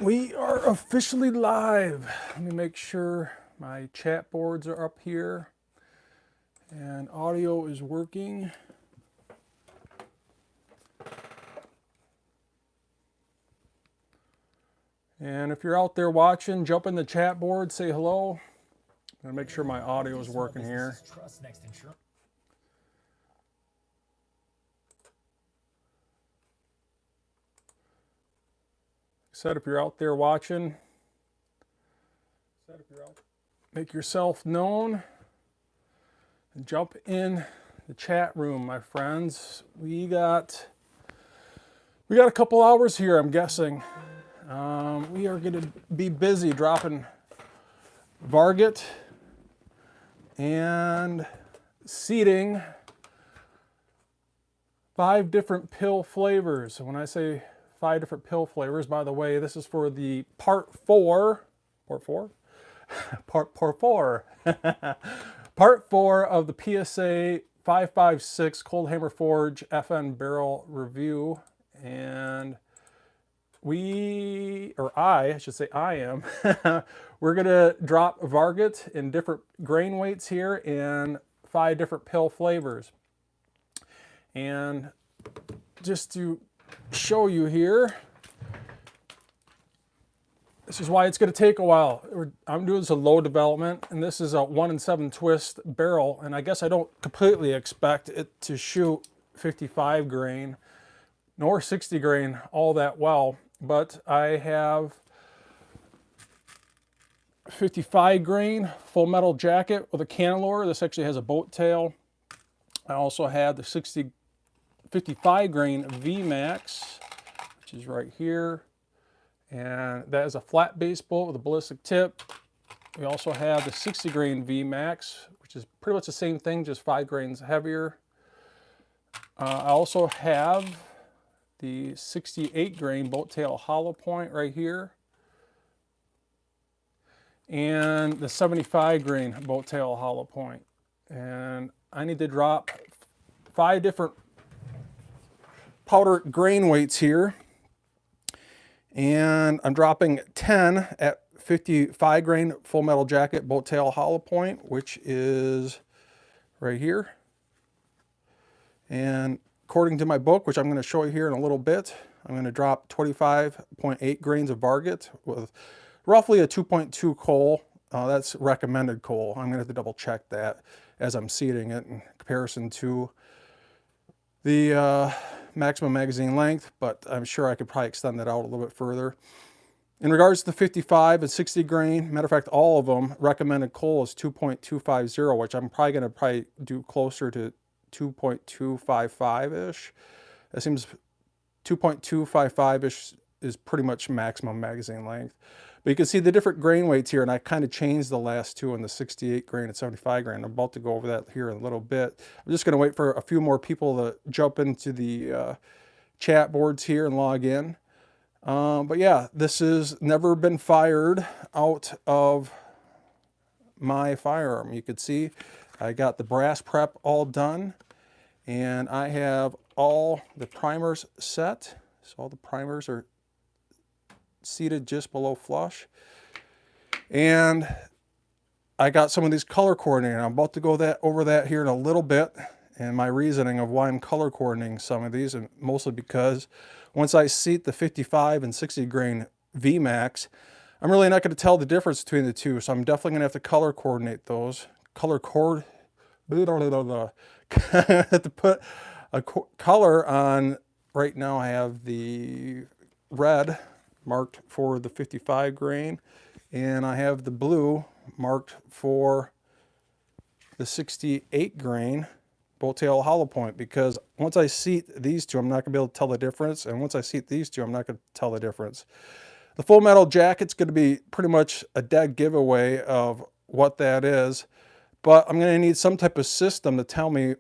We are officially live. Let me make sure my chat boards are up here and audio is working. And if you're out there watching, jump in the chat board, say hello. I'm gonna make sure my audio is working here. Said if you're out there watching, make yourself known and jump in the chat room, my friends. We got a couple hours here, I'm guessing. We are going to be busy dropping Varget and seeding 5 different pill flavors. And when I say 5 different pill flavors, by the way, this is for the part 4 of the PSA 5.56 Cold Hammer Forge FN barrel review. And I should say I am, we're gonna drop Varget in different grain weights here and 5 different pill flavors. And just to show you here, this is why it's gonna take a while. I'm doing this a low development, and this is a 1-in-7 twist barrel, and I guess I don't completely expect it to shoot 55 grain nor 60 grain all that well. But I have 55 grain full metal jacket with a cantilever. This actually has a boat tail. I also have the 55 grain VMAX, which is right here. And that is a flat base bolt with a ballistic tip. We also have the 60 grain VMAX, which is pretty much the same thing, just 5 grains heavier. I also have the 68 grain boat tail hollow point right here, and the 75 grain boat tail hollow point. And I need to drop 5 different powder grain weights here, and I'm dropping 10 at 55 grain full metal jacket boat tail hollow point, which is right here. And according to my book, which I'm going to show you here in a little bit, I'm going to drop 25.8 grains of Varget with roughly a 2.2 coal. That's recommended coal. I'm going to have to double check that as I'm seeding it in comparison to the maximum magazine length, but I'm sure I could probably extend that out a little bit further. In regards to the 55 and 60 grain, matter of fact, all of them, recommended coal is 2.250, which I'm probably going to do closer to 2.255-ish. That seems 2.255-ish is pretty much maximum magazine length. But you can see the different grain weights here, and I kind of changed the last two in the 68 grain and 75 grain. I'm about to go over that here in a little bit. I'm just going to wait for a few more people to jump into the chat boards here and log in. But yeah, this has never been fired out of my firearm. You could see I got the brass prep all done, and I have all the primers set. So all the primers are seated just below flush. And I got some of these color coordinating. I'm about to go over that here in a little bit, and my reasoning of why I'm color coordinating some of these, and mostly because once I seat the 55 and 60 grain VMAX, I'm really not going to tell the difference between the two, so I'm definitely going to have to color coordinate those. Have to put a color on. Right now I have the red marked for the 55 grain, and I have the blue marked for the 68 grain boat tail hollow point, because once I seat these two, I'm not going to be able to tell the difference, and once I seat these two, I'm not going to tell the difference. The full metal jacket's going to be pretty much a dead giveaway of what that is, but I'm going to need some type of system to tell me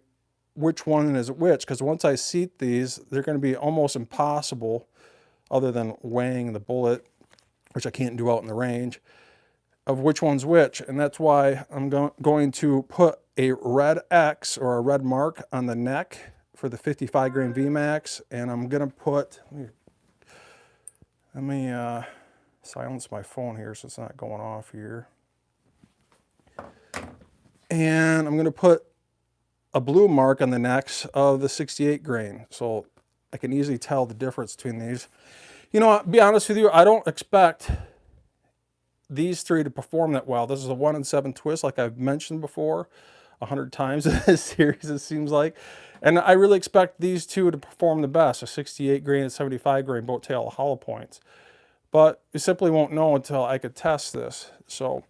which one is which, because once I seat these, they're going to be almost impossible, other than weighing the bullet, which I can't do out in the range, of which one's which. And that's why I'm going to put a red X or a red mark on the neck for the 55 grain VMAX, and I'm going to put, let me silence my phone here so it's not going off here. And I'm going to put a blue mark on the necks of the 68 grain, so I can easily tell the difference between these. You know, I'll be honest with you, I don't expect these three to perform that well. This is a 1 in 7 twist, like I've mentioned before 100 times in this series, it seems like. And I really expect these two to perform the best, a 68 grain and 75 grain boat tail hollow points. But you simply won't know until I could test this. So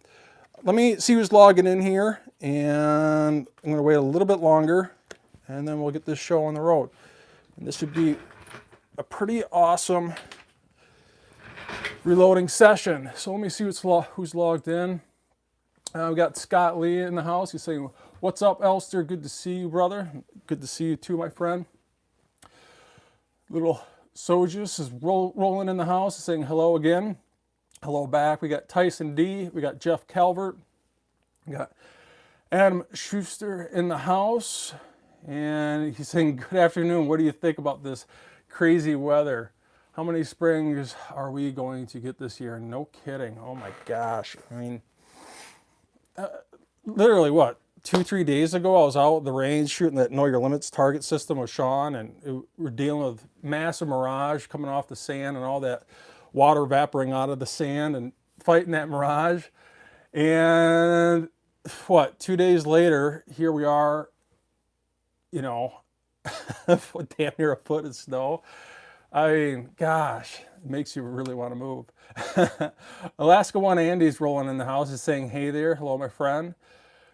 let me see who's logging in here, and I'm going to wait a little bit longer, and then we'll get this show on the road. And this should be a pretty awesome reloading session. So let me see who's logged in. We've got Scott Lee in the house. He's saying, "What's up, Elster? Good to see you, brother. Good to see you too, my friend." Little Sojus is rolling in the house, saying hello again. Hello back. We got Tyson D. We got Jeff Calvert. We got Adam Schuster in the house. And he's saying, "Good afternoon. What do you think about this crazy weather? How many springs are we going to get this year?" No kidding. Oh my gosh. I mean, literally what, 2-3 days ago, I was out at the range shooting that Know Your Limits target system with Sean, and we're dealing with massive mirage coming off the sand and all that water evaporating out of the sand and fighting that mirage. And what, 2 days later, here we are, you know, damn near a foot of snow. I mean, gosh, it makes you really want to move. Alaska One Andy's rolling in the house, is saying, "Hey there, hello my friend."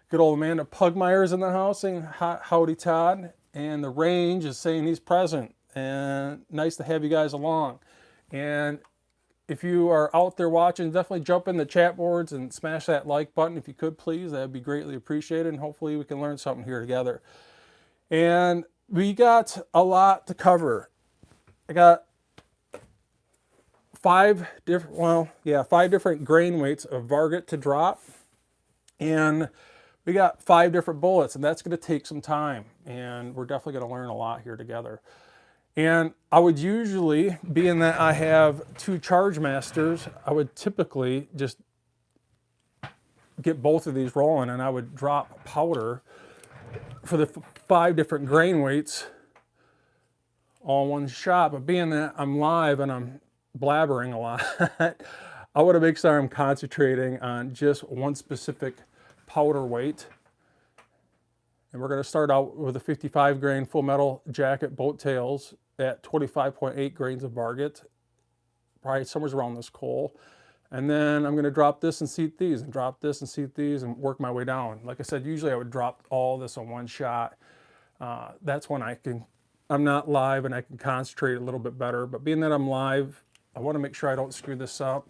Good old Amanda Pugmire's in the house saying, "Howdy Todd." And the range is saying he's present, and nice to have you guys along. And if you are out there watching, definitely jump in the chat boards and smash that like button if you could, please. That'd be greatly appreciated, and hopefully we can learn something here together. And we got a lot to cover. I got 5 different grain weights of Varget to drop, and we got 5 different bullets, and that's going to take some time, and we're definitely going to learn a lot here together. And I would usually, being that I have 2 charge masters, I would typically just get both of these rolling, and I would drop powder for the 5 different grain weights all in one shot. But being that I'm live and I'm blabbering a lot, I want to make sure I'm concentrating on just one specific powder weight. And we're going to start out with a 55 grain full metal jacket boat tails at 25.8 grains of Varget, probably somewhere around this coal. And then I'm going to drop this and seat these, and drop this and seat these, and work my way down. Like I said, usually I would drop all this in one shot. That's when I'm not live and I can concentrate a little bit better. But being that I'm live, I want to make sure I don't screw this up,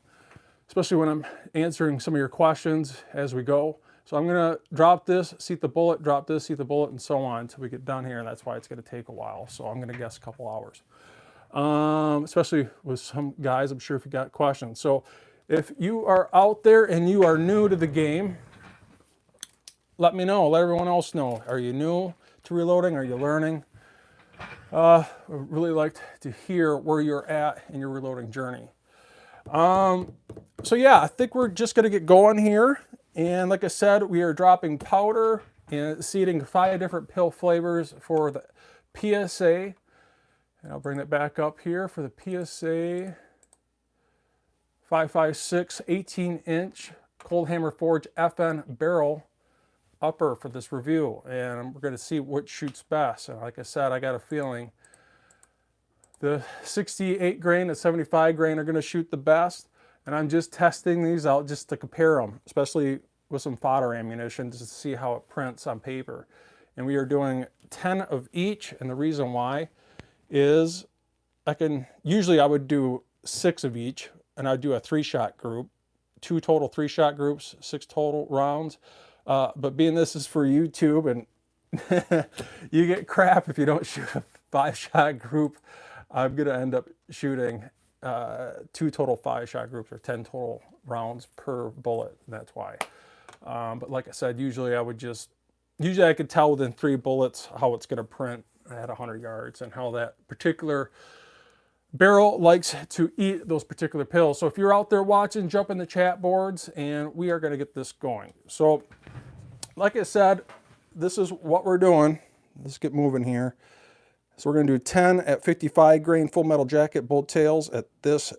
especially when I'm answering some of your questions as we go. So I'm going to drop this, seat the bullet, drop this, seat the bullet, and so on until we get done here. And that's why it's going to take a while. So I'm going to guess a couple hours, especially with some guys. I'm sure if you got questions. So if you are out there and you are new to the game, let me know. Let everyone else know. Are you new to reloading? Are you learning? I'd really like to hear where you're at in your reloading journey. So yeah, I think we're just going to get going here. And like I said, we are dropping powder and seeding 5 different pill flavors for the PSA. And I'll bring that back up here for the PSA 5.56 18-inch Cold Hammer Forge FN barrel upper for this review. And we're going to see what shoots best. And like I said, I got a feeling the 68 grain and 75 grain are going to shoot the best. And I'm just testing these out just to compare them, especially with some fodder ammunition, just to see how it prints on paper. And we are doing 10 of each. And the reason why is usually I would do 6 of each, and I'd do a 3-shot group, 2 total 3-shot groups, 6 total rounds. But being this is for YouTube, and you get crap if you don't shoot a 5-shot group, I'm going to end up shooting 2 total 5-shot groups, or 10 total rounds per bullet. And that's why. But like I said, usually I could tell within 3 bullets how it's going to print at 100 yards, and how that particular barrel likes to eat those particular pills. So if you're out there watching, jump in the chat boards and we are going to get this going. So like I said, this is what we're doing. Let's get moving here. So we're going to do 10 at 55 grain Full Metal Jacket bolt tails at this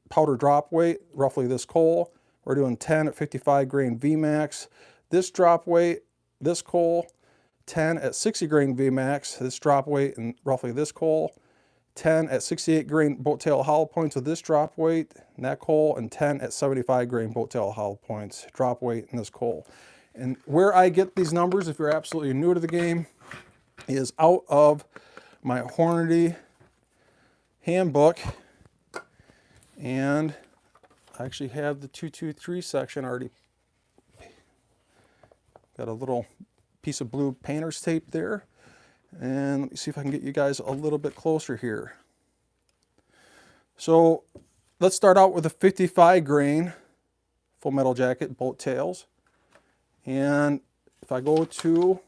powder drop weight, roughly this coal. We're doing 10 at 55 grain VMAX, this drop weight, this coal. 10 at 60 grain VMAX, this drop weight, and roughly this coal. 10 at 68 grain boat tail hollow points with this drop weight and that coal, and 10 at 75 grain boat tail hollow points, drop weight, and this coal. And where I get these numbers, if you're absolutely new to the game, is out of my Hornady handbook. And I actually have the 223 section already. Got a little piece of blue painter's tape there. And let me see if I can get you guys a little bit closer here. So let's start out with a 55 grain Full Metal Jacket boat tails. And if I go to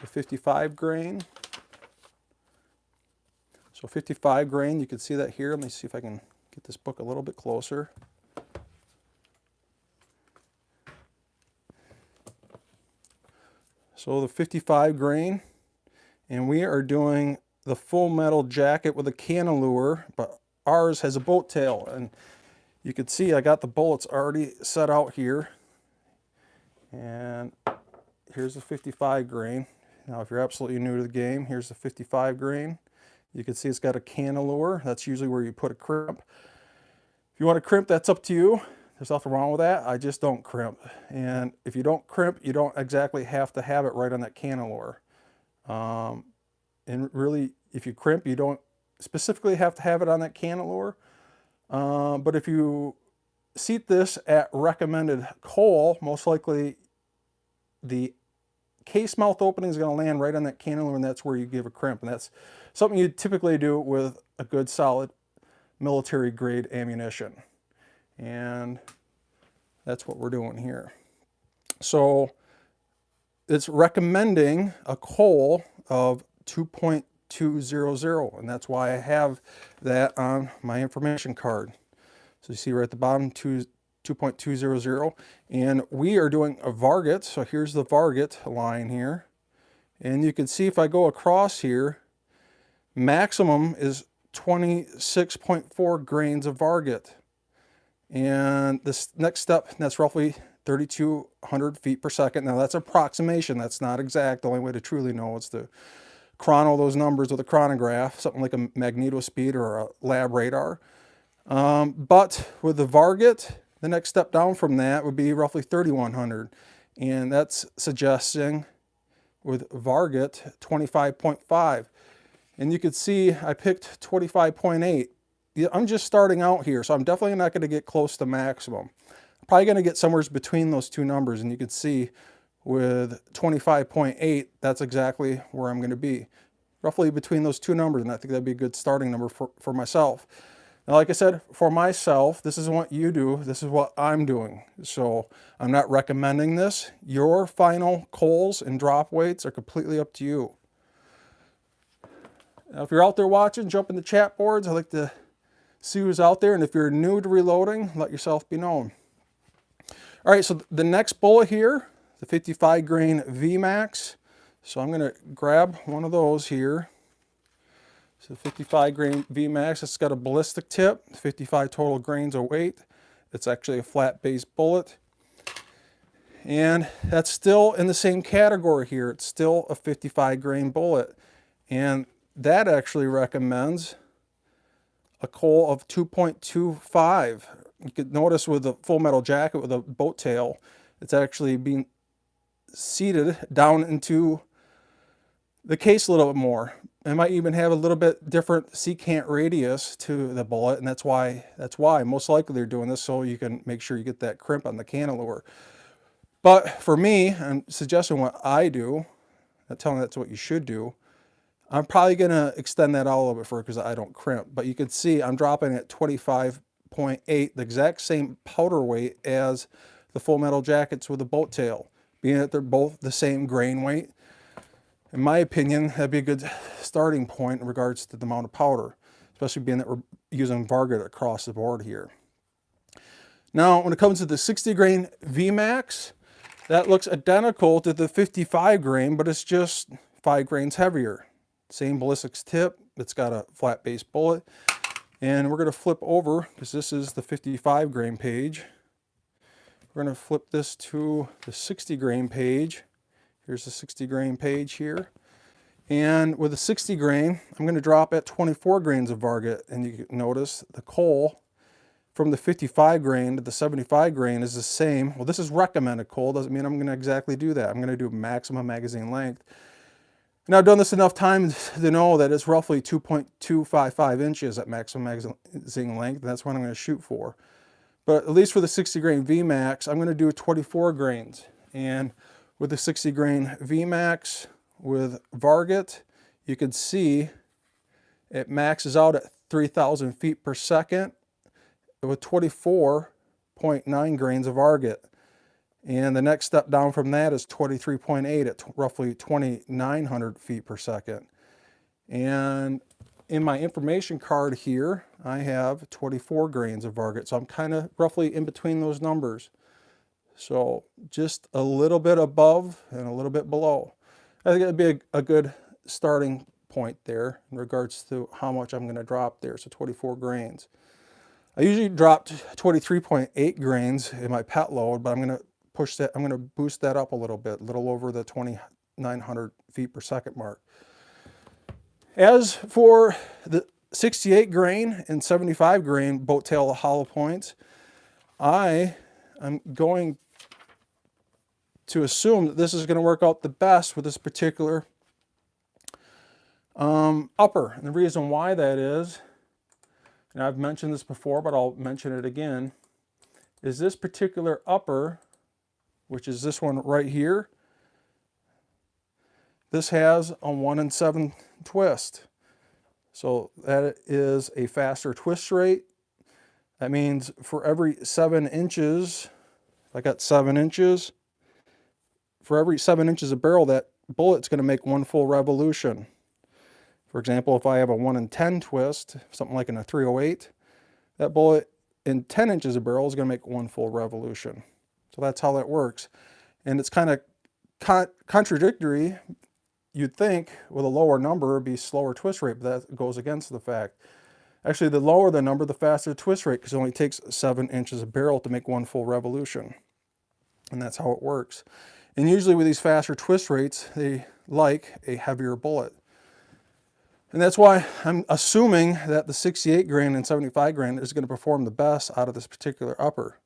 the 55 grain, so 55 grain, you can see that here. Let me see if I can get this book a little bit closer. So the 55 grain, and we are doing the Full Metal Jacket with a cantilever, but ours has a boat tail. And you can see I got the bullets already set out here. And here's the 55 grain. Now if you're absolutely new to the game, here's the 55 grain. You can see it's got a cantilever. That's usually where you put a crimp. If you want to crimp, that's up to you. There's nothing wrong with that. I just don't crimp. And if you don't crimp, you don't exactly have to have it right on that cantilever. And really, if you crimp, you don't specifically have to have it on that cantilever. But if you seat this at recommended coal, most likely the case mouth opening is going to land right on that cantilever, and that's where you give a crimp. And that's something you typically do with a good solid military grade ammunition. And that's what we're doing here. So it's recommending a coal of 2.200, and that's why I have that on my information card. So you see right at the bottom, 2.200, and we are doing a Varget. So here's the Varget line here, and you can see if I go across here, maximum is 26.4 grains of Varget. And this next step, that's roughly 3,200 feet per second. Now that's approximation, that's not exact. The only way to truly know is to chrono those numbers with a chronograph, something like a magnetospeed or a lab radar. But with the Varget, the next step down from that would be roughly 3,100. And that's suggesting with Varget 25.5. And you can see I picked 25.8. I'm just starting out here, so I'm definitely not going to get close to maximum. I'm probably going to get somewhere between those two numbers, and you can see with 25.8, that's exactly where I'm going to be. Roughly between those two numbers, and I think that'd be a good starting number for myself. Now, like I said, for myself, this isn't what you do, this is what I'm doing. So I'm not recommending this. Your final coals and drop weights are completely up to you. Now, if you're out there watching, jump in the chat boards. I'd like to see who's out there, and if you're new to reloading, let yourself be known. All right, so the next bullet here, the 55 grain VMAX. So I'm going to grab one of those here. So 55 grain VMAX, it's got a ballistic tip, 55 total grains of weight. It's actually a flat base bullet. And that's still in the same category here. It's still a 55 grain bullet. And that actually recommends a coal of 2.25. You could notice with the Full Metal Jacket with a boat tail, it's actually being seated down into the case a little bit more. It might even have a little bit different secant radius to the bullet, and that's why most likely they're doing this, so you can make sure you get that crimp on the cantilever. But for me, I'm suggesting what I do, not telling that's what you should do. I'm probably going to extend that out a little bit further because I don't crimp. But you can see I'm dropping at 25.8, the exact same powder weight as the Full Metal Jackets with the boat tail. Being that they're both the same grain weight, in my opinion, that'd be a good starting point in regards to the amount of powder. especially being that we're using Varget across the board here. Now, when it comes to the 60 grain VMAX, that looks identical to the 55 grain, but it's just 5 grains heavier. Same ballistics tip, it's got a flat base bullet. And we're going to flip over, because this is the 55 grain page. We're going to flip this to the 60 grain page. Here's the 60 grain page here. And with the 60 grain, I'm going to drop at 24 grains of Varget. And you can notice the coal from the 55 grain to the 75 grain is the same. Well, this is recommended coal. Doesn't mean I'm going to exactly do that. I'm going to do maximum magazine length. And I've done this enough times to know that it's roughly 2.255 inches at maximum magazine length. And that's what I'm going to shoot for. But at least for the 60 grain VMAX, I'm going to do 24 grains. And with the 60 grain VMAX with Varget, you can see it maxes out at 3,000 feet per second with 24.9 grains of Varget. And the next step down from that is 23.8 at roughly 2,900 feet per second. And in my information card here, I have 24 grains of Varget. So I'm kind of roughly in between those numbers. So just a little bit above and a little bit below. I think it'd be a good starting point there in regards to how much I'm going to drop there. So 24 grains. I usually drop 23.8 grains in my pet load, but I'm going to push that, I'm going to boost that up a little bit, a little over the 2,900 feet per second mark. As for the 68 grain and 75 grain boat tail hollow points, I am going to assume that this is going to work out the best with this particular upper. And the reason why that is, and I've mentioned this before, but I'll mention it again, is this particular upper, which is this one right here, this has a 1 in 7 twist. So that is a faster twist rate. That means for every 7 inches, if I got 7 inches, for every 7 inches of barrel, that bullet's going to make 1 full revolution. For example, if I have a 1 in 10 twist, something like in a 308, that bullet in 10 inches of barrel is going to make 1 full revolution. So that's how that works. And it's kind of contradictory. You'd think with a lower number it would be slower twist rate, but that goes against the fact. Actually, the lower the number, the faster the twist rate, because it only takes 7 inches of barrel to make 1 full revolution. And that's how it works. And usually with these faster twist rates, they like a heavier bullet. And that's why I'm assuming that the 68 grain and 75 grain is going to perform the best out of this particular upper.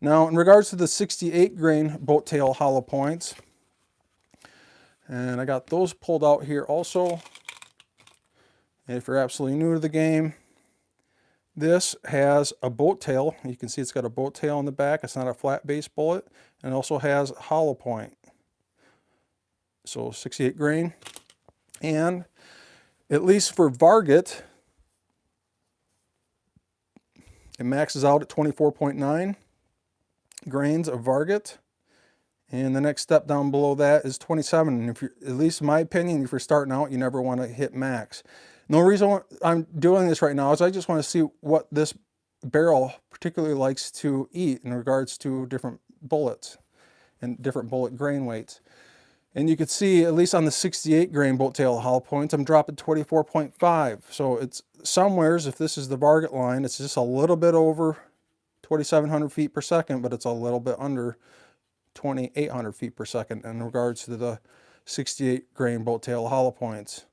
Now, in regards to the 68 grain boat tail hollow points, and I got those pulled out here also. And if you're absolutely new to the game, this has a boat tail. You can see it's got a boat tail in the back. It's not a flat base bullet. And it also has a hollow point. So 68 grain. And at least for Varget, it maxes out at 24.9 grains of Varget. And the next step down below that is 27. And if you're, at least in my opinion, if you're starting out, you never want to hit max. The only reason I'm doing this right now is I just want to see what this barrel particularly likes to eat in regards to different bullets and different bullet grain weights. And you can see, at least on the 68 grain boat tail hollow points, I'm dropping 24.5. So it's somewheres, if this is the Varget line, it's just a little bit over 2,700 feet per second, but it's a little bit under 2,800 feet per second in regards to the 68 grain boat tail hollow points.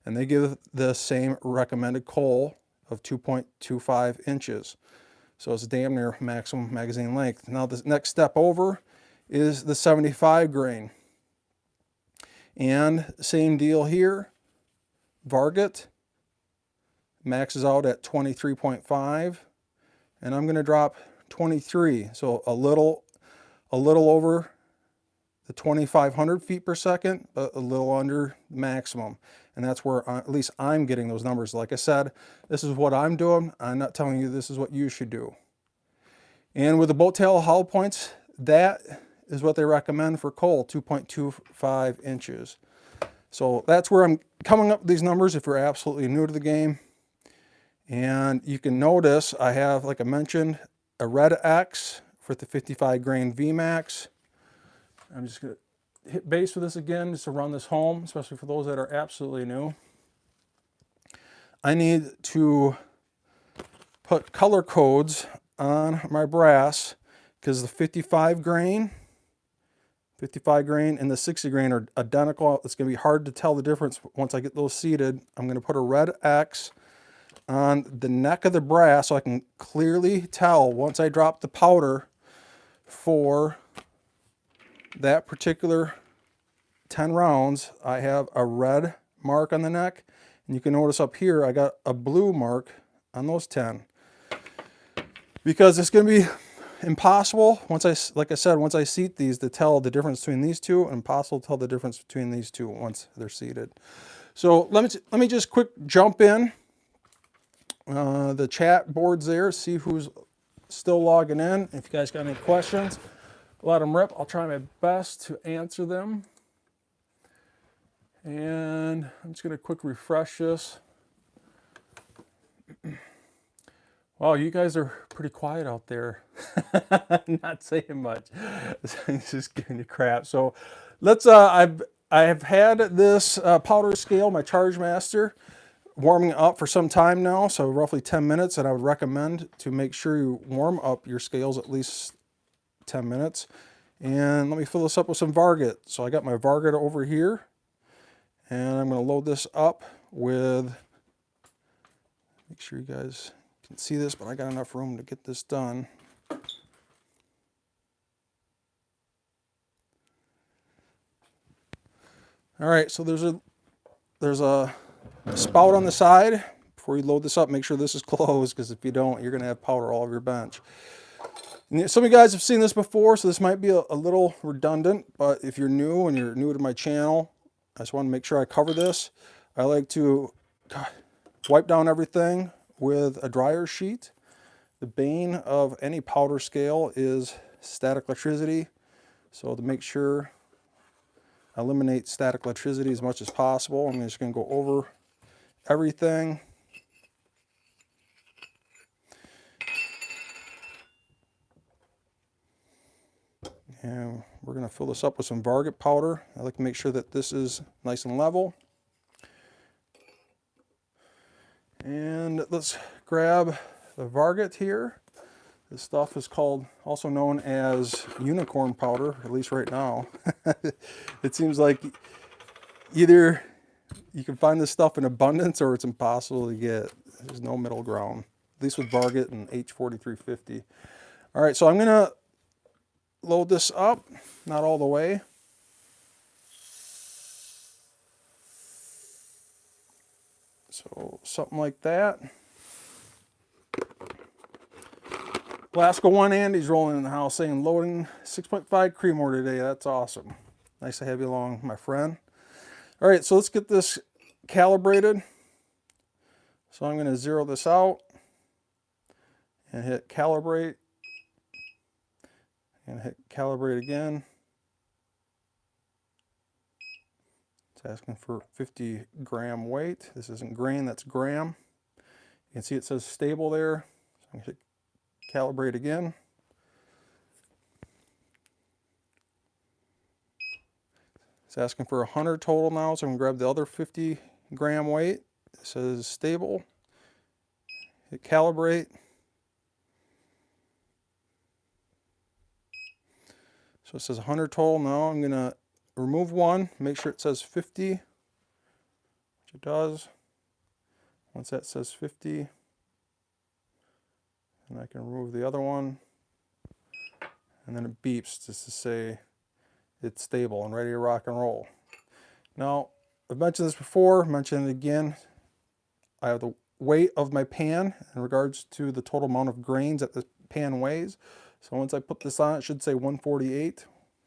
And they give the same recommended coal of 2.25 inches. So it's damn near maximum magazine length. Now the next step over is the 75 grain. And same deal here. Varget maxes out at 23.5. And I'm going to drop 23. So a little over the 2,500 feet per second, but a little under maximum. And that's where at least I'm getting those numbers. Like I said, this is what I'm doing. I'm not telling you this is what you should do. And with the boat tail hollow points, that is what they recommend for coal, 2.25 inches. So that's where I'm coming up with these numbers if you're absolutely new to the game. And you can notice I have, like I mentioned, a red X for the 55 grain VMAX. I'm just going to hit base with this again just to run this home, especially for those that are absolutely new. I need to put color codes on my brass because the 55 grain and the 60 grain are identical. It's going to be hard to tell the difference once I get those seated. I'm going to put a red X on the neck of the brass so I can clearly tell once I drop the powder for that particular 10 rounds, I have a red mark on the neck. And you can notice up here, I got a blue mark on those 10. Because it's going to be impossible, like I said, once I seat these, to tell the difference between these two, and impossible to tell the difference between these two once they're seated. So let me just quick jump in the chat boards there, see who's still logging in. If you guys got any questions, let them rip. I'll try my best to answer them. And I'm just going to quick refresh this. Wow, you guys are pretty quiet out there. Not saying much. Just giving you crap. So let's, I have had this powder scale, my Charge Master, warming up for some time now, so roughly 10 minutes, and I would recommend to make sure you warm up your scales at least 10 minutes. And let me fill this up with some Varget. So I got my Varget over here, and I'm going to load this up with, make sure you guys can see this, but I got enough room to get this done. All right, so there's a spout on the side. Before you load this up, make sure this is closed, because if you don't, you're going to have powder all over your bench. And some of you guys have seen this before, so this might be a little redundant, but if you're new and you're new to my channel, I just want to make sure I cover this. I like to wipe down everything with a dryer sheet. The bane of any powder scale is static electricity, so to make sure I eliminate static electricity as much as possible, I'm just going to go over everything. And we're going to fill this up with some Varget powder. I like to make sure that this is nice and level. And let's grab the Varget here. This stuff is also known as unicorn powder, at least right now. It seems like either you can find this stuff in abundance or it's impossible to get. There's no middle ground, at least with Varget and H4350. All right, so I'm going to load this up, not all the way. So something like that. Alaska 1 Andy's rolling in the house saying loading 6.5 Creedmoor today. That's awesome. Nice to have you along, my friend. All right, so let's get this calibrated. So I'm going to zero this out and hit calibrate. And hit calibrate again. It's asking for 50 gram weight. This isn't grain, that's gram. You can see it says stable there. So I'm going to hit calibrate again. It's asking for 100 total now, so I'm going to grab the other 50 gram weight. It says stable. Hit calibrate. So it says 100 total. Now I'm going to remove one, make sure it says 50, which it does. Once that says 50, and I can remove the other one, and then it beeps just to say it's stable and ready to rock and roll. Now, I've mentioned this before, mention it again. I have the weight of my pan in regards to the total amount of grains that the pan weighs. So once I put this on, it should say 148.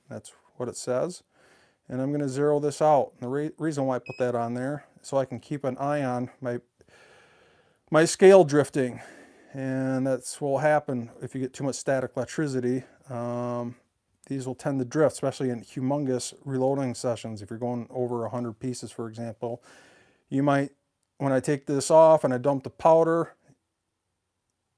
That's what it says. And I'm going to zero this out. And the reason why I put that on there is so I can keep an eye on my scale drifting. And that's what will happen if you get too much static electricity. These will tend to drift, especially in humongous reloading sessions. If you're going over 100 pieces, for example, you might, when I take this off and I dump the powder,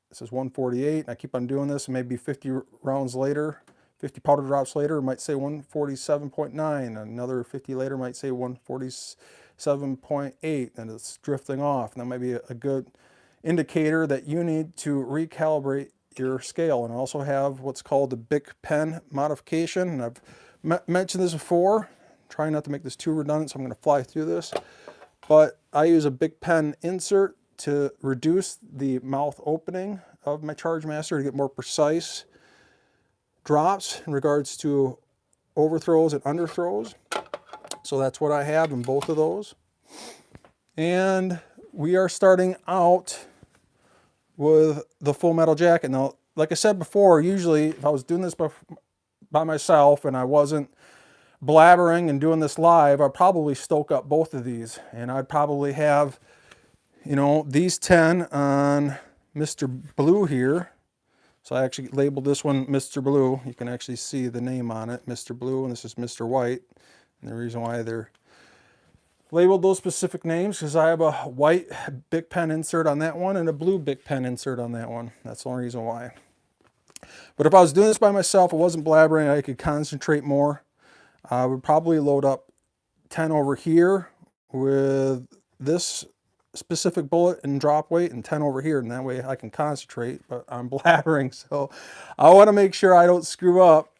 It says 148, and I keep on doing this, and maybe 50 rounds later, 50 powder drops later, it might say 147.9. Another 50 later might say 147.8, and it's drifting off. And that might be a good indicator that you need to recalibrate your scale. And I also have what's called the Bic pen modification, and I've mentioned this before. Trying not to make this too redundant, so I'm going to fly through this. But I use a Bic pen insert to reduce the mouth opening of my Chargemaster to get more precise drops in regards to overthrows and underthrows. So that's what I have in both of those. And we are starting out with the Full Metal Jacket. Now, like I said before, usually if I was doing this by myself and I wasn't blabbering and doing this live, I'd probably stoke up both of these, and I'd probably have, you know, these 10 on Mr. Blue here. So I actually labeled this one Mr. Blue. You can actually see the name on it, Mr. Blue, and this is Mr. White. And the reason why they're labeled those specific names because I have a white Bic pen insert on that one and a blue Bic pen insert on that one. That's the only reason why. But if I was doing this by myself, I wasn't blabbering, I could concentrate more. I would probably load up 10 over here with this specific bullet and drop weight, and 10 over here, and that way I can concentrate, but I'm blabbering, so I want to make sure I don't screw up.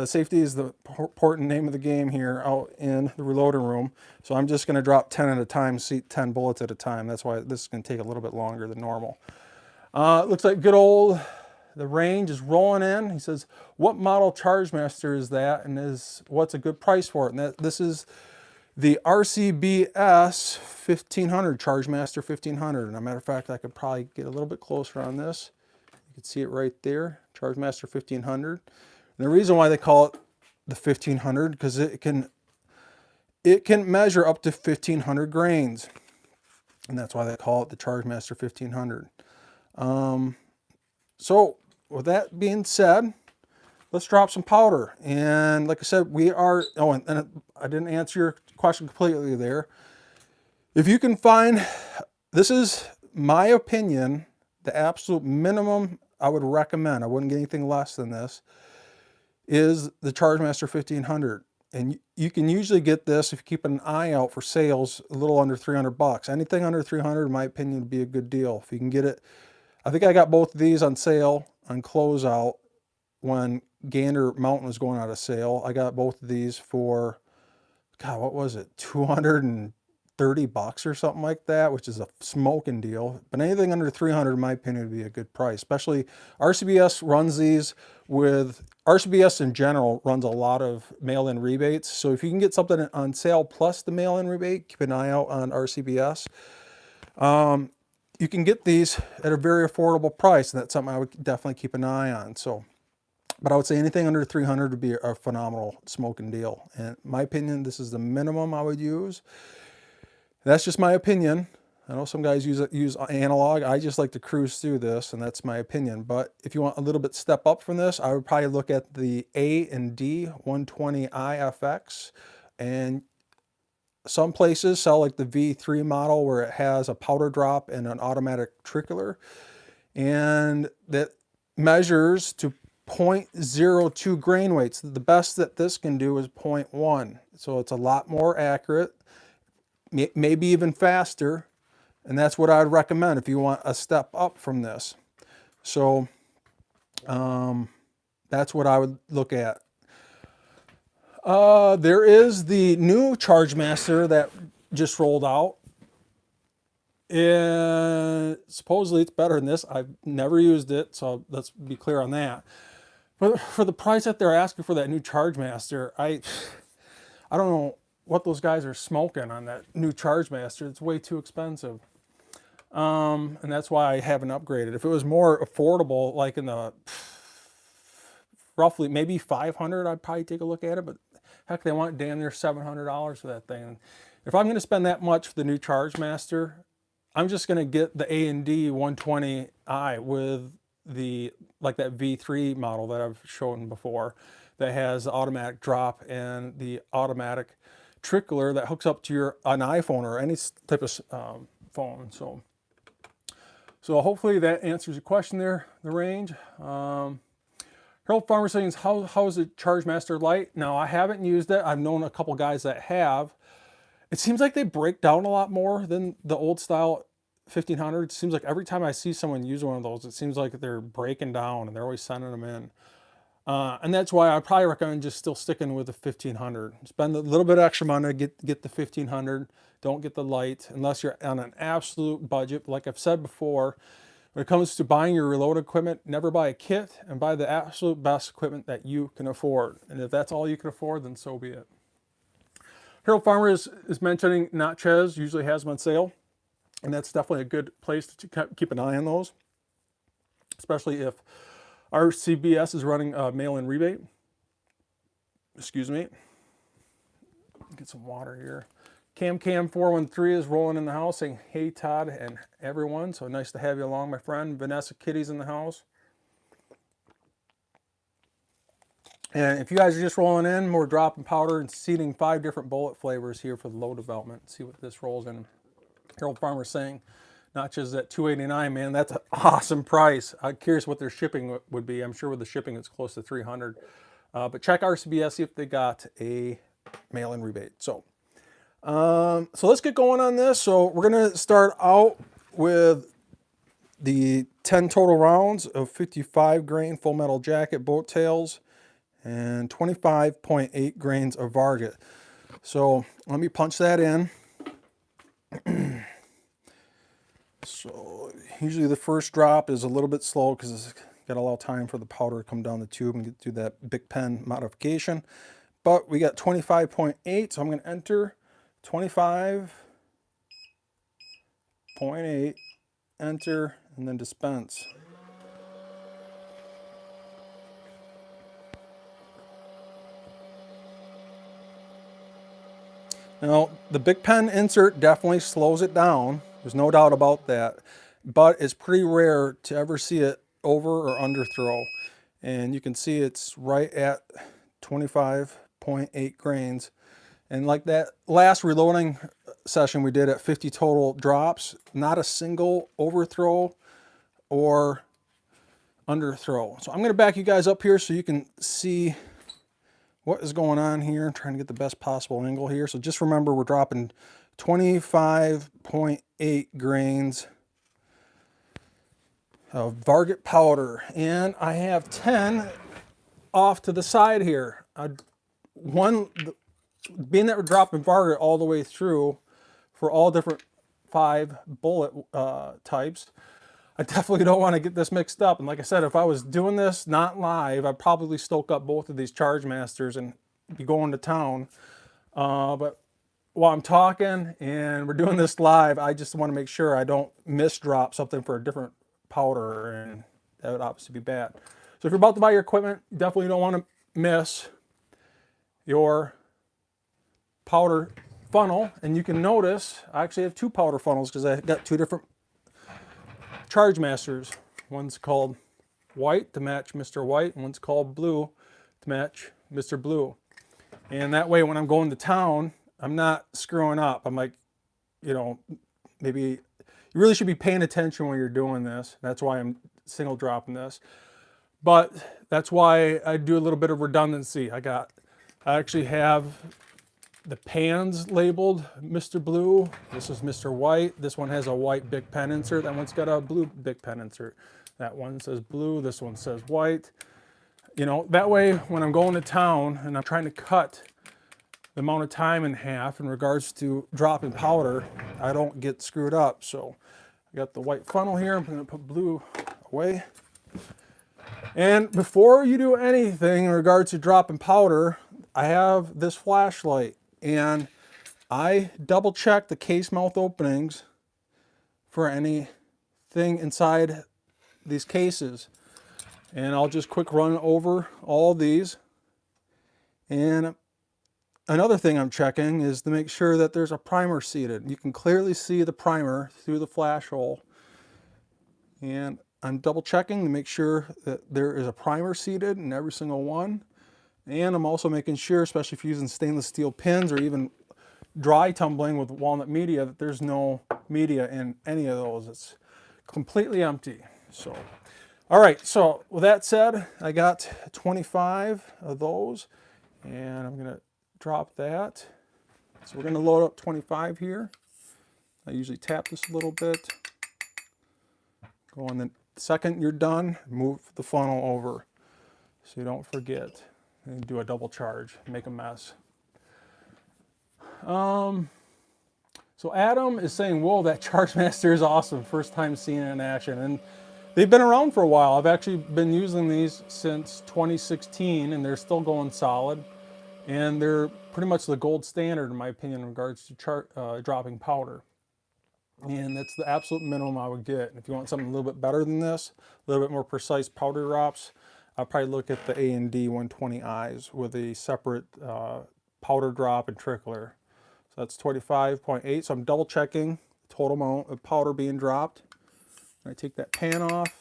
Safety is the important name of the game here out in the reloading room, so I'm just going to drop 10 at a time, see 10 bullets at a time. That's why this is going to take a little bit longer than normal. It looks like good old, the range is rolling in. He says, what model Chargemaster is that, and what's a good price for it? And this is the RCBS 1500, Chargemaster 1500. And as a matter of fact, I could probably get a little bit closer on this. You can see it right there, Chargemaster 1500. And the reason why they call it the 1500, because it can measure up to 1500 grains. And that's why they call it the Chargemaster 1500. So with that being said, let's drop some powder. And like I said, we are, oh, and I didn't answer your question completely there. If you can find, this is my opinion, the absolute minimum I would recommend, I wouldn't get anything less than this, is the Chargemaster 1500. And you can usually get this if you keep an eye out for sales, a little under 300 bucks. Anything under 300, in my opinion, would be a good deal. If you can get it, I think I got both of these on sale on closeout when Gander Mountain was going out of sale. I got both of these for, God, what was it? 230 bucks or something like that, which is a smoking deal. But anything under 300, in my opinion, would be a good price. Especially RCBS runs these with, RCBS in general runs a lot of mail-in rebates. So if you can get something on sale plus the mail-in rebate, keep an eye out on RCBS. You can get these at a very affordable price, and that's something I would definitely keep an eye on. So, but I would say anything under 300 would be a phenomenal smoking deal. And in my opinion, this is the minimum I would use. That's just my opinion. I know some guys use analog. I just like to cruise through this, and that's my opinion. But if you want a little bit step up from this, I would probably look at the A&D 120 IFX. And some places sell like the V3 model where it has a powder drop and an automatic trickler, and that measures to 0.02 grain weights. The best that this can do is 0.1, so it's a lot more accurate, maybe even faster, and that's what I'd recommend if you want a step up from this. So that's what I would look at. There is the new Chargemaster that just rolled out, and supposedly it's better than this. I've never used it, so let's be clear on that. But for the price that they're asking for that new Chargemaster, I don't know what those guys are smoking on that new Chargemaster. It's way too expensive, and that's why I haven't upgraded. If it was more affordable, like in the roughly maybe 500, I'd probably take a look at it. But heck, they want damn near $700 for that thing. And if I'm going to spend that much for the new Chargemaster, I'm just going to get the A&D 120i with the, like that V3 model that I've shown before, that has the automatic drop and the automatic trickler that hooks up to an iPhone or any type of phone. So So hopefully that answers your question there, the range. Harold Farmer saying, how is the Chargemaster light? Now, I haven't used it. I've known a couple guys that have. It seems like they break down a lot more than the old style 1500. It seems like every time I see someone use one of those, it seems like they're breaking down and they're always sending them in. And that's why I probably recommend just still sticking with the 1500. Spend a little bit extra money, get the 1500. Don't get the light unless you're on an absolute budget. Like I've said before, when it comes to buying your reload equipment, never buy a kit and buy the absolute best equipment that you can afford. And if that's all you can afford, then so be it. Harold Farmer is mentioning Natchez usually has them on sale. And that's definitely a good place to keep an eye on those, especially if our CBS is running a mail-in rebate. Excuse me. Get some water here. Cam413 is rolling in the house saying, hey, Todd and everyone. So nice to have you along, my friend. Vanessa Kitty's in the house. And if you guys are just rolling in, we're dropping powder and seeding 5 different bullet flavors here for the low development. See what this rolls in. Harold Farmer saying, not just at $289, man, that's an awesome price. I'm curious what their shipping would be. I'm sure with the shipping it's close to $300. But check RCBS, see if they got a mail-in rebate. So let's get going on this. So we're gonna start out with the 10 total rounds of 55 grain full metal jacket boat tails and 25.8 grains of Varget. So let me punch that in. So usually the first drop is a little bit slow because it's got a lot of time for the powder to come down the tube and get through that big pen modification. But we got 25.8, so I'm going to enter 25.8, enter, and then dispense. Now, the big pen insert definitely slows it down. There's no doubt about that. But it's pretty rare to ever see it over or under throw. And you can see it's right at 25.8 grains. And like that last reloading session we did at 50 total drops, not a single overthrow or underthrow. So I'm going to back you guys up here so you can see what is going on here. I'm trying to get the best possible angle here. So just remember, we're dropping 25.8 grains of Varget powder, and I have 10 off to the side here. Being that we're dropping Varget all the way through for all different 5 bullet types, I definitely don't want to get this mixed up. And like I said, if I was doing this not live, I'd probably stoke up both of these Chargemasters and be going to town. But while I'm talking and we're doing this live, I just want to make sure I don't misdrop something for a different powder, and that would obviously be bad. So if you're about to buy your equipment, you definitely don't want to miss your powder funnel. And you can notice I actually have 2 powder funnels because I got 2 different Chargemasters. One's called white to match Mr. White, and one's called blue to match Mr. Blue. And that way when I'm going to town, I'm not screwing up. I'm like, you know, maybe you really should be paying attention when you're doing this. That's why I'm single dropping this. But that's why I do a little bit of redundancy. I actually have the pans labeled Mr. Blue. This is Mr. White. This one has a white big pen insert. That one's got a blue big pen insert. That one says blue. This one says white. You know, that way when I'm going to town and I'm trying to cut the amount of time in half in regards to dropping powder, I don't get screwed up. So I got the white funnel here. I'm going to put blue away. And before you do anything in regards to dropping powder, I have this flashlight. And I double check the case mouth openings for anything inside these cases. And I'll just quick run over all these. And another thing I'm checking is to make sure that there's a primer seated. You can clearly see the primer through the flash hole. And I'm double checking to make sure that there is a primer seated in every single one. And I'm also making sure, especially if you're using stainless steel pins or even dry tumbling with walnut media, that there's no media in any of those. It's completely empty. So, all right, so with that said, I got 25 of those, and I'm gonna drop that. So we're gonna load up 25 here. I usually tap this a little bit. Go on, the second you're done, move the funnel over so you don't forget. And do a double charge, make a mess. So Adam is saying, whoa, that Chargemaster is awesome. First time seeing it in action. And they've been around for a while. I've actually been using these since 2016, and they're still going solid. And they're pretty much the gold standard, in my opinion, in regards to dropping powder. And that's the absolute minimum I would get. If you want something a little bit better than this, a little bit more precise powder drops, I'll probably look at the A&D 120Is with a separate powder drop and trickler. So that's 25.8. So I'm double checking the total amount of powder being dropped. I take that pan off,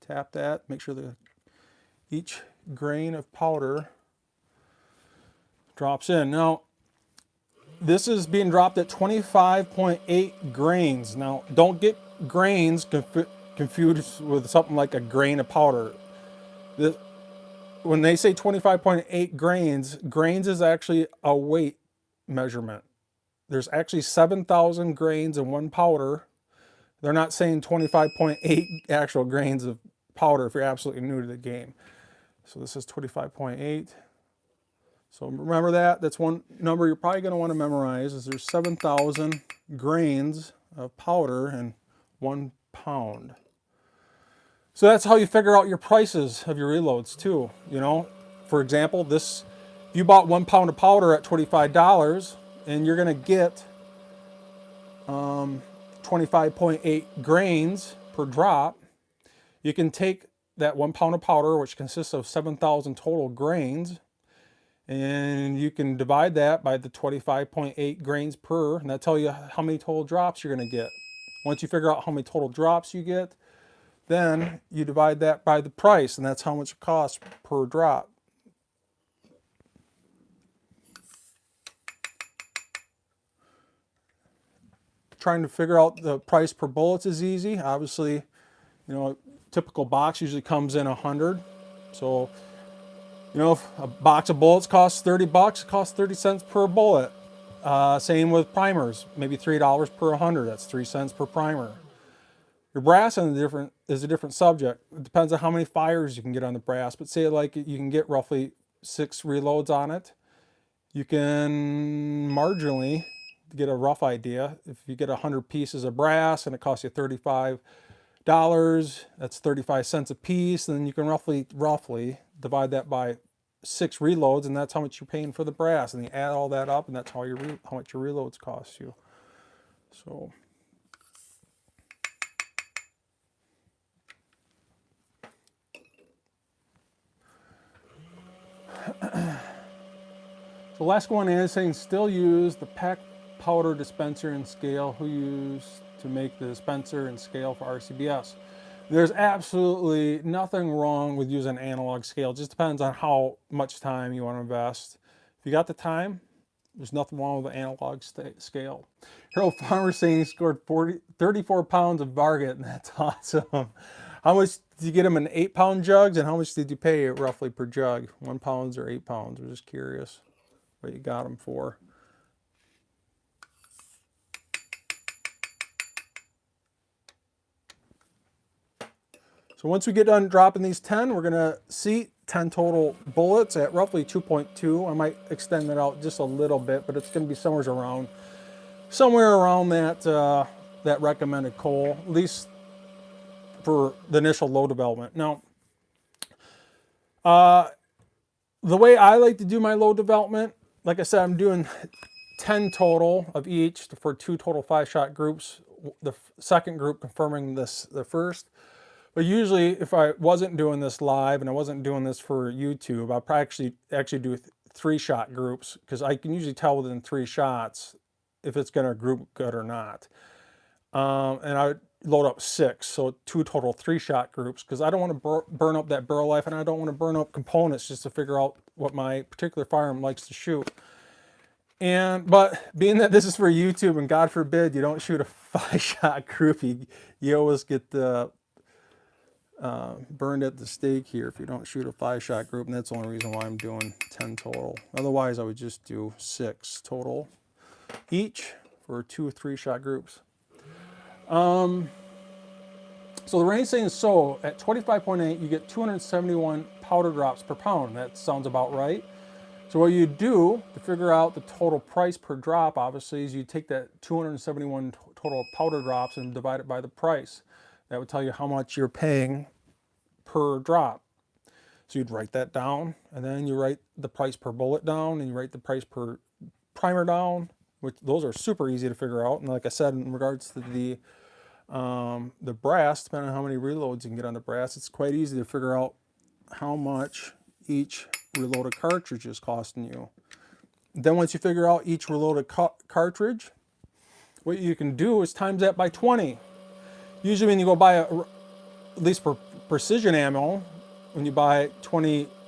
tap that, make sure that each grain of powder drops in. Now, this is being dropped at 25.8 grains. Now, don't get grains confused with something like a grain of powder. When they say 25.8 grains, grains is actually a weight measurement. There's actually 7,000 grains in one powder. They're not saying 25.8 actual grains of powder if you're absolutely new to the game. So this is 25.8. So remember that. That's one number you're probably going to want to memorize, is there's 7,000 grains of powder in 1 pound. So that's how you figure out your prices of your reloads too. You know, for example, this, if you bought 1 pound of powder at $25 and you're going to get 25.8 grains per drop, you can take that 1 pound of powder, which consists of 7,000 total grains, and you can divide that by the 25.8 grains per, and that'll tell you how many total drops you're going to get. Once you figure out how many total drops you get, then you divide that by the price, and that's how much it costs per drop. Trying to figure out the price per bullets is easy. Obviously, you know, a typical box usually comes in 100. So, you know, if a box of bullets costs 30 bucks, it costs 30 cents per bullet. Same with primers, maybe $3 per 100. That's 3 cents per primer. Your brass is a different subject. It depends on how many fires you can get on the brass, but say like you can get roughly 6 reloads on it. You can marginally get a rough idea. If you get 100 pieces of brass and it costs you $35, that's 35 cents a piece, then you can roughly divide that by 6 reloads, and that's how much you're paying for the brass, and you add all that up, and that's how much your reloads cost you. So the last one is saying still use the pack powder dispenser and scale. Who used to make the dispenser and scale for RCBS? There's absolutely nothing wrong with using an analog scale. It just depends on how much time you want to invest. If you got the time, there's nothing wrong with the analog scale. Harold Farmer saying he scored 34 pounds of Varget, and that's awesome. How much did you get them in 8-pound jugs, and how much did you pay roughly per jug? 1 pounds or 8 pounds? I'm just curious what you got them for. So once we get done dropping these 10, we're gonna seat 10 total bullets at roughly 2.2. I might extend that out just a little bit, but it's gonna be somewhere around that that recommended coal, at least for the initial load development. Now, the way I like to do my load development, like I said, I'm doing 10 total of each for 2 total 5-shot groups. The second group confirming the first. But usually, if I wasn't doing this live and I wasn't doing this for YouTube, I'd probably actually do 3-shot groups, because I can usually tell within 3 shots if it's going to group good or not. And I would load up 6, so 2 total 3-shot groups, because I don't want to burn up that barrel life, and I don't want to burn up components just to figure out what my particular firearm likes to shoot. But being that this is for YouTube, and God forbid you don't shoot a 5-shot group, you always get burned at the stake here if you don't shoot a 5-shot group, and that's the only reason why I'm doing 10 total. Otherwise, I would just do 6 total each for 2 or 3-shot groups. So the range saying so at 25.8, you get 271 powder drops per pound. That sounds about right. So what you do to figure out the total price per drop, obviously, is you take that 271 total powder drops and divide it by the price. That would tell you how much you're paying per drop. So you'd write that down, and then you write the price per bullet down, and you write the price per primer down, which those are super easy to figure out. And like I said, in regards to the brass, depending on how many reloads you can get on the brass, it's quite easy to figure out how much each reloaded cartridge is costing you. Then once you figure out each reloaded cartridge, what you can do is times that by 20. Usually when you go buy, at least for precision ammo, when you buy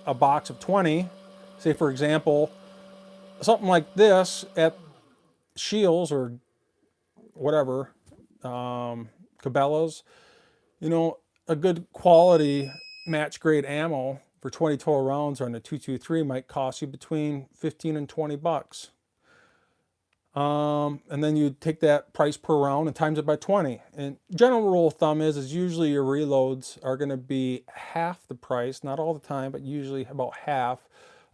a box of 20, say for example, something like this at Shields or whatever, Cabela's, you know, a good quality match grade ammo for 20 total rounds on a 223 might cost you between 15 and 20 bucks. And then you take that price per round and times it by 20. And general rule of thumb is usually your reloads are going to be half the price, not all the time, but usually about half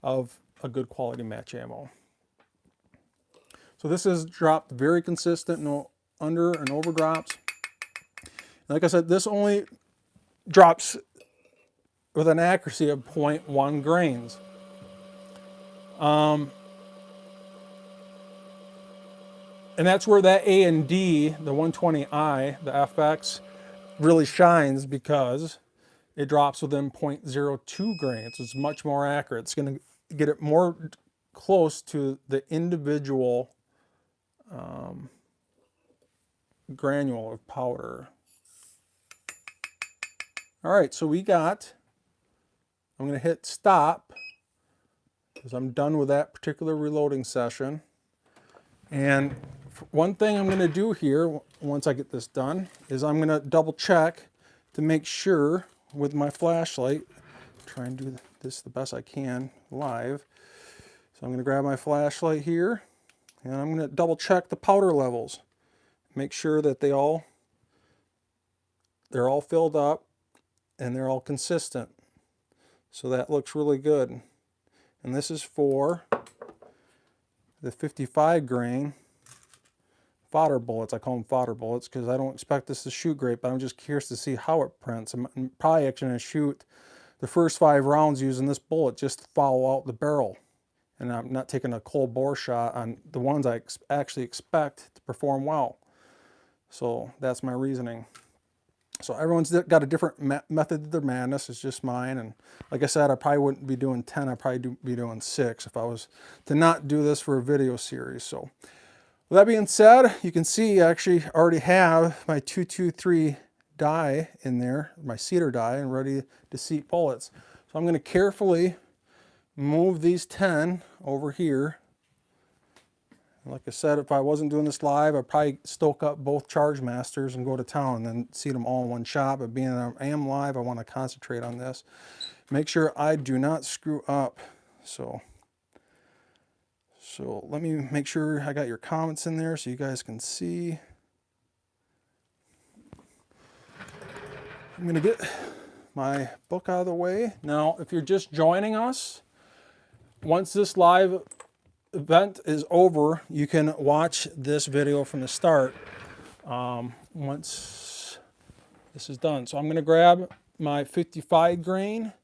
of a good quality match ammo. So this is dropped very consistent, no under and over drops. Like I said, this only drops with an accuracy of 0.1 grains. And that's where that A and D, the 120i, the FX, really shines, because it drops within 0.02 grains. It's much more accurate. It's going to get it more close to the individual granule of powder. All right, so I'm going to hit stop because I'm done with that particular reloading session. And one thing I'm going to do here, once I get this done, is I'm going to double check to make sure with my flashlight, try and do this the best I can live. So I'm going to grab my flashlight here, and I'm going to double check the powder levels. Make sure that they're all filled up and they're all consistent. So that looks really good. And this is for the 55 grain fodder bullets. I call them fodder bullets because I don't expect this to shoot great, but I'm just curious to see how it prints. I'm probably actually going to shoot the first 5 rounds using this bullet just to follow out the barrel. And I'm not taking a cold bore shot on the ones I actually expect to perform well. So that's my reasoning. So everyone's got a different method to their madness. It's just mine. And like I said, I probably wouldn't be doing 10. I'd probably be doing 6 if I was to not do this for a video series. So with that being said, you can see I actually already have my 223 die in there, my cedar die, and ready to seat bullets. So I'm going to carefully move these 10 over here. Like I said, if I wasn't doing this live, I'd probably stoke up both Charge Masters and go to town and then seat them all in one shot. But being that I am live, I want to concentrate on this. Make sure I do not screw up. So let me make sure I got your comments in there so you guys can see. I'm going to get my book out of the way. Now, if you're just joining us, once this live event is over, you can watch this video from the start once this is done. So I'm going to grab my 55 grain,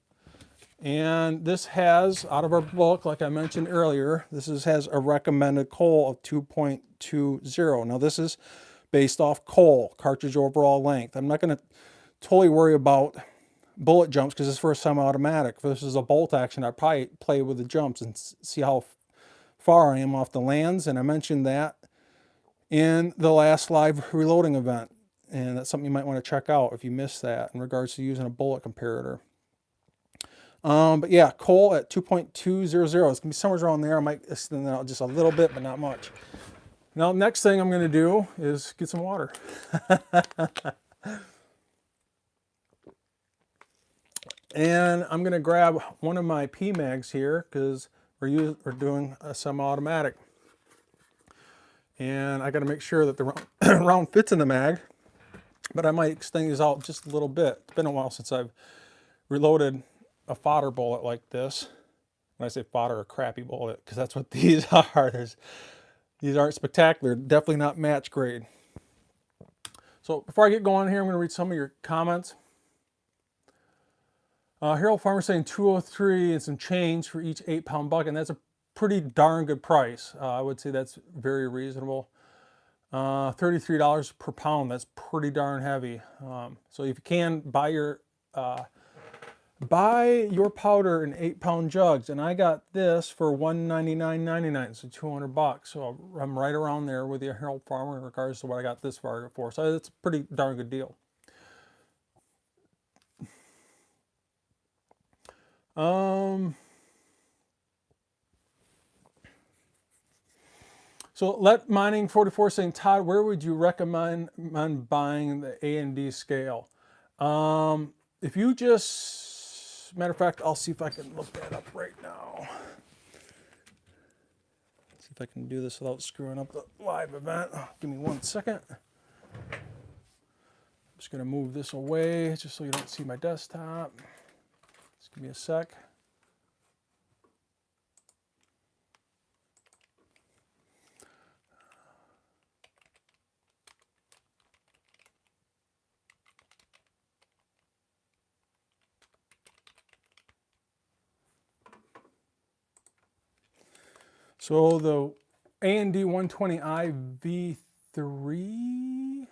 and this has, out of our book, like I mentioned earlier, has a recommended coal of 2.20. Now this is based off coal, cartridge overall length. I'm not going to totally worry about bullet jumps because it's for a semi-automatic. If this is a bolt action, I'd probably play with the jumps and see how far I am off the lands, and I mentioned that in the last live reloading event, and that's something you might want to check out if you missed that in regards to using a bullet comparator. But yeah, coal at 2.200. It's gonna be somewhere around there. I might extend that out just a little bit, but not much. Now, next thing I'm gonna do is get some water. And I'm gonna grab one of my PMags here because we're doing a semi-automatic. And I gotta make sure that the round fits in the mag, but I might extend these out just a little bit. It's been a while since I've reloaded a fodder bullet like this. When I say fodder, a crappy bullet, because that's what these are. These aren't spectacular, definitely not match grade. So before I get going here, I'm gonna read some of your comments. Harold Farmer saying 203 and some change for each 8-pound bucket, and that's a pretty darn good price. I would say that's very reasonable. $33 per pound, that's pretty darn heavy. So if you can, buy your powder in 8-pound jugs, and I got this for $199.99, so 200 bucks. So I'm right around there with the Harold Farmer in regards to what I got this Varget for. So it's a pretty darn good deal. So Let Mining 44 saying, Todd, where would you recommend buying the A&D scale? If you just, matter of fact, I'll see if I can look that up right now. See if I can do this without screwing up the live event. Give me 1 second. I'm just gonna move this away just so you don't see my desktop. Just give me a sec. So the A&D 120i V3,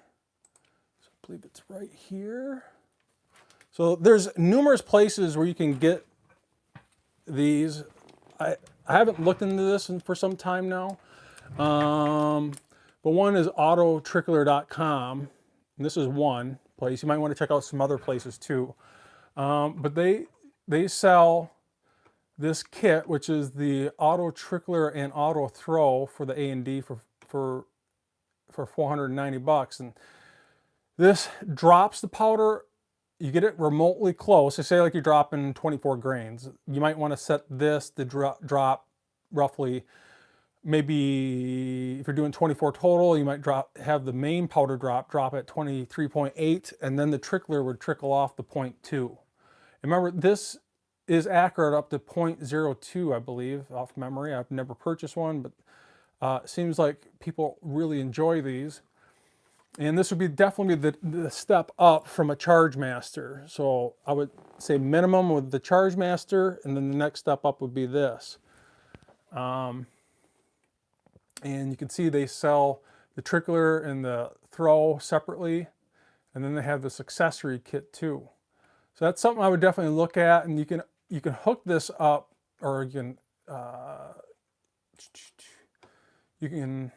so I believe it's right here. So there's numerous places where you can get these. I haven't looked into this for some time now. But one is autotrickler.com. And this is one place. You might want to check out some other places too. But they sell this kit, which is the auto trickler and auto throw for the A&D for 490 bucks. And this drops the powder. You get it remotely close. So say like you're dropping 24 grains. You might want to set this to drop roughly, maybe if you're doing 24 total, you might have the main powder drop at 23.8, and then the trickler would trickle off the 0.2. Remember, this is accurate up to 0.02, I believe, off memory. I've never purchased one, but it seems like people really enjoy these. And this would be definitely the step up from a Charge Master. So I would say minimum with the Charge Master, and then the next step up would be this. And you can see they sell the trickler and the throw separately, and then they have this accessory kit too. So that's something I would definitely look at, and you can hook this up, or you can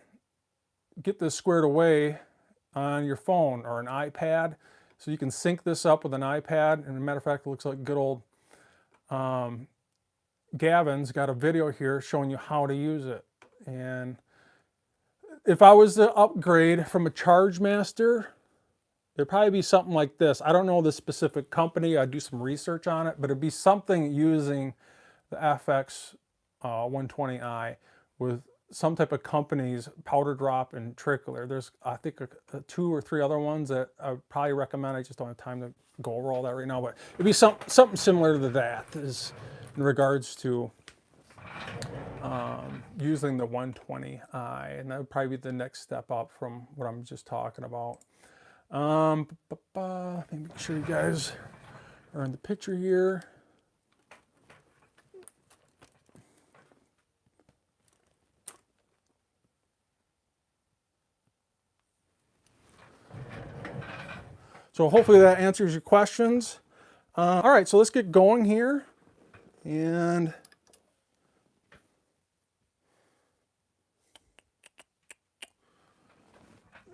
get this squared away on your phone or an iPad. So you can sync this up with an iPad. And as a matter of fact, it looks like good old Gavin's got a video here showing you how to use it. And if I was to upgrade from a Charge Master, it'd probably be something like this. I don't know the specific company. I'd do some research on it, but it'd be something using the FX 120i with some type of company's powder drop and trickler. There's, I think, 2 or 3 other ones that I would probably recommend. I just don't have time to go over all that right now, but it'd be something similar to that is in regards to using the 120i, and that would probably be the next step up from what I'm just talking about. Let me make sure you guys are in the picture here. So hopefully that answers your questions. All right, so let's get going here. And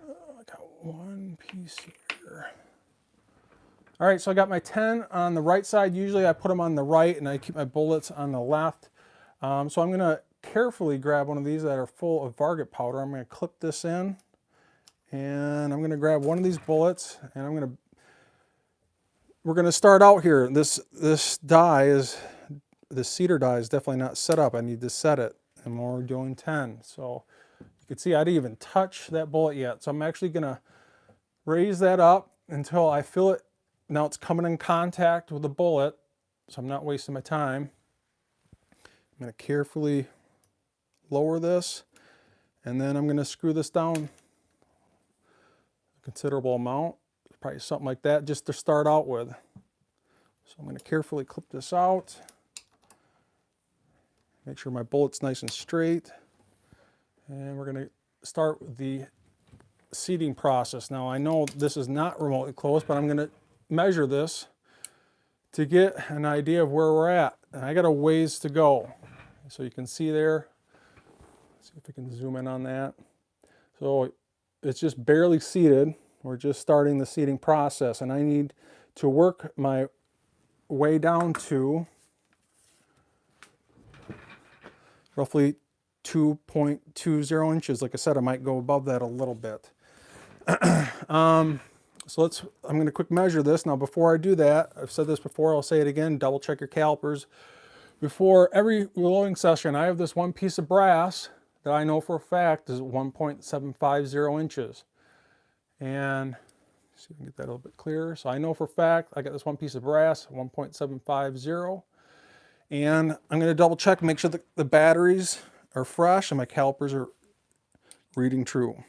I got one piece here. All right, so I got my 10 on the right side. Usually I put them on the right and I keep my bullets on the left. So I'm gonna carefully grab one of these that are full of Varget powder. I'm gonna clip this in and I'm gonna grab one of these bullets and we're gonna start out here. This cedar die is definitely not set up. I need to set it, and we're doing 10. So you can see I didn't even touch that bullet yet. So I'm actually gonna raise that up until I feel it. Now it's coming in contact with the bullet, so I'm not wasting my time. I'm gonna carefully lower this, and then I'm gonna screw this down a considerable amount, probably something like that, just to start out with. So I'm gonna carefully clip this out. Make sure my bullet's nice and straight. And we're gonna start with the seating process. Now I know this is not remotely close, but I'm gonna measure this to get an idea of where we're at. And I got a ways to go. So you can see there, let's see if we can zoom in on that. So it's just barely seated. We're just starting the seating process, and I need to work my way down to roughly 2.20 inches. Like I said, I might go above that a little bit. So I'm going to quick measure this. Now before I do that, I've said this before, I'll say it again, double check your calipers. Before every reloading session, I have this one piece of brass that I know for a fact is 1.750 inches. And see if we can get that a little bit clearer. So I know for a fact I got this one piece of brass, 1.750. And I'm going to double check, make sure that the batteries are fresh and my calipers are reading true.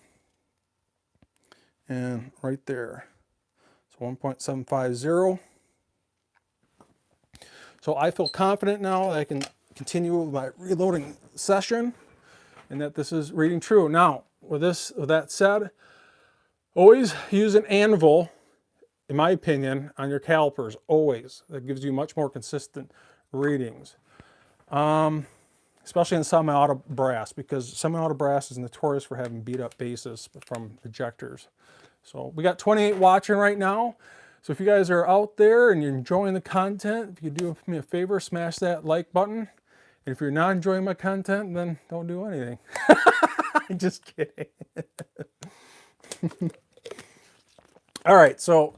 And right there, so 1.750. So I feel confident now that I can continue with my reloading session and that this is reading true. Now, with that said, always use an anvil, in my opinion, on your calipers, always. That gives you much more consistent readings. Especially in semi-auto brass, because semi-auto brass is notorious for having beat up bases from ejectors. So we got 28 watching right now. So if you guys are out there and you're enjoying the content, if you could do me a favor, smash that like button. And if you're not enjoying my content, then don't do anything. Just kidding. All right, so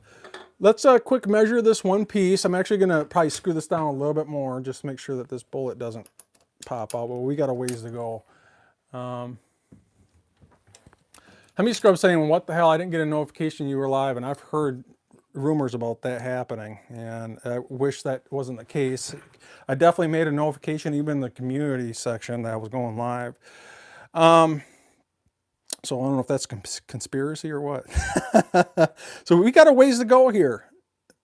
let's quick measure this one piece. I'm actually gonna probably screw this down a little bit more just to make sure that this bullet doesn't pop out, but we got a ways to go. How many scrubs saying, what the hell, I didn't get a notification you were live? And I've heard rumors about that happening, and I wish that wasn't the case. I definitely made a notification even in the community section that I was going live. So I don't know if that's conspiracy or what. So we got a ways to go here.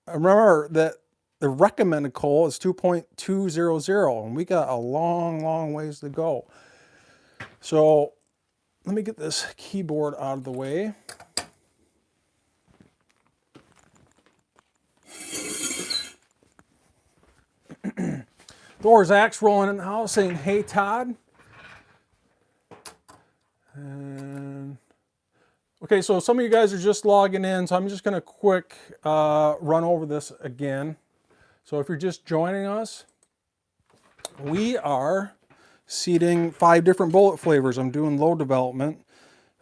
Remember that the recommended coal is 2.200, and we got a long ways to go. So let me get this keyboard out of the way. Thor's axe rolling in the house saying, hey Todd. And okay, so some of you guys are just logging in, so I'm just gonna quick run over this again. So if you're just joining us, we are seeding 5 different bullet flavors. I'm doing load development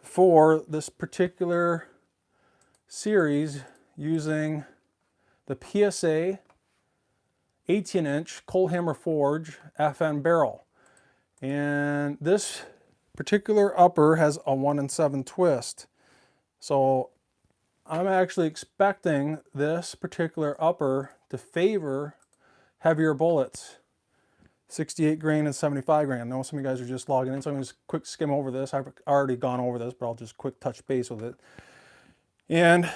for this particular series using the PSA 18-inch cold hammer forge FN barrel. And this particular upper has a 1-in-7 twist. So I'm actually expecting this particular upper to favor heavier bullets, 68 grain and 75 grain. I know some of you guys are just logging in, so I'm going to just quick skim over this. I've already gone over this, but I'll just quick touch base with it. And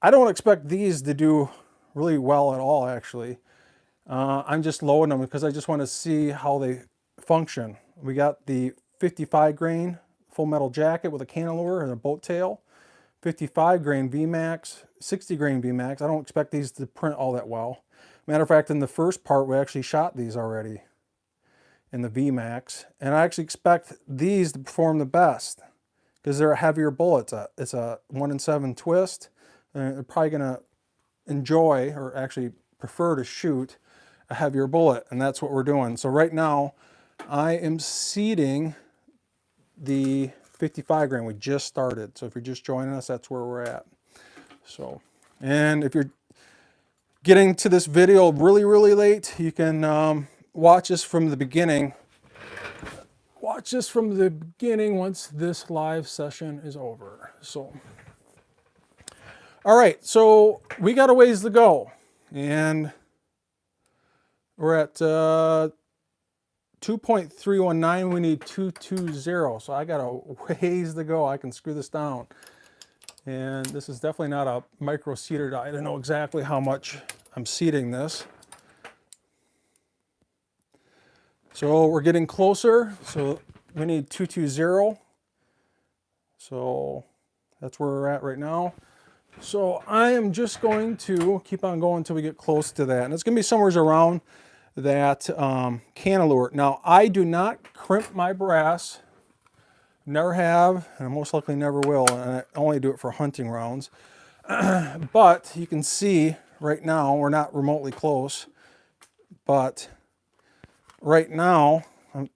I don't expect these to do really well at all, actually. I'm just loading them because I just want to see how they function. We got the 55 grain full metal jacket with a cantilever and a boat tail, 55 grain VMAX, 60 grain VMAX. I don't expect these to print all that well. Matter of fact, in the first part, we actually shot these already in the VMAX, and I actually expect these to perform the best because they're heavier bullets. It's a 1-in-7 twist, and they're probably gonna enjoy, or actually prefer to shoot, a heavier bullet, and that's what we're doing. So right now, I am seating the 55 grain. We just started, so if you're just joining us, that's where we're at. So, and if you're getting to this video really late, you can watch this from the beginning. Watch this from the beginning once this live session is over. So, all right, so we got a ways to go, and we're at 2.319. We need 220, so I got a ways to go. I can screw this down. And this is definitely not a micro seater die. I don't know exactly how much I'm seating this. So we're getting closer. So we need 220. So that's where we're at right now. So I am just going to keep on going until we get close to that. And it's going to be somewhere around that cantilever. Now, I do not crimp my brass. Never have, and I most likely never will, and I only do it for hunting rounds. But you can see right now, we're not remotely close, but right now, I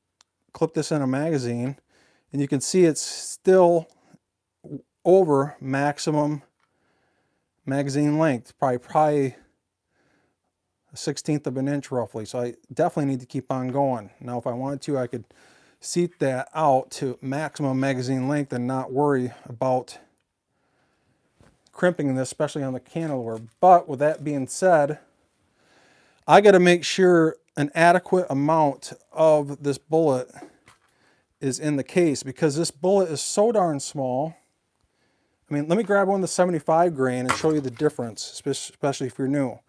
clip this in a magazine, and you can see it's still over maximum magazine length, probably a 1/16 of an inch roughly. So I definitely need to keep on going. Now, if I wanted to, I could seat that out to maximum magazine length and not worry about crimping this, especially on the cantilever. But with that being said, I got to make sure an adequate amount of this bullet is in the case, because this bullet is so darn small. I mean, let me grab one of the 75 grain and show you the difference, especially if you're new.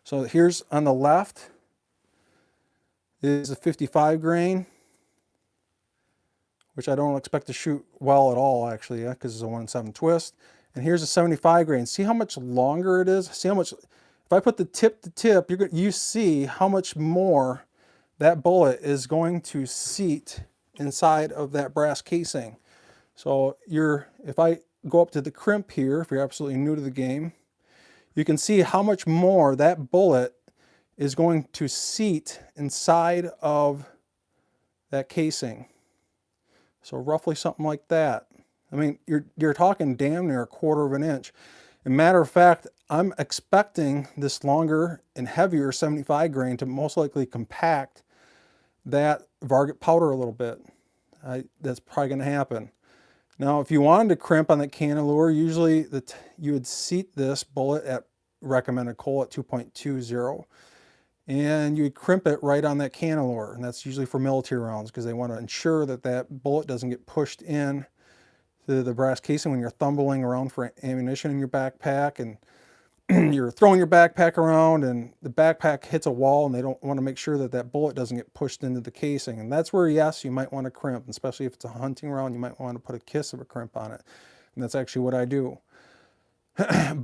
So here's on the left is a 55 grain, which I don't expect to shoot well at all, actually, because it's a 1-7 twist. And here's a 75 grain. See how much longer it is? See how much, if I put the tip to tip, you see how much more that bullet is going to seat inside of that brass casing. So if I go up to the crimp here, if you're absolutely new to the game, you can see how much more that bullet is going to seat inside of that casing. So roughly something like that. I mean, you're talking damn near 1/4 of an inch. As a matter of fact, I'm expecting this longer and heavier 75 grain to most likely compact that Varget powder a little bit. That's probably going to happen. Now, if you wanted to crimp on the cantilever, usually you would seat this bullet at recommended coal at 2.20. And you would crimp it right on that cantilever, and that's usually for military rounds, because they want to ensure that that bullet doesn't get pushed in to the brass casing when you're thumbling around for ammunition in your backpack, and you're throwing your backpack around and the backpack hits a wall, and they don't want to make sure that that bullet doesn't get pushed into the casing. And that's where, yes, you might want to crimp, especially if it's a hunting round. You might want to put a kiss of a crimp on it, and that's actually what I do.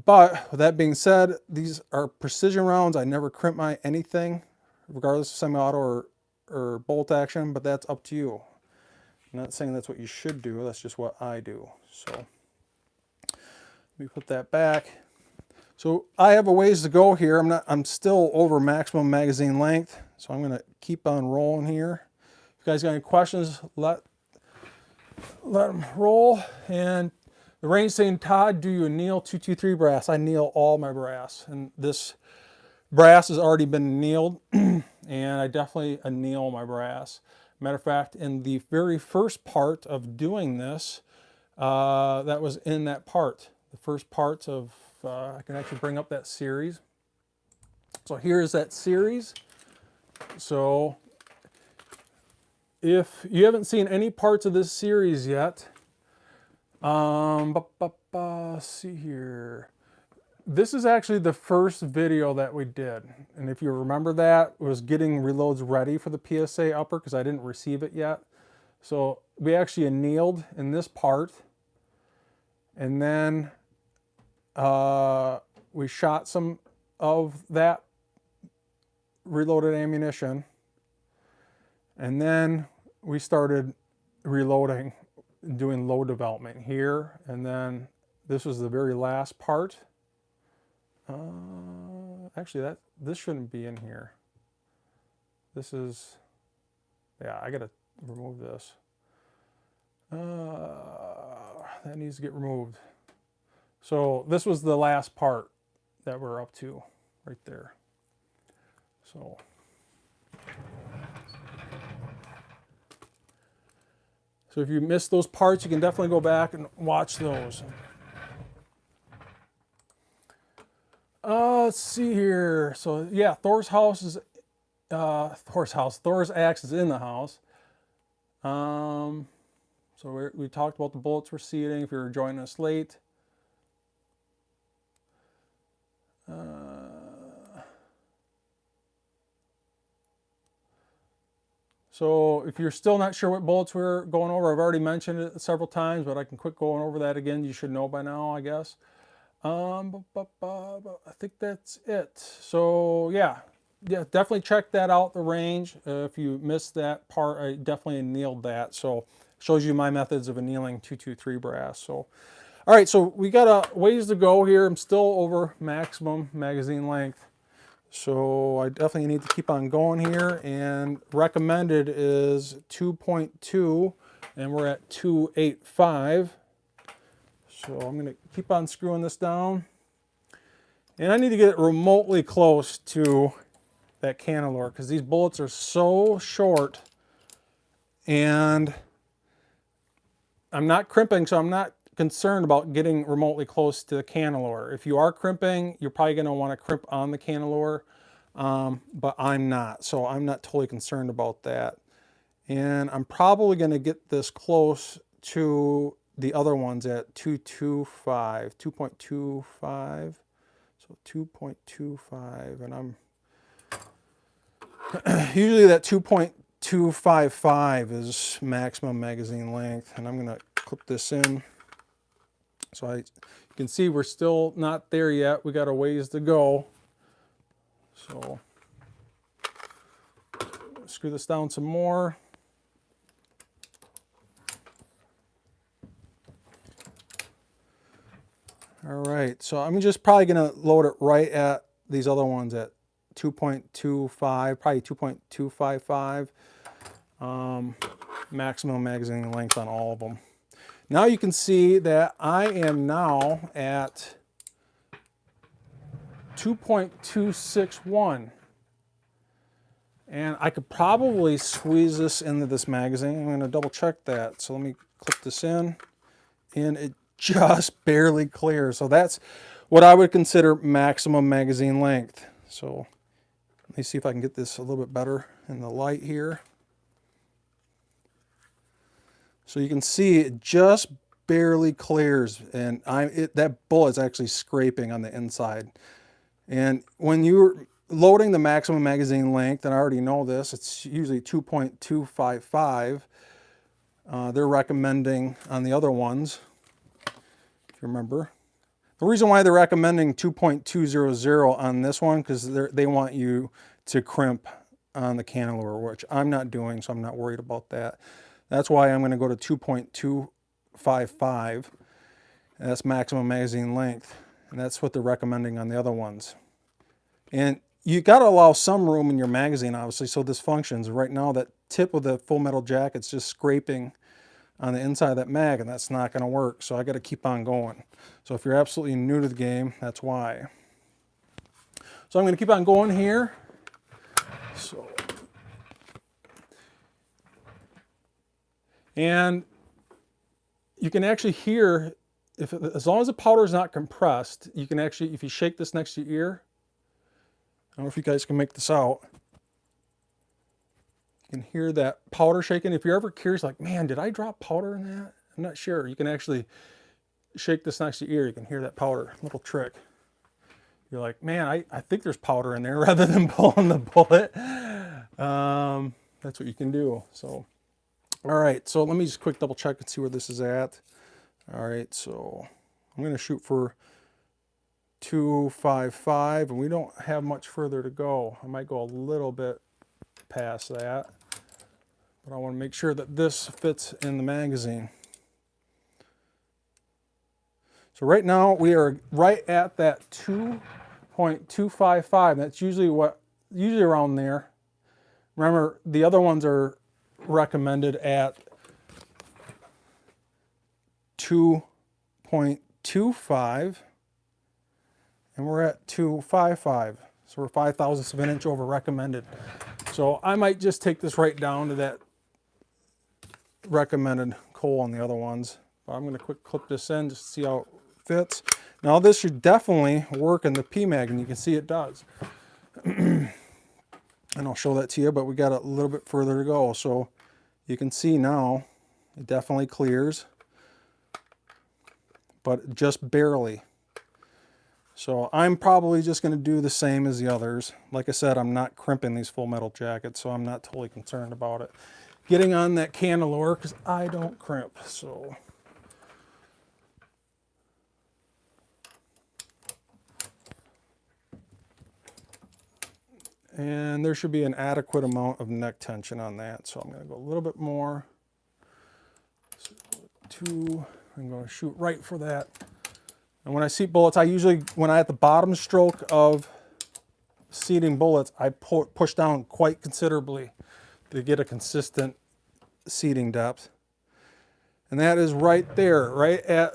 But with that being said, these are precision rounds. I never crimp my anything, regardless of semi-auto or bolt action, but that's up to you. I'm not saying that's what you should do. That's just what I do. So let me put that back. So I have a ways to go here. I'm still over maximum magazine length, so I'm going to keep on rolling here. If you guys got any questions, let them roll. And the range saying, Todd, do you anneal 223 brass? I anneal all my brass, and this brass has already been annealed, and I definitely anneal my brass. Matter of fact, in the very first part of doing this, that was in that part. The first part of, I can actually bring up that series. So here's that series. So if you haven't seen any parts of this series yet, see here. This is actually the first video that we did. And if you remember that, it was getting reloads ready for the PSA upper because I didn't receive it yet. So we actually annealed in this part. And then we shot some of that reloaded ammunition. And then we started reloading, doing load development here. And then this was the very last part Actually, this shouldn't be in here. This is, yeah, I gotta remove this. That needs to get removed. So this was the last part that we're up to right there. So if you missed those parts, you can definitely go back and watch those. Let's see here. So yeah, Thor's axe is in the house. So we talked about the bullets we're seating if you're joining us late. So if you're still not sure what bullets we're going over, I've already mentioned it several times, but I can quick going over that again. You should know by now, I guess. I think that's it. So yeah, definitely check that out, the range. If you missed that part, I definitely annealed that. So shows you my methods of annealing 223 brass. So all right, so we got a ways to go here. I'm still over maximum magazine length. So I definitely need to keep on going here, and recommended is 2.2 and we're at 2.85. So I'm going to keep on screwing this down, and I need to get it remotely close to that cantilever because these bullets are so short, and I'm not crimping, so I'm not concerned about getting remotely close to the cantilever. If you are crimping, you're probably going to want to crimp on the cantilever, but I'm not, so I'm not totally concerned about that. And I'm probably going to get this close to the other ones at 2.25, so 2.25, and I'm usually that 2.255 is maximum magazine length, and I'm going to clip this in. So you can see we're still not there yet. We got a ways to go. So screw this down some more. All right, so I'm just probably going to load it right at these other ones at 2.25, probably 2.255. Maximum magazine length on all of them. Now you can see that I am now at 2.261. And I could probably squeeze this into this magazine. I'm going to double check that. So let me clip this in, and it just barely clears. So that's what I would consider maximum magazine length. So let me see if I can get this a little bit better in the light here. So you can see it just barely clears, and that bullet is actually scraping on the inside. And when you're loading the maximum magazine length, and I already know this, it's usually 2.255. They're recommending on the other ones, if you remember. The reason why they're recommending 2.200 on this one, because they want you to crimp on the cantilever, which I'm not doing, so I'm not worried about that. That's why I'm going to go to 2.255. That's maximum magazine length, and that's what they're recommending on the other ones. And you got to allow some room in your magazine, obviously, so this functions. Right now, that tip of the full metal jacket's just scraping on the inside of that mag, and that's not going to work. So I got to keep on going. So if you're absolutely new to the game, that's why. So I'm going to keep on going here. So, and you can actually hear, as long as the powder is not compressed, you can actually, if you shake this next to your ear, I don't know if you guys can make this out. You can hear that powder shaking. If you're ever curious, like, man, did I drop powder in that? I'm not sure. You can actually shake this next to your ear. You can hear that powder. Little trick. You're like, man, I think there's powder in there, rather than pulling the bullet. That's what you can do. So, all right. So let me just quick double check and see where this is at. All right. So I'm going to shoot for 255, and we don't have much further to go. I might go a little bit past that, but I want to make sure that this fits in the magazine. So right now we are right at that 2.255. That's usually around there. Remember, the other ones are recommended at 2.25, and we're at 2.55. So we're 0.005 of an inch over recommended. So I might just take this right down to that recommended coal on the other ones. But I'm going to quick clip this in just to see how it fits. Now this should definitely work in the PMAG, and you can see it does. And I'll show that to you, but we got a little bit further to go. So you can see now it definitely clears, but just barely. So I'm probably just going to do the same as the others. Like I said, I'm not crimping these full metal jackets, so I'm not totally concerned about it getting on that cantilever, because I don't crimp. So and there should be an adequate amount of neck tension on that. So I'm going to go a little bit more. So 2, I'm going to shoot right for that. And when I seat bullets, I usually, when I at the bottom stroke of seating bullets, I push down quite considerably to get a consistent seating depth. And that is right there, right at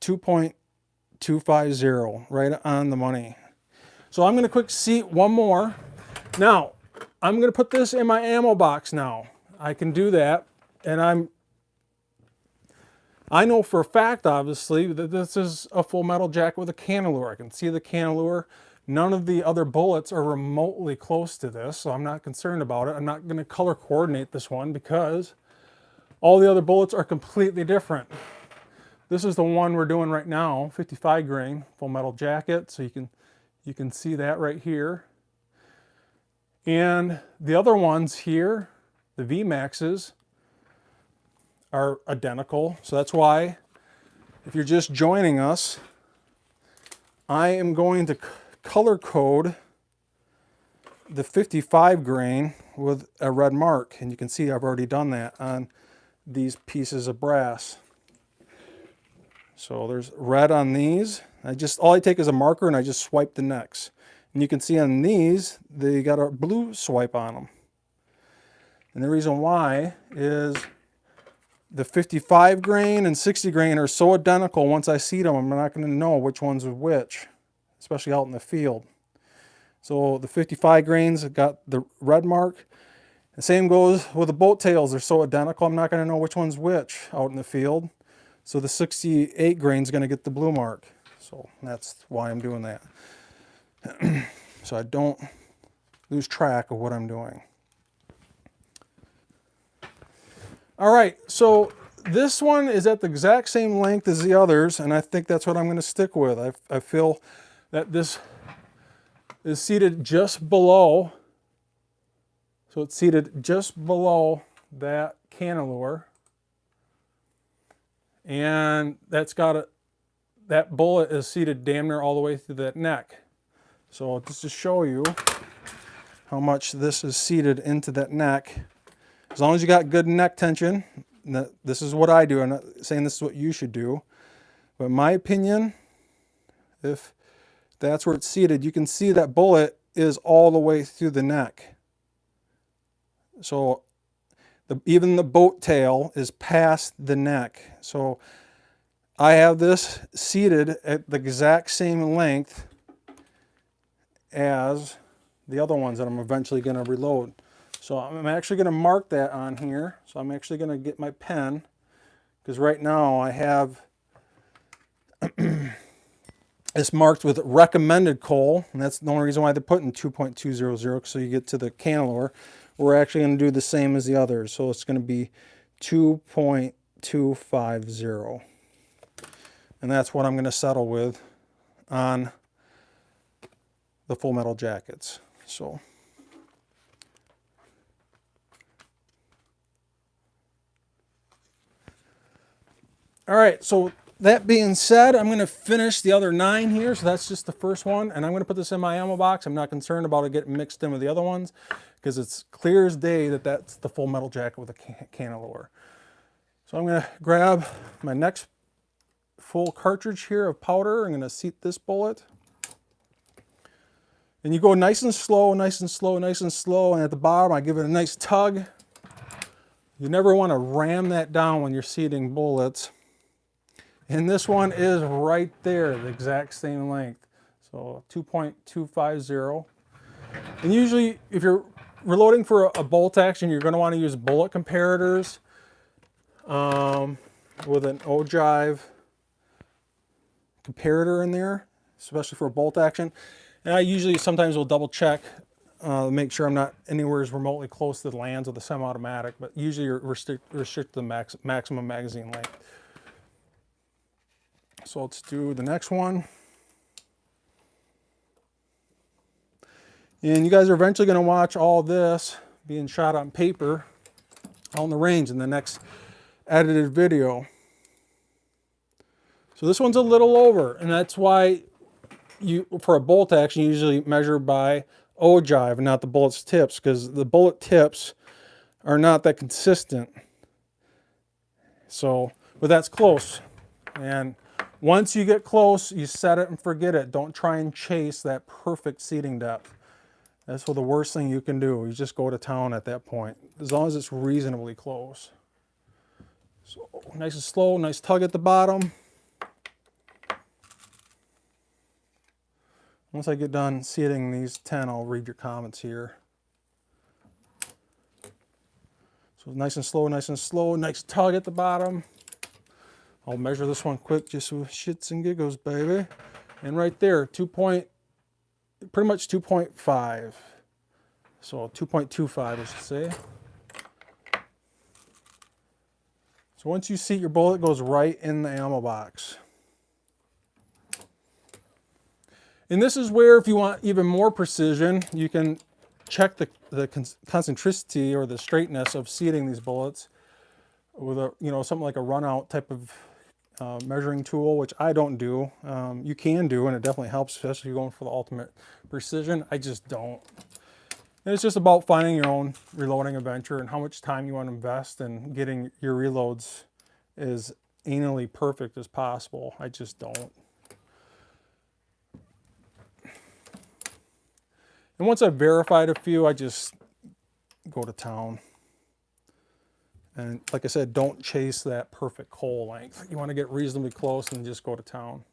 2.250, right on the money. So I'm going to quick seat one more. Now, I'm going to put this in my ammo box now. I can do that, and I know for a fact, obviously, that this is a full metal jacket with a cantilever. I can see the cantilever. None of the other bullets are remotely close to this, so I'm not concerned about it. I'm not going to color coordinate this one because all the other bullets are completely different. This is the one we're doing right now, 55 grain full metal jacket, so you can see that right here. And the other ones here, the VMAXs, are identical. So that's why, if you're just joining us, I am going to color code the 55 grain with a red mark. And you can see I've already done that on these pieces of brass. So there's red on these. All I take is a marker and I just swipe the necks. And you can see on these, they got a blue swipe on them. And the reason why is the 55 grain and 60 grain are so identical. Once I seat them, I'm not going to know which one's which, especially out in the field. So the 55 grains have got the red mark. The same goes with the boat tails. They're so identical, I'm not going to know which one's which out in the field. So the 68 grain is going to get the blue mark. So that's why I'm doing that. So I don't lose track of what I'm doing. All right, so this one is at the exact same length as the others, and I think that's what I'm going to stick with. I feel that this is seated just below, so it's seated just below that cantilever, and that bullet is seated damn near all the way through that neck. So just to show you how much this is seated into that neck, as long as you got good neck tension, this is what I do. I'm not saying this is what you should do, but in my opinion, if that's where it's seated, you can see that bullet is all the way through the neck. So even the boat tail is past the neck. So I have this seated at the exact same length as the other ones that I'm eventually going to reload. So I'm actually going to mark that on here. So I'm actually going to get my pen, because right now I have it's marked with recommended coal, and that's the only reason why they're putting 2.200, so you get to the cantilever. We're actually going to do the same as the others, so it's going to be 2.250. And that's what I'm going to settle with on the full metal jackets. So all right, so that being said, I'm going to finish the other 9 here. So that's just the first one, and I'm going to put this in my ammo box. I'm not concerned about it getting mixed in with the other ones, because it's clear as day that that's the full metal jacket with a cantilever. So I'm going to grab my next full cartridge here of powder. I'm going to seat this bullet. And you go nice and slow, nice and slow, nice and slow. And at the bottom, I give it a nice tug. You never want to ram that down when you're seating bullets. And this one is right there, the exact same length. So 2.250. And usually, if you're reloading for a bolt action, you're going to want to use bullet comparators with an ogive comparator in there, especially for a bolt action. And I usually sometimes will double check, make sure I'm not anywhere as remotely close to the lands of the semi-automatic, but usually you're restrict to the maximum magazine length. So let's do the next one. And you guys are eventually going to watch all this being shot on paper on the range in the next edited video. So this one's a little over, and that's why you, for a bolt action, you usually measure by ogive and not the bullet's tips, because the bullet tips are not that consistent. So, but that's close. And once you get close, you set it and forget it. Don't try and chase that perfect seating depth. That's the worst thing you can do. You just go to town at that point, as long as it's reasonably close. So nice and slow, nice tug at the bottom. Once I get done seating these 10, I'll read your comments here. So nice and slow, nice tug at the bottom. I'll measure this one quick just with shits and giggles, baby. And right there, pretty much 2.5. So 2.25, I should say. So once you seat your bullet, it goes right in the ammo box. And this is where, if you want even more precision, you can check the concentricity or the straightness of seating these bullets with a, something like a run-out type of measuring tool, which I don't do. You can do, and it definitely helps, especially if you're going for the ultimate precision. I just don't. And it's just about finding your own reloading adventure and how much time you want to invest in getting your reloads as anally perfect as possible. I just don't. And once I've verified a few, I just go to town. And like I said, don't chase that perfect hole length. You want to get reasonably close and just go to town.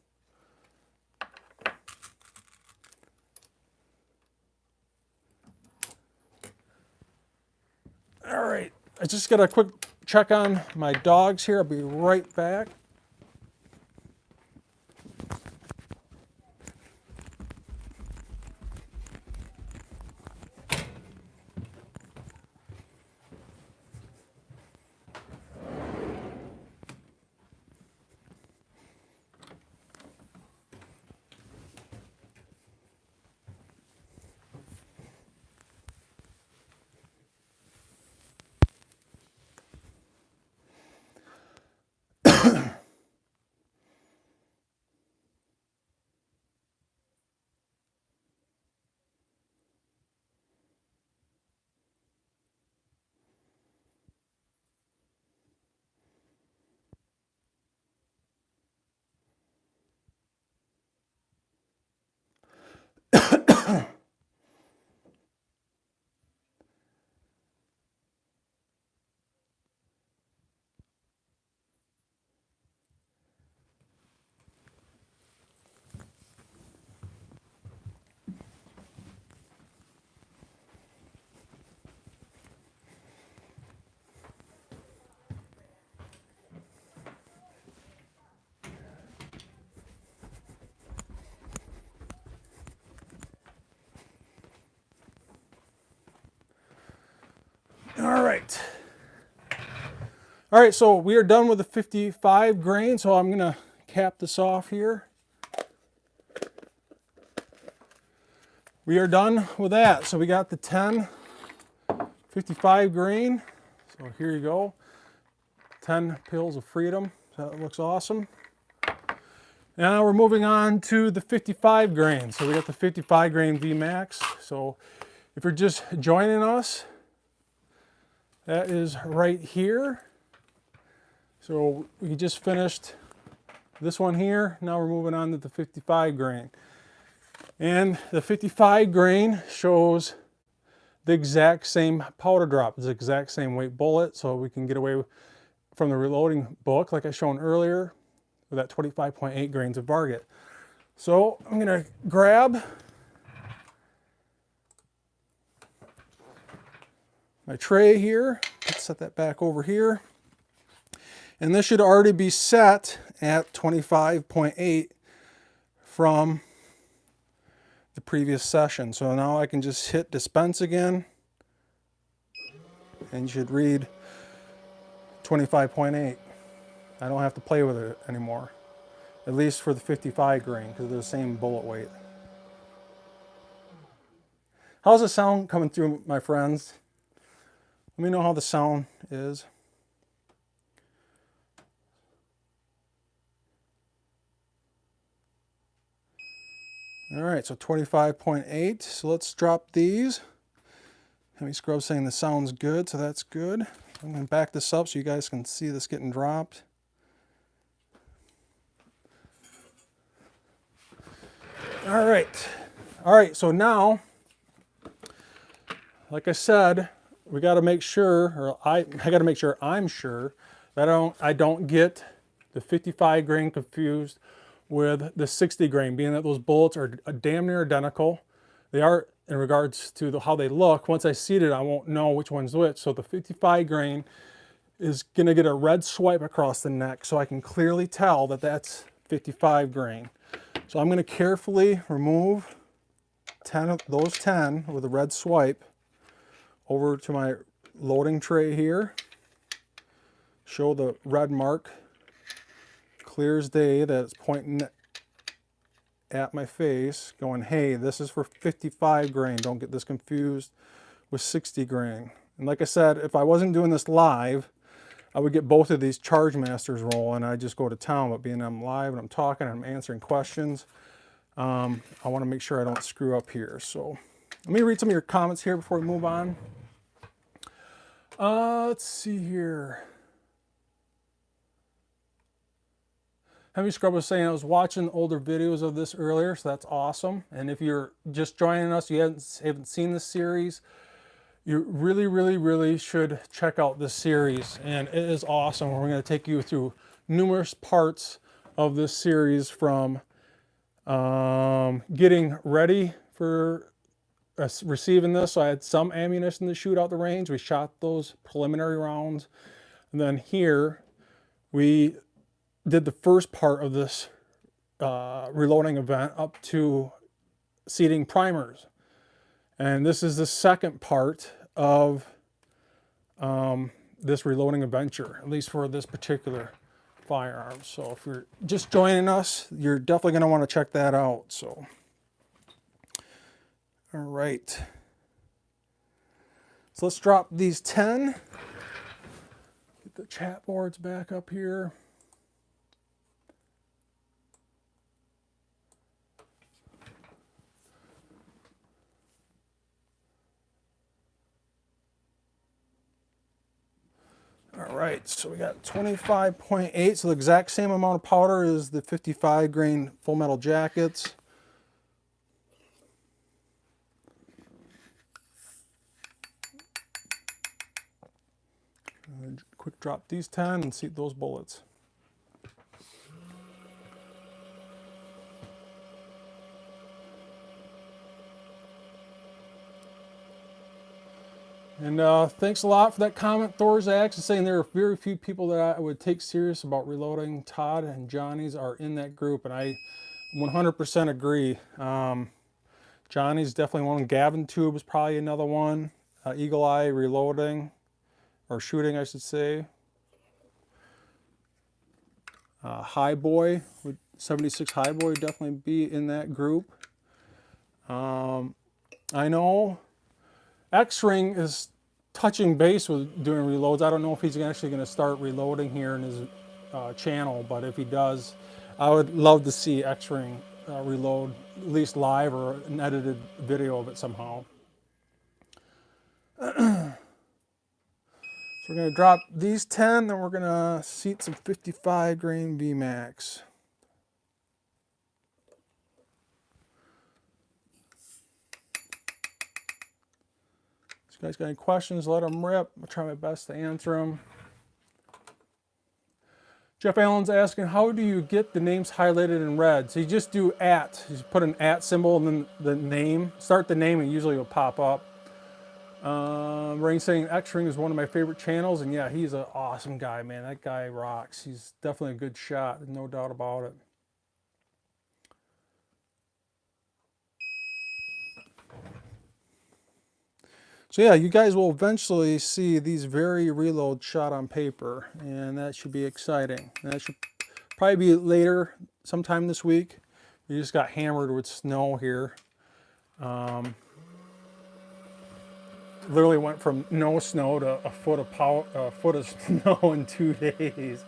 All right, I just got a quick check on my dogs here. I'll be right back. All right, so we are done with the 55 grain, so I'm gonna cap this off here. We are done with that. So we got the 10 55 grain. So here you go, 10 pills of freedom. So that looks awesome. Now we're moving on to the 55 grain. So we got the 55 grain VMAX. So if you're just joining us, that is right here. So we just finished this one here. Now we're moving on to the 55 grain. And the 55 grain shows the exact same powder drop, the exact same weight bullet, so we can get away from the reloading book like I shown earlier with that 25.8 grains of Varget. So I'm gonna grab my tray here, let's set that back over here. And this should already be set at 25.8 from the previous session. So now I can just hit dispense again, and you should read 25.8. I don't have to play with it anymore, at least for the 55 grain, because they're the same bullet weight. How's the sound coming through, my friends? Let me know how the sound is. All right, so 25.8. So let's drop these. Heavy Scrub saying the sound's good, so that's good. I'm going to back this up so you guys can see this getting dropped. All right, so now, like I said, we got to make sure, or I got to make sure I'm sure that I don't get the 55 grain confused with the 60 grain, being that those bullets are damn near identical. They are in regards to how they look. Once I seat it, I won't know which one's which. So the 55 grain is gonna get a red swipe across the neck, so I can clearly tell that that's 55 grain. So I'm gonna carefully remove 10 of those 10 with a red swipe over to my loading tray here. Show the red mark clear as day that it's pointing at my face, going, hey, this is for 55 grain. Don't get this confused with 60 grain. And like I said, if I wasn't doing this live, I would get both of these Charge Masters rolling. I just go to town, but being I'm live and I'm talking and I'm answering questions, I want to make sure I don't screw up here. So let me read some of your comments here before we move on. Let's see here. Heavy Scrub was saying I was watching older videos of this earlier, so that's awesome. And if you're just joining us, you haven't seen this series, you really should check out this series. And it is awesome. We're going to take you through numerous parts of this series, from getting ready for receiving this. So I had some ammunition to shoot out the range. We shot those preliminary rounds. And then here we did the first part of this reloading event up to seating primers. And this is the second part of this reloading adventure, at least for this particular firearm. So if you're just joining us, you're definitely going to want to check that out. So, all right. So let's drop these 10. Get the chat boards back up here. All right, so we got 25.8, so the exact same amount of powder as the 55 grain Full Metal Jackets. Quick drop these 10 and seat those bullets. And thanks a lot for that comment, Thorzak, saying there are very few people that I would take serious about reloading. Todd and Johnny's are in that group, and I 100% agree. Johnny's definitely one. Gavin Tube is probably another one. Eagle Eye Reloading, or shooting, I should say. High Boy, 76 High Boy would definitely be in that group. I know X-Ring is touching base with doing reloads. I don't know if he's actually going to start reloading here in his channel, but if he does, I would love to see X-Ring reload, at least live or an edited video of it somehow. So we're going to drop these 10, then we're going to seat some 55 grain VMAX. you guys got any questions, let them rip. I'll try my best to answer them. Jeff Allen's asking, how do you get the names highlighted in red? So you just do @ you just put an @ symbol and then the name, start the name, and usually it'll pop up. Rain saying X-Ring is one of my favorite channels, and yeah, he's an awesome guy, man. That guy rocks. He's definitely a good shot, no doubt about it. So yeah, you guys will eventually see these very reloads shot on paper, and that should be exciting. And that should probably be later, sometime this week. We just got hammered with snow here. Literally went from no snow to a foot of snow in 2 days.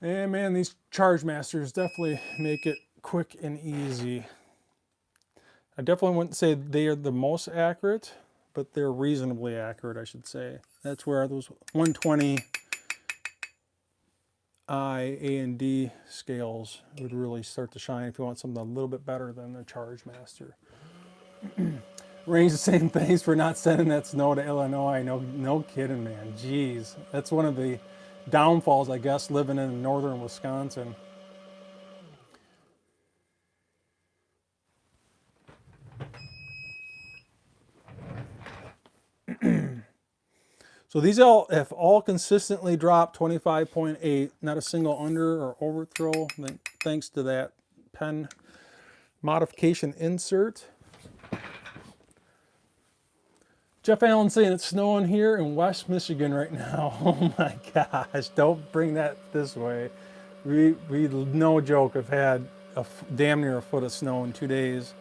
And man, these Charge Masters definitely make it quick and easy. I definitely wouldn't say they are the most accurate, but they're reasonably accurate, I should say. That's where those 120 I, A, and D scales would really start to shine if you want something a little bit better than the Charge Master. Range the same, thanks for not sending that snow to Illinois. No kidding, man. Jeez. That's one of the downfalls, I guess, living in northern Wisconsin. So these all have all consistently dropped 25.8, not a single under or overthrow, thanks to that pen modification insert. Jeff Allen saying it's snowing here in West Michigan right now. Oh my gosh, don't bring that this way. We no joke, have had damn near a foot of snow in 2 days.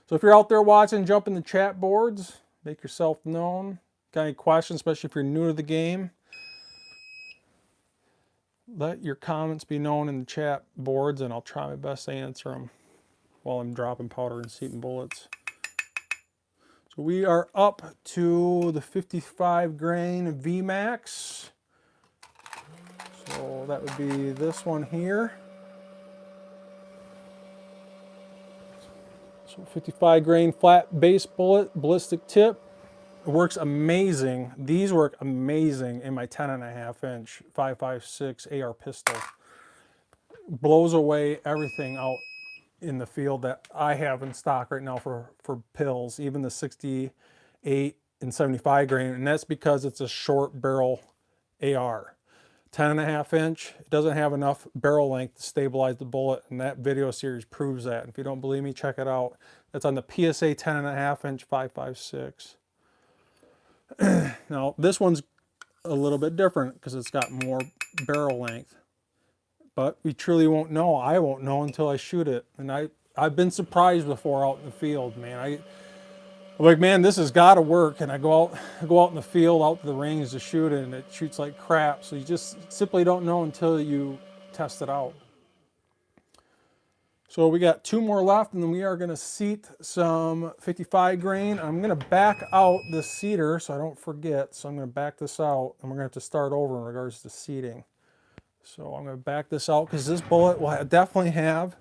So if you're out there watching, jump in the chat boards, make yourself known. Got any questions, especially if you're new to the game? Let your comments be known in the chat boards, and I'll try my best to answer them while I'm dropping powder and seating bullets. So we are up to the 55 grain VMAX. So that would be this one here. So 55 grain flat base bullet, ballistic tip. It works amazing. These work amazing in my 10.5 inch 5.56 AR pistol. Blows away everything out in the field that I have in stock right now for pills, even the 68 and 75 grain, and that's because it's a short barrel AR. 10.5 inch, it doesn't have enough barrel length to stabilize the bullet, and that video series proves that. If you don't believe me, check it out. That's on the PSA 10.5 inch 5.56. Now this one's a little bit different because it's got more barrel length, but we truly won't know. I won't know until I shoot it, and I've been surprised before out in the field, man. I'm like, man, this has got to work, and I go out in the field, out to the range to shoot it, and it shoots like crap. So you just simply don't know until you test it out. So we got 2 more left, and then we are going to seat some 55 grain. I'm going to back out the seater so I don't forget. So I'm going to back this out, and we're going to have to start over in regards to seating. So I'm going to back this out because this bullet will definitely have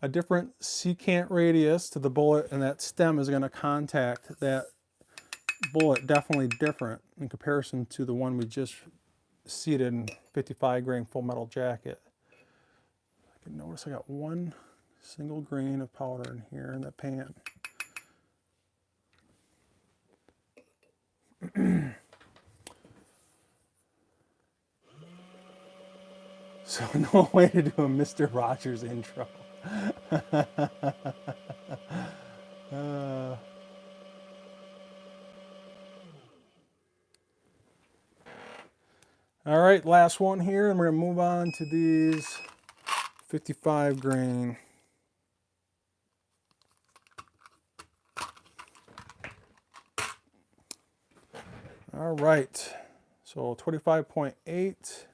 a different secant radius to the bullet, and that stem is going to contact that bullet definitely different in comparison to the one we just seated in 55 grain full metal jacket. I can notice I got 1 single grain of powder in here in the pan. So no way to do a Mr. Rogers intro. All right, last one here, and we're gonna move on to these 55 grain. All right, so 25.8.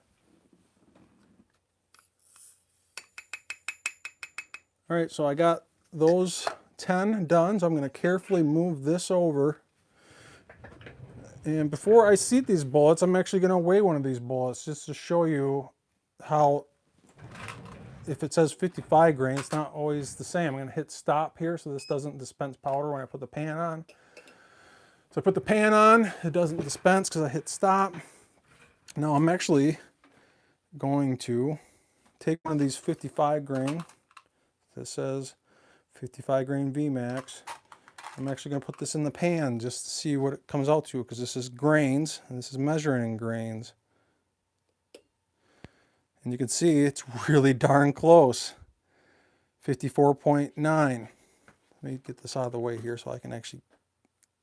All right, so I got those 10 done, so I'm going to carefully move this over And before I seat these bullets, I'm actually going to weigh one of these bullets just to show you how, if it says 55 grain, it's not always the same. I'm going to hit stop here so this doesn't dispense powder when I put the pan on. So I put the pan on, it doesn't dispense because I hit stop. Now I'm actually going to take one of these 55 grain that says 55 grain VMAX. I'm actually going to put this in the pan just to see what it comes out to, because this is grains and this is measuring in grains. And you can see it's really darn close. 54.9. Let me get this out of the way here so I can actually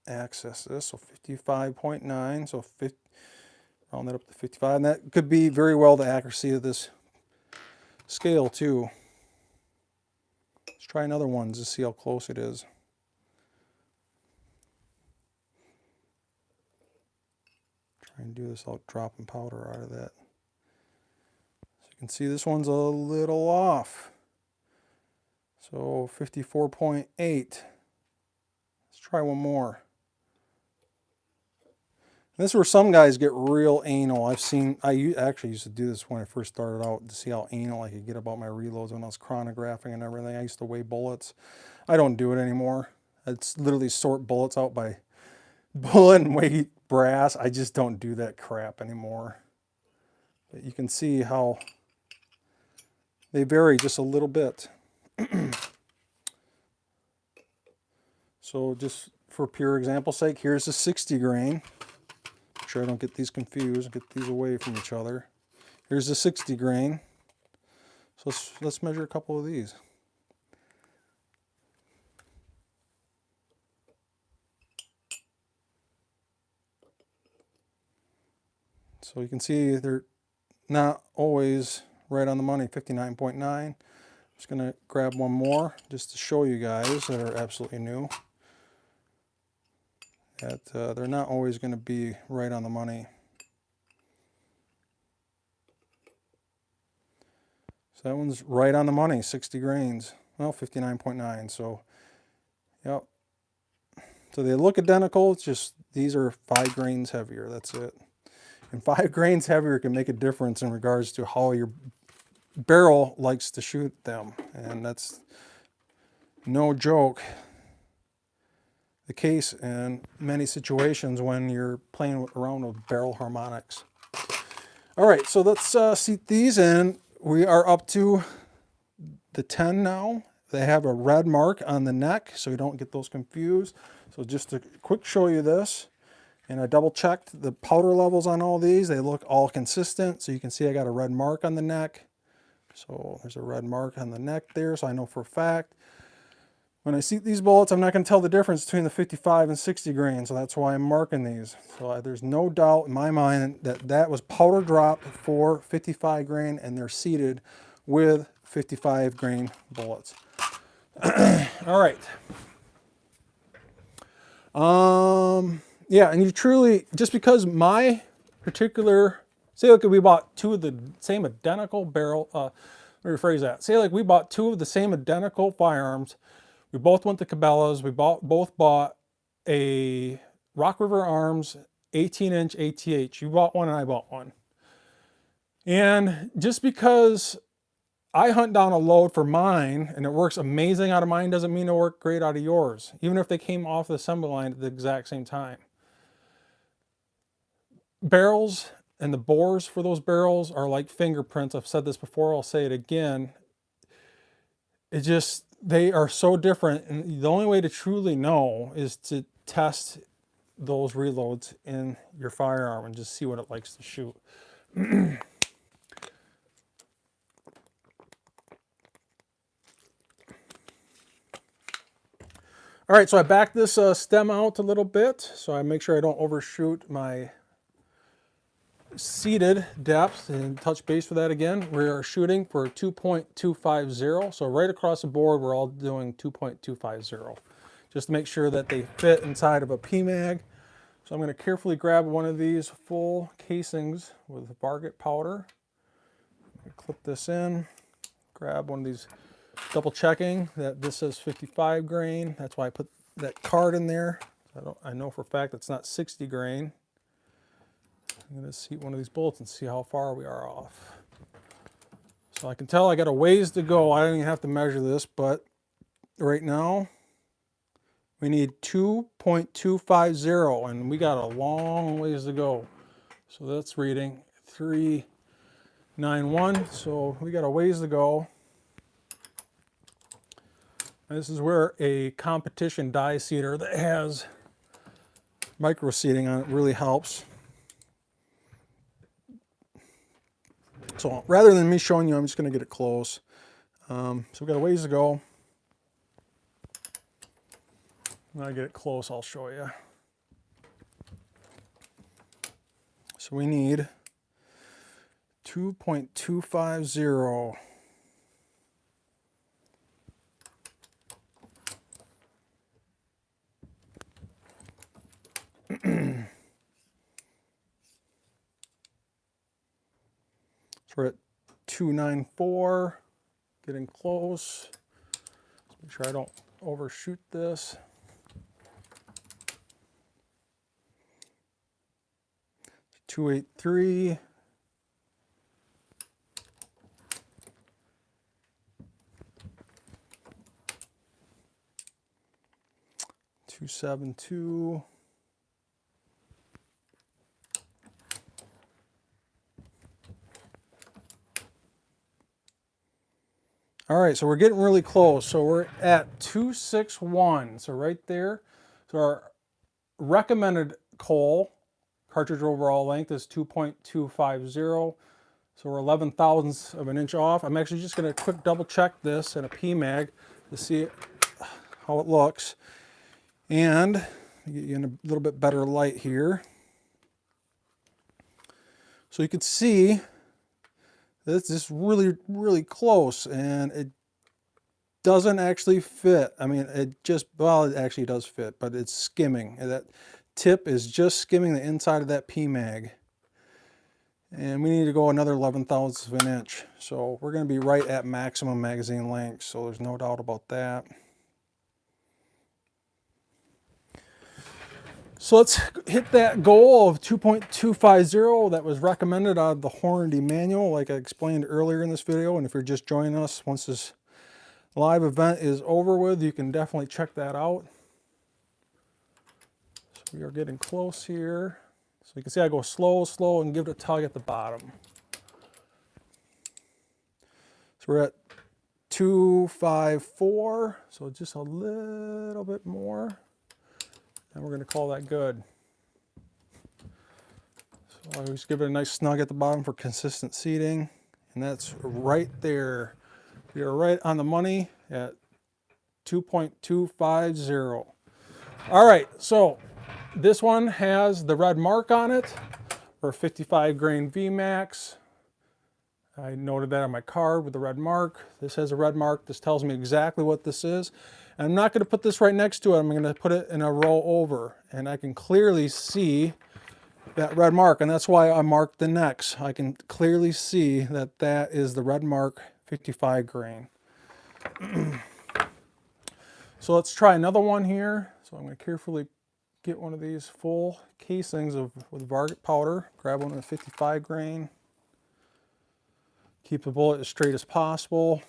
access this. So 55.9, so round that up to 55. And that could be very well the accuracy of this scale too. Let's try another one to see how close it is. Try and do this without dropping powder out of that. So you can see this one's a little off. So 54.8. Let's try one more. This is where some guys get real anal. I actually used to do this when I first started out to see how anal I could get about my reloads when I was chronographing and everything. I used to weigh bullets. I don't do it anymore. It's literally sort bullets out by bullet and weight brass. I just don't do that crap anymore. But you can see how they vary just a little bit. So just for pure example's sake, here's the 60 grain. Make sure I don't get these confused, get these away from each other. Here's the 60 grain. So let's measure a couple of these. So you can see they're not always right on the money. 59.9. I'm just going to grab one more just to show you guys that are absolutely new that they're not always going to be right on the money. So that one's right on the money, 60 grains. Well, 59.9. So, yep. So they look identical. It's just these are 5 grains heavier. That's it. And 5 grains heavier can make a difference in regards to how your barrel likes to shoot them. And that's no joke the case in many situations when you're playing around with barrel harmonics. All right, so let's seat these in. We are up to the 10 now. They have a red mark on the neck, so you don't get those confused. So just to quick show you this, and I double checked the powder levels on all these. They look all consistent, so you can see I got a red mark on the neck. So there's a red mark on the neck there, so I know for a fact. When I seat these bullets, I'm not going to tell the difference between the 55 and 60 grain, so that's why I'm marking these. So there's no doubt in my mind that that was powder dropped for 55 grain, and they're seated with 55 grain bullets. All right. Yeah, and you truly, just because my particular, say like we bought two of the same identical barrel, let me rephrase that. Say like we bought two of the same identical firearms. We both went to Cabela's. We both bought a Rock River Arms 18-inch ATH. You bought one and I bought one. And just because I hunt down a load for mine and it works amazing out of mine doesn't mean it'll work great out of yours, even if they came off the assembly line at the exact same time. Barrels and the bores for those barrels are like fingerprints. I've said this before, I'll say it again. They are so different, and the only way to truly know is to test those reloads in your firearm and just see what it likes to shoot. All right, so I backed this stem out a little bit, so I make sure I don't overshoot my seated depth, and touch base for that again. We are shooting for 2.250, so right across the board we're all doing 2.250 just to make sure that they fit inside of a PMAG. So I'm going to carefully grab one of these full casings with Varget powder, clip this in, grab one of these, double checking that this says 55 grain. That's why I put that card in there. I know for a fact it's not 60 grain. I'm going to heat one of these bullets and see how far we are off. So I can tell I got a ways to go. I don't even have to measure this, but right now we need 2.250 and we got a long ways to go. So that's reading 391. So we got a ways to go. And this is where a competition die seeder that has micro seeding on it really helps. So rather than me showing you, I'm just going to get it close. So we've got a ways to go. When I get it close, I'll show you. So we need 2.250. So we're at 294, getting close. Let's make sure I don't overshoot this. .283. .272. All right, so we're getting really close. So we're at 261. So right there. So our recommended coal cartridge overall length is 2.250. So we're 11 thousandths of an inch off. I'm actually just going to quick double check this in a PMag to see how it looks. And get you in a little bit better light here. So you can see this is really, really close, and it doesn't actually fit. I mean, it just, well, it actually does fit, but it's skimming. That tip is just skimming the inside of that PMag. And we need to go another 11 thousandths of an inch. So we're going to be right at maximum magazine length, so there's no doubt about that. So let's hit that goal of 2.250 that was recommended out of the Hornady manual, like I explained earlier in this video. And if you're just joining us, once this live event is over with, you can definitely check that out. So we are getting close here. So you can see I go slow, slow, and give it a tug at the bottom. So we're at 254, so just a little bit more. And we're going to call that good. So I always give it a nice snug at the bottom for consistent seating. And that's right there. We are right on the money at 2.250. All right, so this one has the red mark on it for 55 grain VMAX. I noted that on my card with the red mark. This has a red mark. This tells me exactly what this is. And I'm not going to put this right next to it. I'm going to put it in a row over. And I can clearly see that red mark. And that's why I marked the next. I can clearly see that that is the red mark 55 grain. So let's try another one here. So I'm going to carefully get one of these full casings with Varget powder. Grab one of the 55 grain. Keep the bullet as straight as possible.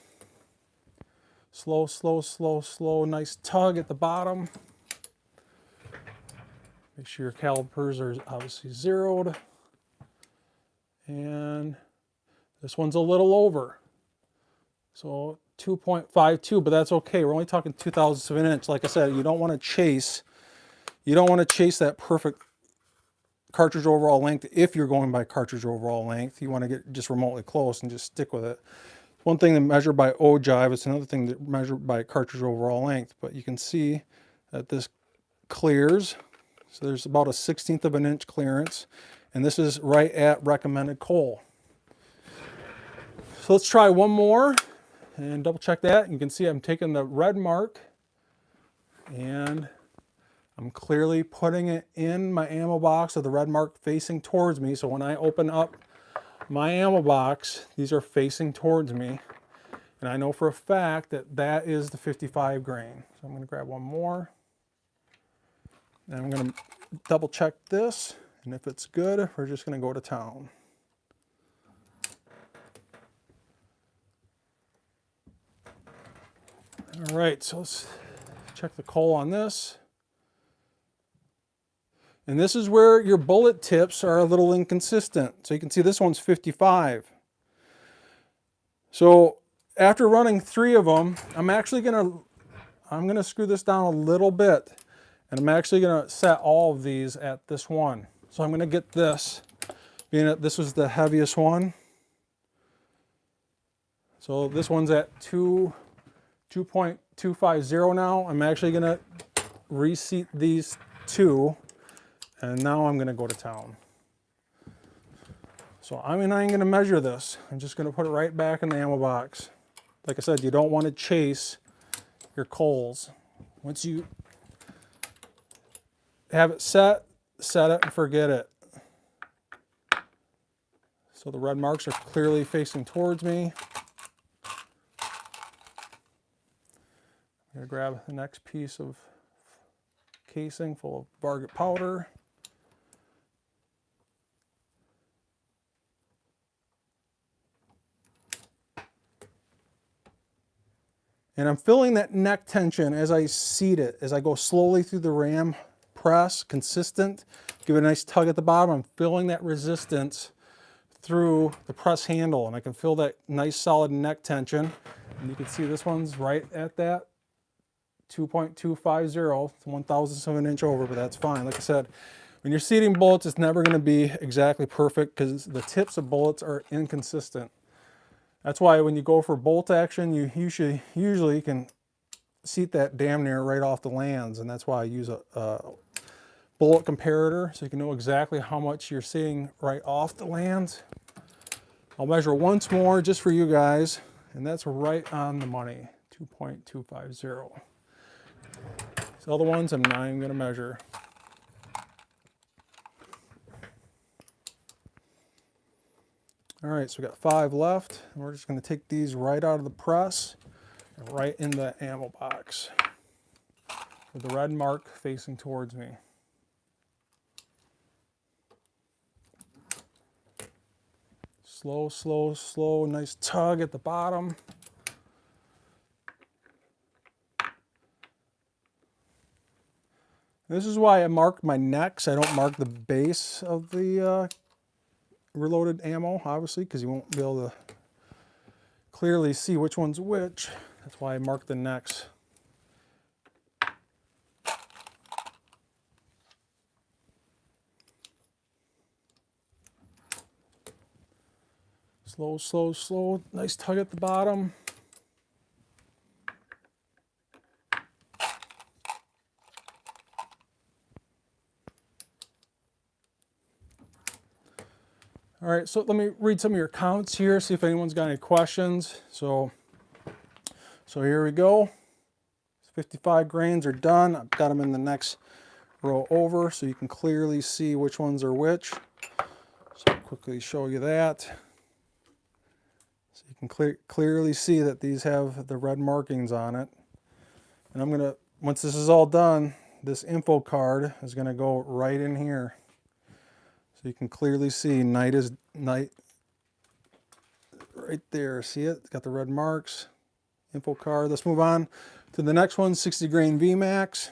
Slow, slow, slow, slow. Nice tug at the bottom. Make sure your calipers are obviously zeroed. And this one's a little over. So 2.52, but that's okay. We're only talking 2 thousandths of an inch. Like I said, you don't want to chase that perfect cartridge overall length if you're going by cartridge overall length. You want to get just remotely close and just stick with it. One thing to measure by ogive, it's another thing to measure by cartridge overall length, but you can see that this clears. So there's about a 1/16 of an inch clearance, and this is right at recommended coal. So let's try one more and double check that. You can see I'm taking the red mark and I'm clearly putting it in my ammo box with the red mark facing towards me. So when I open up my ammo box, these are facing towards me. And I know for a fact that that is the 55 grain. So I'm going to grab one more. And I'm going to double check this. And if it's good, we're just going to go to town. All right, so let's check the coal on this. And this is where your bullet tips are a little inconsistent. So you can see this one's 55. So after running 3 of them, I'm gonna screw this down a little bit, and I'm actually gonna set all of these at this one. So I'm gonna get this, being that this was the heaviest one. So this one's at 2.250 now. I'm actually gonna reseat these 2, and now I'm gonna go to town. So I ain't gonna measure this. I'm just gonna put it right back in the ammo box. Like I said, you don't want to chase your coals. Once you have it set it and forget it. So the red marks are clearly facing towards me. I'm gonna grab the next piece of casing full of Varget powder. And I'm feeling that neck tension as I seat it, as I go slowly through the ram press, consistent. Give it a nice tug at the bottom. I'm feeling that resistance through the press handle, and I can feel that nice solid neck tension. And you can see this one's right at that 2.250, 1/1000th of an inch over, but that's fine. Like I said, when you're seating bullets, it's never going to be exactly perfect because the tips of bullets are inconsistent. That's why when you go for bolt action, you usually can seat that damn near right off the lands, and that's why I use a bullet comparator, so you can know exactly how much you're seeing right off the lands. I'll measure once more just for you guys, and that's right on the money, 2.250. These other ones I'm not even going to measure. All right, so we got 5 left, and we're just going to take these right out of the press and right in the ammo box with the red mark facing towards me. Slow, slow, slow, nice tug at the bottom. This is why I mark my necks. I don't mark the base of the reloaded ammo, obviously, because you won't be able to clearly see which one's which. That's why I mark the necks. Slow, slow, slow. Nice tug at the bottom. All right, so let me read some of your counts here, see if anyone's got any questions. So here we go. 55 grains are done. I've got them in the next row over so you can clearly see which ones are which. So I'll quickly show you that. So you can clearly see that these have the red markings on it. And I'm gonna, once this is all done, this info card is gonna go right in here. So you can clearly see night is night right there. See it? It's got the red marks. Info card. Let's move on to the next one, 60 grain VMAX.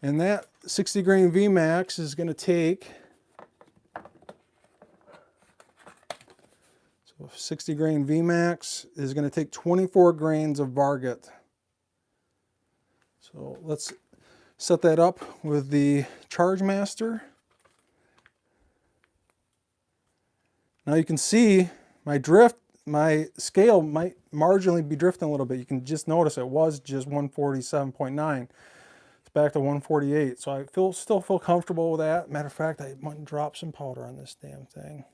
And that 60 grain VMAX is going to take, so 60 grain VMAX is going to take 24 grains of Varget. So let's set that up with the Charge Master. Now you can see my drift, my scale might marginally be drifting a little bit. You can just notice it was just 147.9. It's back to 148. So I still feel comfortable with that. Matter of fact, I might drop some powder on this damn thing.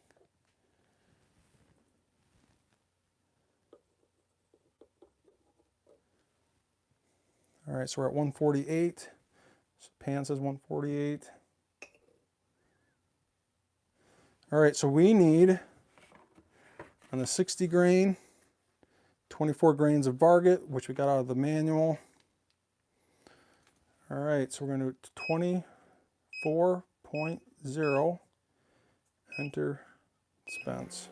All right, so we're at 148. So pan says 148. All right, so we need, on the 60 grain, 24 grains of Varget, which we got out of the manual. All right, so we're going to do 0.0, enter dispense.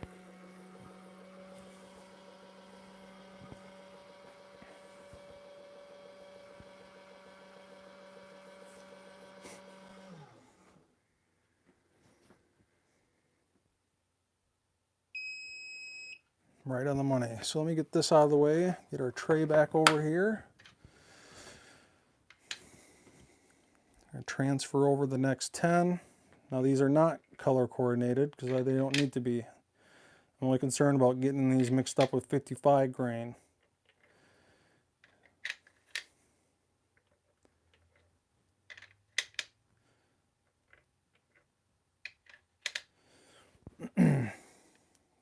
Right on the money. So let me get this out of the way, get our tray back over here. And transfer over the next 10. Now these are not color coordinated because they don't need to be. I'm only concerned about getting these mixed up with 55 grain.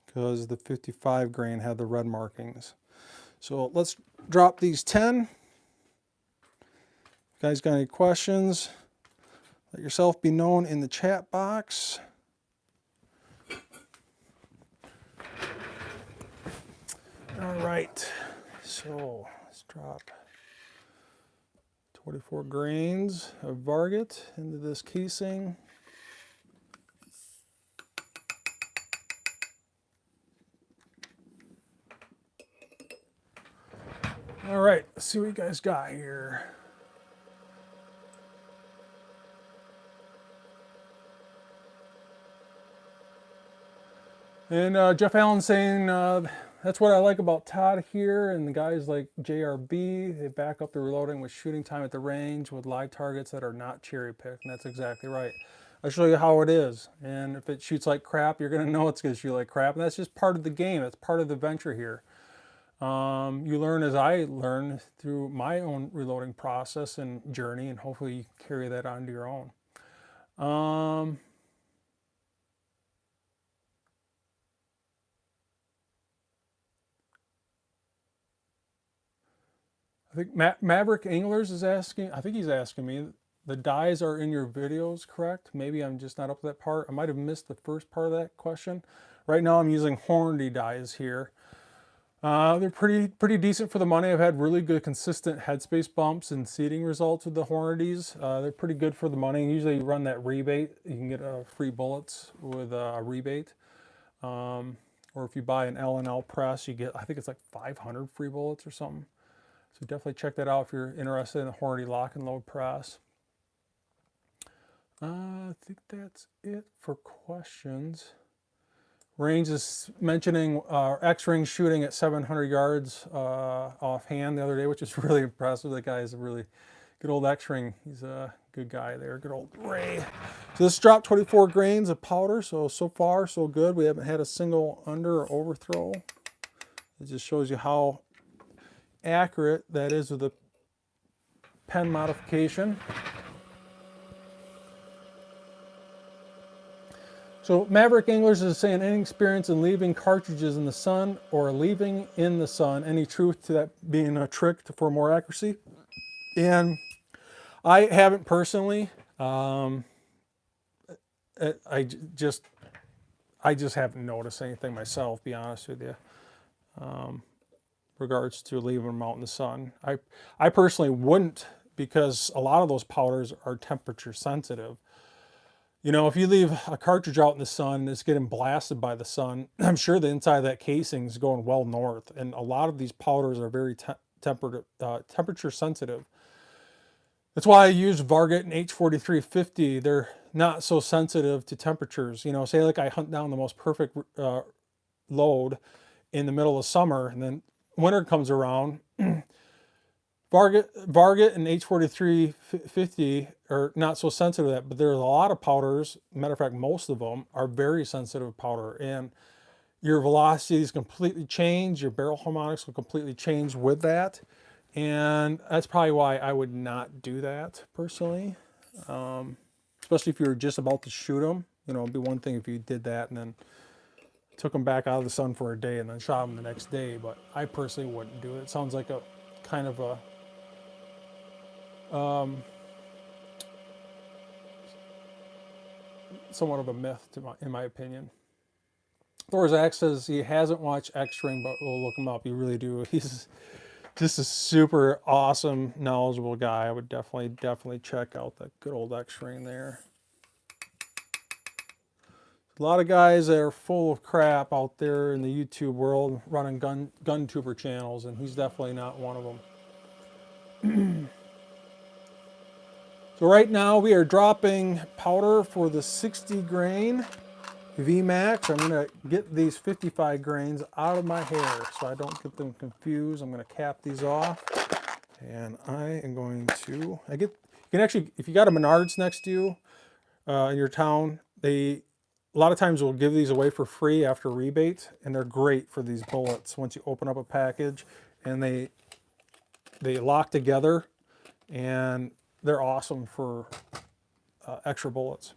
Because the 55 grain had the red markings. So let's drop these 10. If you guys got any questions, let yourself be known in the chat box. All right, so let's drop 24 grains of Varget into this casing. All right, let's see what you guys got here. And Jeff Allen saying, that's what I like about Todd here and the guys like JRB. They back up the reloading with shooting time at the range with live targets that are not cherry picked. And that's exactly right. I'll show you how it is. And if it shoots like crap, you're going to know it's going to shoot like crap. And that's just part of the game. That's part of the venture here. You learn as I learn through my own reloading process and journey, and hopefully you carry that onto your own. I think Maverick Anglers is asking, I think he's asking me, the dies are in your videos, correct? Maybe I'm just not up to that part. I might have missed the first part of that question. Right now I'm using Hornady dies here. They're pretty decent for the money. I've had really good consistent headspace bumps and seating results with the Hornadys. They're pretty good for the money. Usually you run that rebate. You can get free bullets with a rebate. Or if you buy an L&L press, you get, I think it's like 500 free bullets or something. So definitely check that out if you're interested in the Hornady lock and load press. I think that's it for questions. Range is mentioning X-ring shooting at 700 yards offhand the other day, which is really impressive. That guy is a really good old X-ring. He's a good guy there, good old Ray. So this dropped 24 grains of powder, so far so good. We haven't had a single under or overthrow. It just shows you how accurate that is with the pen modification. So Maverick Anglers is saying, any experience in leaving cartridges in the sun or leaving in the sun? Any truth to that being a trick for more accuracy? And I haven't personally. I just haven't noticed anything myself, be honest with you. Regards to leaving them out in the sun. I personally wouldn't, because a lot of those powders are temperature sensitive. You know, if you leave a cartridge out in the sun and it's getting blasted by the sun, I'm sure the inside of that casing is going well north. And a lot of these powders are very temperature sensitive. That's why I use Varget and H4350. They're not so sensitive to temperatures. You know, say like I hunt down the most perfect load in the middle of summer, and then winter comes around. Varget and H4350 are not so sensitive to that, but there's a lot of powders. Matter of fact, most of them are very sensitive powder, and your velocities completely change. Your barrel harmonics will completely change with that, and that's probably why I would not do that personally. Especially if you're just about to shoot them. You know, it'd be one thing if you did that and then took them back out of the sun for a day and then shot them the next day, but I personally wouldn't do it. It sounds like a kind of a somewhat of a myth, in my opinion. Thorzak says he hasn't watched X-Ring, but we'll look him up. You really do. He's just a super awesome, knowledgeable guy. I would definitely check out that good old X-Ring there. A lot of guys that are full of crap out there in the YouTube world running gun tuber channels, and he's definitely not one of them. So right now we are dropping powder for the 60 grain VMAX. I'm going to get these 55 grains out of my hair so I don't get them confused. I'm going to cap these off, and I am going to, you can actually, if you got a Menards next to you in your town, a lot of times will give these away for free after rebate, and they're great for these bullets once you open up a package, and they lock together, and they're awesome for extra bullets.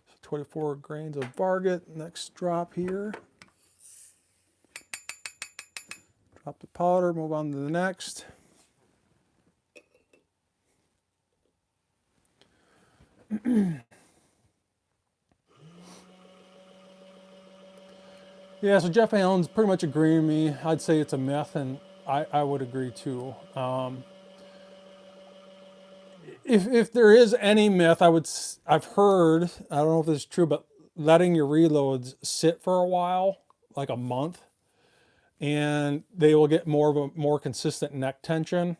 So 24 grains of Varget, next drop here. Drop the powder, move on to the next. Yeah, so Jeff Allen's pretty much agreeing with me. I'd say it's a myth, and I would agree too. If there is any myth, I've heard, I don't know if this is true, but letting your reloads sit for a while, like a month, and they will get more consistent neck tension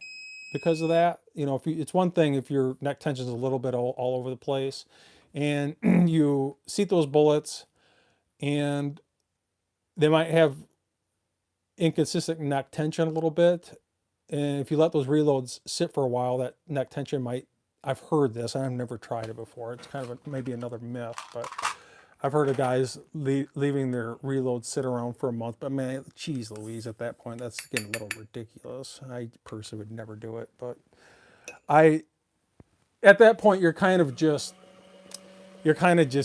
because of that. You know, it's one thing if your neck tension is a little bit all over the place, and you seat those bullets, and they might have inconsistent neck tension a little bit. And if you let those reloads sit for a while, that neck tension might, I've heard this, I've never tried it before. It's kind of maybe another myth, but I've heard of guys leaving their reloads sit around for a month. But man, geez Louise, at that point, that's getting a little ridiculous. I personally would never do it. But at that point, you're kind of just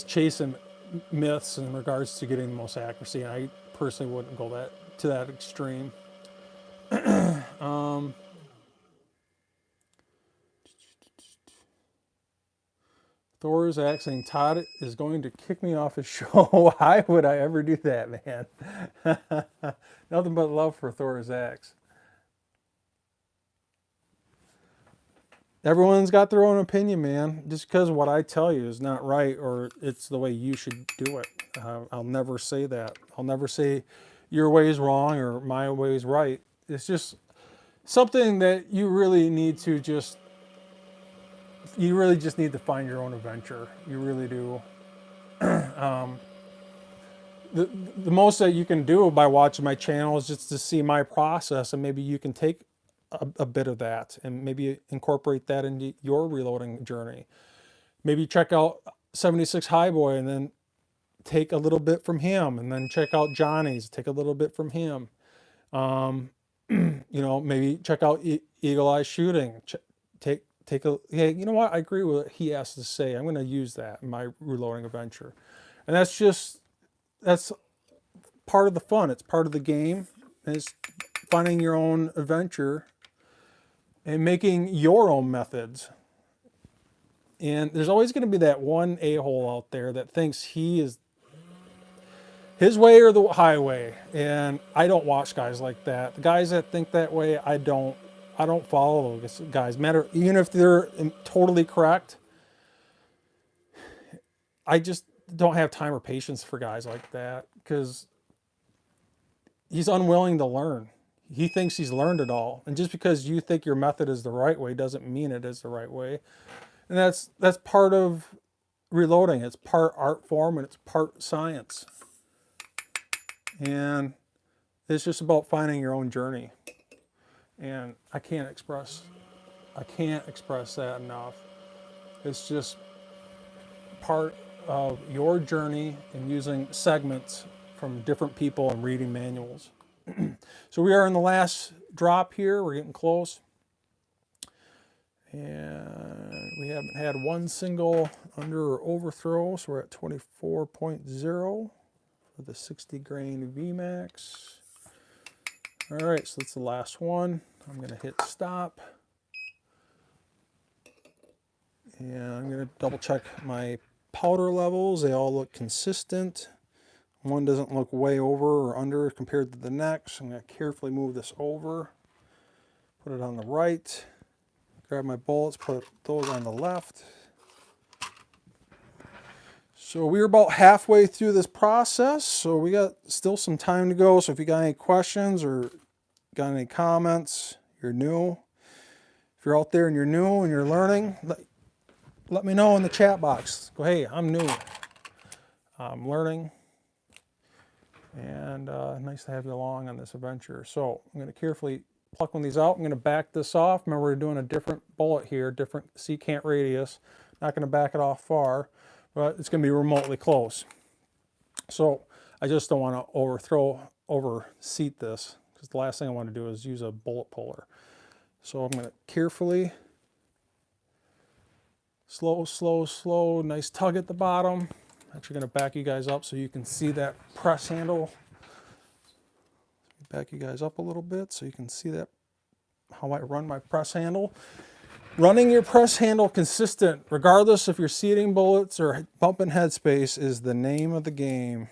chasing myths in regards to getting the most accuracy. And I personally wouldn't go to that extreme. Thor's saying Todd is going to kick me off his show. Why would I ever do that, man? Nothing but love for Thor's axe. Everyone's got their own opinion, man. Just because what I tell you is not right or it's the way you should do it. I'll never say that. I'll never say your way is wrong or my way is right. It's just something that you really need to just need to find your own adventure. You really do. The most that you can do by watching my channel is just to see my process, and maybe you can take a bit of that and maybe incorporate that into your reloading journey. Maybe check out 76 Highboy and then take a little bit from him, and then check out Johnny's, take a little bit from him. You know, maybe check out Eagle Eye Shooting. Hey, you know what? I agree with what he has to say. I'm going to use that in my reloading adventure. And that's part of the fun. It's part of the game. It's finding your own adventure and making your own methods. And there's always going to be that one a-hole out there that thinks he is his way or the highway. And I don't watch guys like that. The guys that think that way, I don't follow those guys. Even if they're totally correct, I just don't have time or patience for guys like that because he's unwilling to learn. He thinks he's learned it all. And just because you think your method is the right way doesn't mean it is the right way. And that's part of reloading. It's part art form and it's part science. And it's just about finding your own journey. And I can't express that enough. It's just part of your journey and using segments from different people and reading manuals. So we are in the last drop here. We're getting close. And we haven't had one single under or overthrow, so we're at 24.0 for the 60 grain VMAX. All right, so that's the last one. I'm going to hit stop. And I'm going to double check my powder levels. They all look consistent. One doesn't look way over or under compared to the next. I'm going to carefully move this over, put it on the right, grab my bullets, put those on the left. So we're about halfway through this process, so we got still some time to go. So if you got any questions or got any comments, you're new. If you're out there and you're new and you're learning, let me know in the chat box. Go, hey, I'm new. I'm learning. And nice to have you along on this adventure. So I'm going to carefully pluck one of these out. I'm going to back this off. Remember, we're doing a different bullet here, different secant radius. Not going to back it off far, but it's going to be remotely close. So I just don't want to overseat this, because the last thing I want to do is use a bullet puller. So I'm going to carefully, slow, nice tug at the bottom. Actually going to back you guys up so you can see that press handle. Back you guys up a little bit so you can see that, how I run my press handle. Running your press handle consistent, regardless if you're seating bullets or bumping headspace, is the name of the game.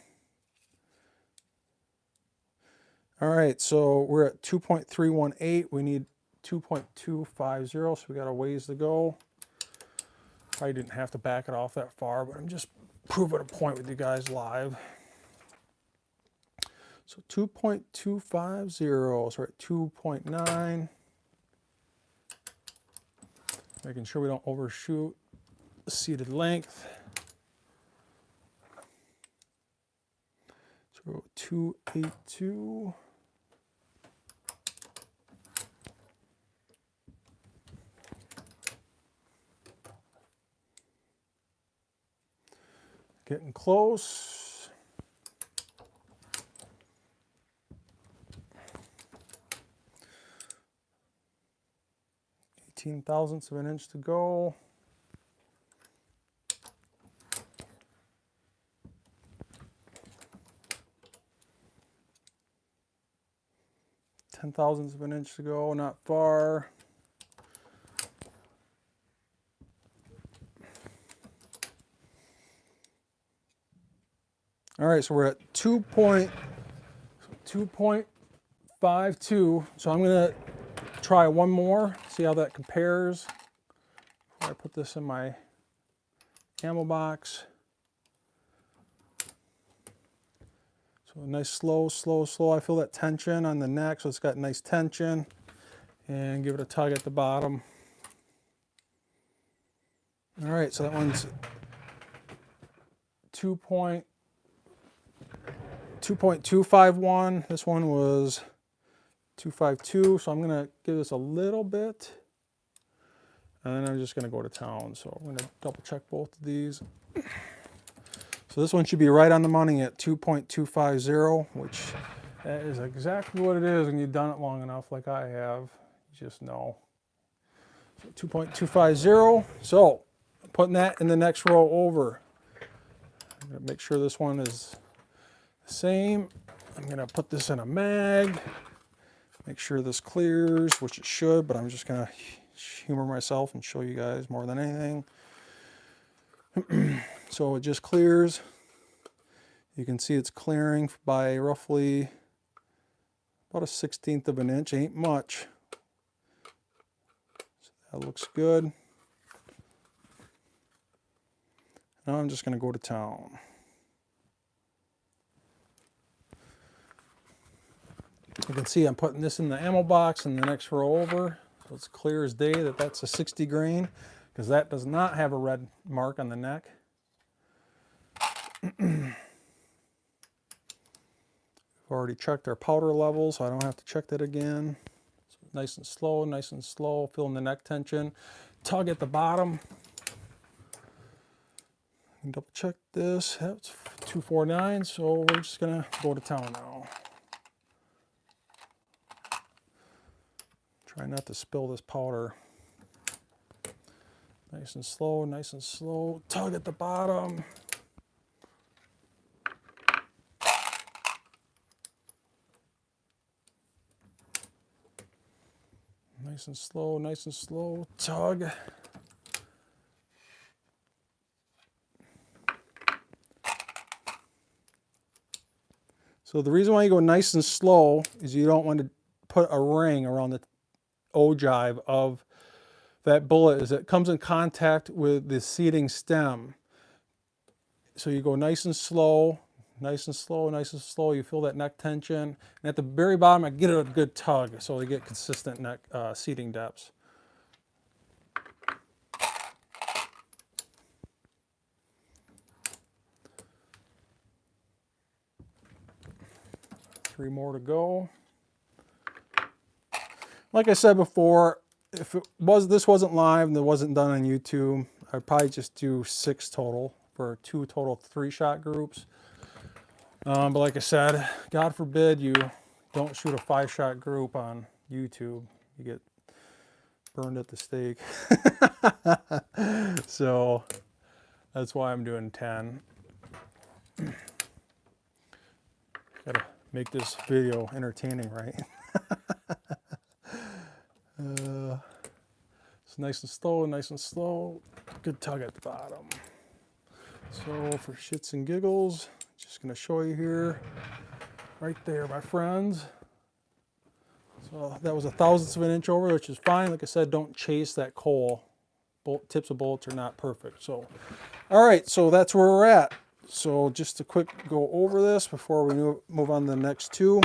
All right, so we're at 2.318. We need 2.250, so we got a ways to go. Probably didn't have to back it off that far, but I'm just proving a point with you guys live. So 2.250, so we're at 2.9. Making sure we don't overshoot the seated length. So 282. Getting close. 18 thousandths of an inch to go. Ten thousandths of an inch to go, not far. All right, so we're at 2.52. So I'm going to try one more, see how that compares. Before I put this in my ammo box. So nice slow. I feel that tension on the neck, so it's got nice tension. And give it a tug at the bottom. All right, so that one's 2.251. This one was 252, so I'm going to give this a little bit. And then I'm just going to go to town. So I'm going to double check both of these. So this one should be right on the money at 2.250, which that is exactly what it is when you've done it long enough like I have. You just know. So 2.250. So putting that in the next row over. I'm going to make sure this one is the same. I'm going to put this in a mag. Make sure this clears, which it should, but I'm just going to humor myself and show you guys more than anything. So it just clears. You can see it's clearing by roughly about 1/16 of an inch. Ain't much. So that looks good. Now I'm just going to go to town. You can see I'm putting this in the ammo box in the next row over. So it's clear as day that that's a 60 grain, because that does not have a red mark on the neck. We've already checked our powder level, so I don't have to check that again. So nice and slow, feeling the neck tension. Tug at the bottom. And double check this. That's 249, so we're just gonna go to town now. Try not to spill this powder. Nice and slow. Tug at the bottom. Nice and slow. Tug. So the reason why you go nice and slow is you don't want to put a ring around the ogive of that bullet as it comes in contact with the seating stem. So you go nice and slow, nice and slow, nice and slow. You feel that neck tension. And at the very bottom, I get a good tug so they get consistent neck seating depths. Three more to go. Like I said before, if this wasn't live and it wasn't done on YouTube, I'd probably just do 6 total for 2 total 3-shot groups. But like I said, God forbid you don't shoot a 5-shot group on YouTube. You get burned at the stake. So that's why I'm doing 10. Gotta make this video entertaining, right? It's nice and slow, nice and slow. Good tug at the bottom. So for shits and giggles, just gonna show you here, right there, my friends. So that was 1/1000th of an inch over, which is fine. Like I said, don't chase that coal. Tips of bullets are not perfect. So, all right, so that's where we're at. So just a quick go over this before we move on to the next 2,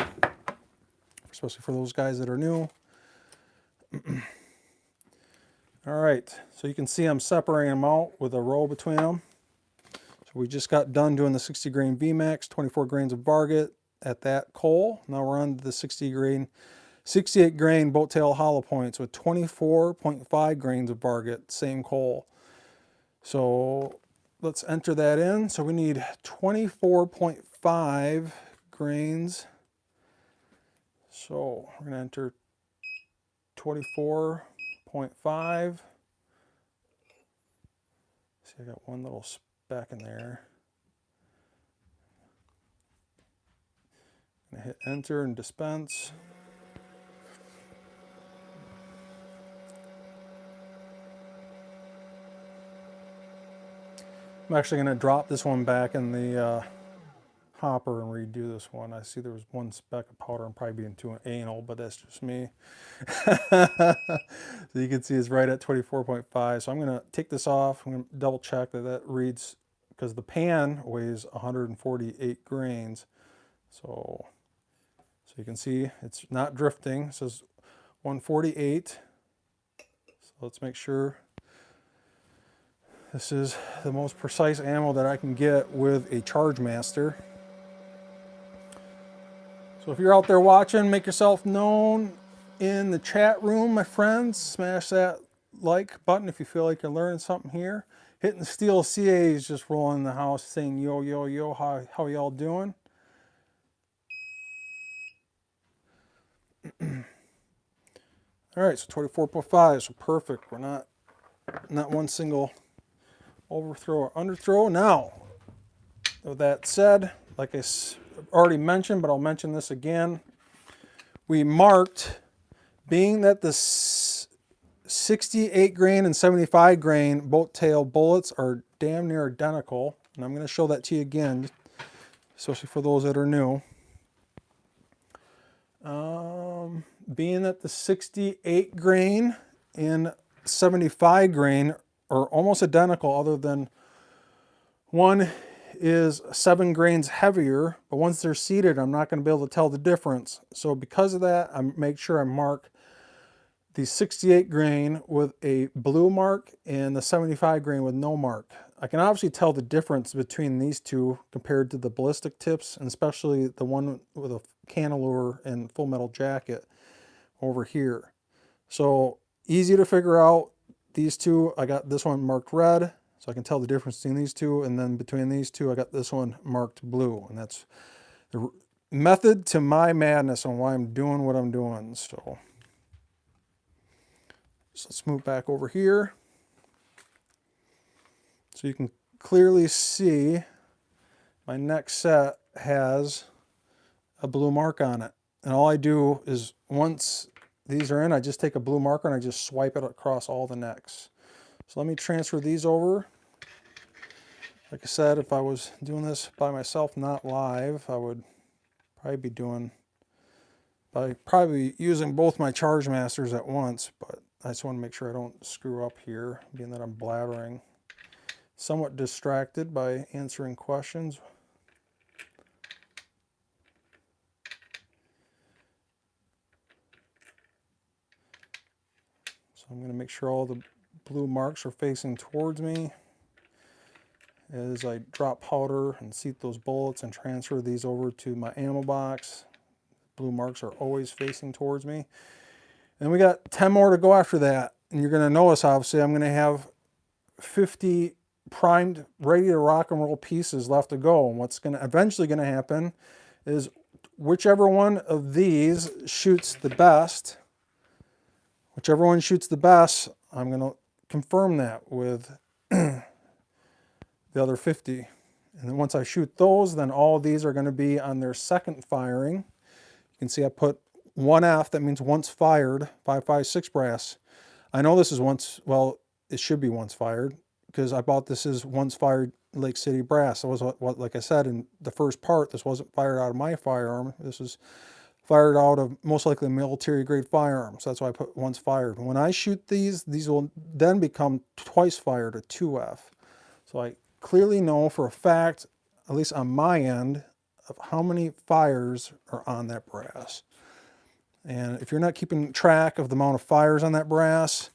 especially for those guys that are new. All right, so you can see I'm separating them out with a row between them. So we just got done doing the 60 grain VMAX, 24 grains of Varget at that coal. Now we're on to the 68 grain boat tail hollow points with 24.5 grains of Varget, same coal. So let's enter that in. So we need 24.5 grains. So we're going to enter 24.5. See, I got one little speck in there. I'm going to hit enter and dispense. I'm actually going to drop this one back in the hopper and redo this one. I see there was one speck of powder. I'm probably being too anal, but that's just me. So you can see it's right at 24.5. So I'm going to take this off. I'm going to double check that that reads, because the pan weighs 148 grains. So you can see it's not drifting. It says 148. So let's make sure this is the most precise ammo that I can get with a Charge Master. So if you're out there watching, make yourself known in the chat room, my friends. Smash that like button if you feel like you're learning something here. Hitting Steel CA is just rolling in the house saying, yo, yo, yo, how y'all doing? All right, so 24.5, so perfect. We're not one single overthrow or underthrow. Now, with that said, like I already mentioned, but I'll mention this again, we marked, being that the 68 grain and 75 grain boat tail bullets are damn near identical, and I'm going to show that to you again, especially for those that are new. Being that the 68 grain and 75 grain are almost identical, other than one is 7 grains heavier, but once they're seated, I'm not going to be able to tell the difference. So because of that, I make sure I mark the 68 grain with a blue mark and the 75 grain with no mark. I can obviously tell the difference between these two compared to the ballistic tips, and especially the one with a cantilever and full metal jacket over here. So easy to figure out. These two, I got this one marked red, so I can tell the difference between these two, and then between these two, I got this one marked blue, and that's the method to my madness on why I'm doing what I'm doing. So let's move back over here. So you can clearly see my next set has a blue mark on it. And all I do is, once these are in, I just take a blue marker and I just swipe it across all the necks. So let me transfer these over. Like I said, if I was doing this by myself, not live, I would probably using both my Charge Masters at once, but I just want to make sure I don't screw up here, being that I'm blabbering. somewhat distracted by answering questions. So I'm going to make sure all the blue marks are facing towards me as I drop powder and seat those bullets and transfer these over to my ammo box. Blue marks are always facing towards me. And we got 10 more to go after that. And you're going to notice, obviously, I'm going to have 50 primed, ready to rock and roll pieces left to go. And what's going to eventually going to happen is whichever one of these shoots the best, whichever one shoots the best, I'm going to confirm that with the other 50. And then once I shoot those, then all of these are going to be on their second firing. You can see I put 1F, that means once fired, 5.56 brass. I know this is once, well, it should be once fired, because I bought this as once fired Lake City brass. That was what, like I said in the first part, this wasn't fired out of my firearm. This was fired out of most likely a military grade firearm. So that's why I put once fired. When I shoot these will then become twice fired, a 2F. So I clearly know for a fact, at least on my end, of how many fires are on that brass. And if you're not keeping track of the amount of fires on that brass,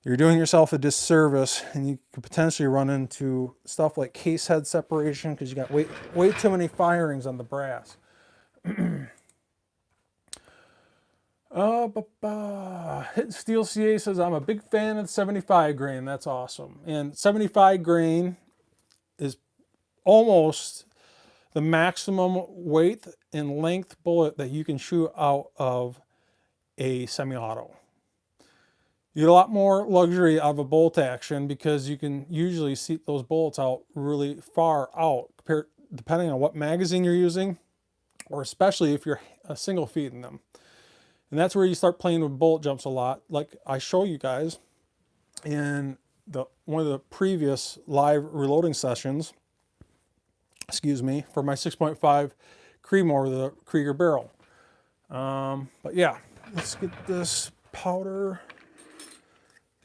you're doing yourself a disservice, and you could potentially run into stuff like case head separation because you got way too many firings on the brass. Hit Steel CA says, I'm a big fan of 75 grain. That's awesome. And 75 grain is almost the maximum weight and length bullet that you can shoot out of a semi-auto. You get a lot more luxury out of a bolt action because you can usually seat those bullets out really far out, depending on what magazine you're using, or especially if you're single feeding them. And that's where you start playing with bullet jumps a lot, like I show you guys in one of the previous live reloading sessions, excuse me, for my 6.5 Creedmoor with a Krieger barrel. But yeah, let's get this powder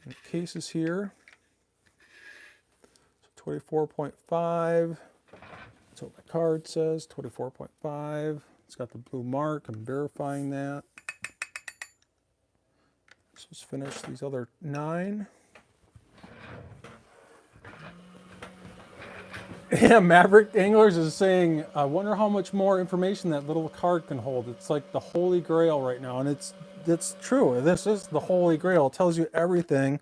in cases here. So 24.5, that's what my card says, 24.5. It's got the blue mark, I'm verifying that. So let's finish these other 9. Yeah, Maverick Anglers is saying, I wonder how much more information that little card can hold. It's like the holy grail right now, and it's true. This is the holy grail. It tells you everything.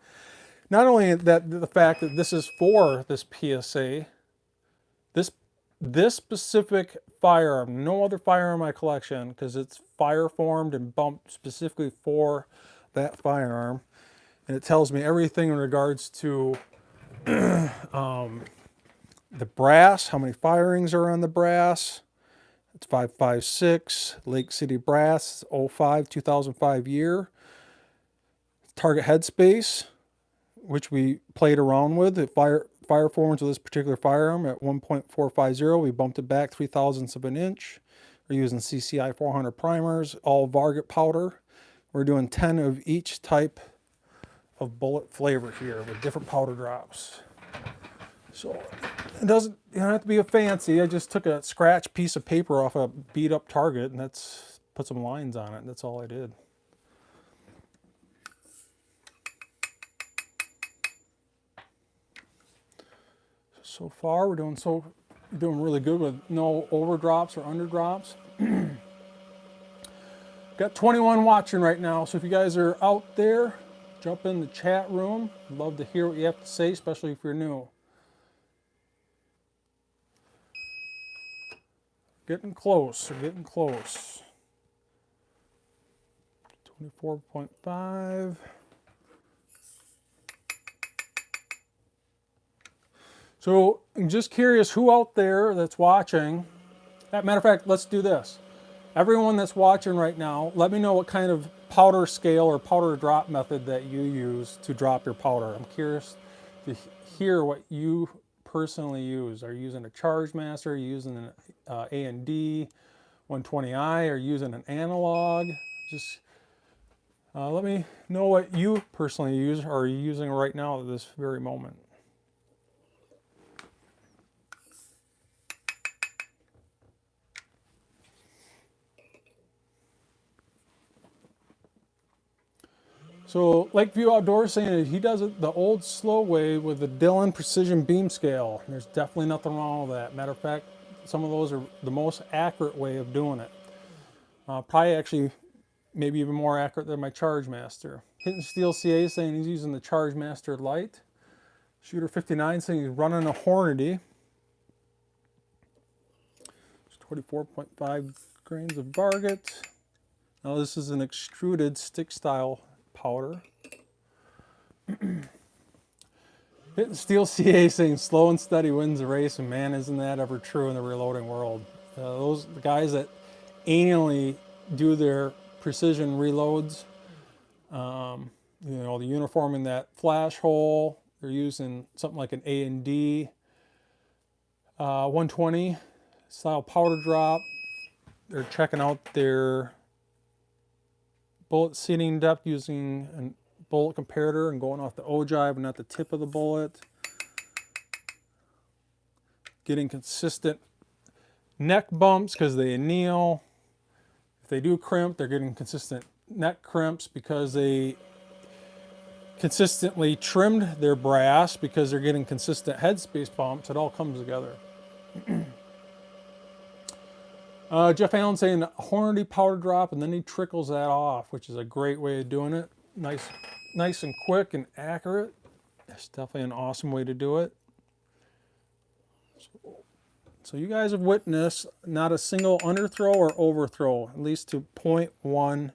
Not only that, the fact that this is for this PSA, this specific firearm, no other firearm in my collection, because it's fire formed and bumped specifically for that firearm, and it tells me everything in regards to the brass, how many firings are on the brass. It's 5.56 Lake City brass, 2005 year. Target headspace, which we played around with. The fire forms with this particular firearm at 1.450. We bumped it back 0.03 of an inch. We're using CCI 400 primers, all Varget powder. We're doing 10 of each type of bullet flavor here with different powder drops. So it doesn't, you don't have to be a fancy. I just took a scratch piece of paper off a beat up target and that's put some lines on it. That's all I did. So far we're doing really good with no overdrops or underdrops. Got 21 watching right now, so if you guys are out there, jump in the chat room. I'd love to hear what you have to say, especially if you're new. Getting close, we're getting close. 24.5. So I'm just curious who out there that's watching. As a matter of fact, let's do this. Everyone that's watching right now, let me know what kind of powder scale or powder drop method that you use to drop your powder. I'm curious to hear what you personally use. Are you using a Charge Master? Are you using an A&D 120i? Are you using an analog? Just let me know what you personally use or are you using right now at this very moment. So Lakeview Outdoors saying that he does it the old slow way with the Dillon Precision Beam Scale. There's definitely nothing wrong with that. Matter of fact, some of those are the most accurate way of doing it. Probably actually maybe even more accurate than my Charge Master. Hitting Steel CA saying he's using the Charge Master Lite. Shooter 59 saying he's running a Hornady. 24.5 grains of Varget. Now this is an extruded stick style powder. Hitting Steel CA saying slow and steady wins the race, and man, isn't that ever true in the reloading world. Those guys that annually do their precision reloads, you know, the uniform in that flash hole, they're using something like an A&D 120 style powder drop. They're checking out their bullet seating depth using a bullet comparator and going off the ogive and not the tip of the bullet. Getting consistent neck bumps because they anneal. If they do crimp, they're getting consistent neck crimps because they consistently trimmed their brass because they're getting consistent headspace bumps. It all comes together. Jeff Allen saying Hornady powder drop, and then he trickles that off, which is a great way of doing it. Nice and quick and accurate. It's definitely an awesome way to do it. So you guys have witnessed not a single underthrow or overthrow, at least to 0.1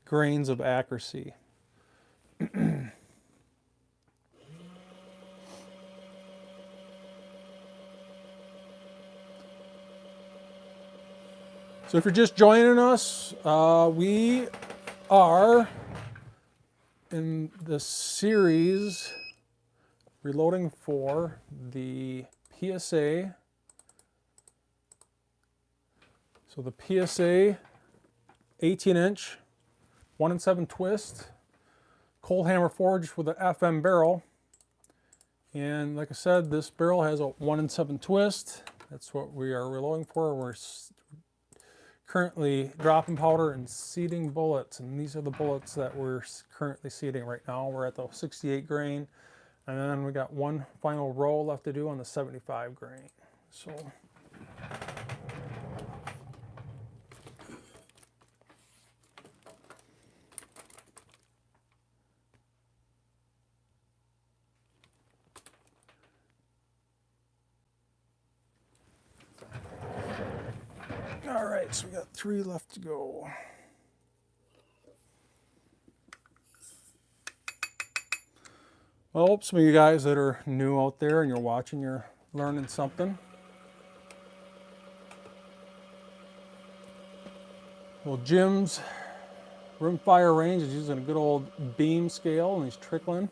grains of accuracy. So if you're just joining us, we are in the series reloading for the PSA. So the PSA 18-inch 1-in-7 twist, cold hammer forged with an FM barrel. And like I said, this barrel has a 1-in-7 twist. That's what we are reloading for. We're currently dropping powder and seeding bullets, and these are the bullets that we're currently seeding right now. We're at the 68 grain, and then we got one final row left to do on the 75 grain. So all right, so we got 3 left to go. Well, some of you guys that are new out there and you're watching, you're learning something. Well, Jim's rimfire range is using a good old beam scale, and he's trickling.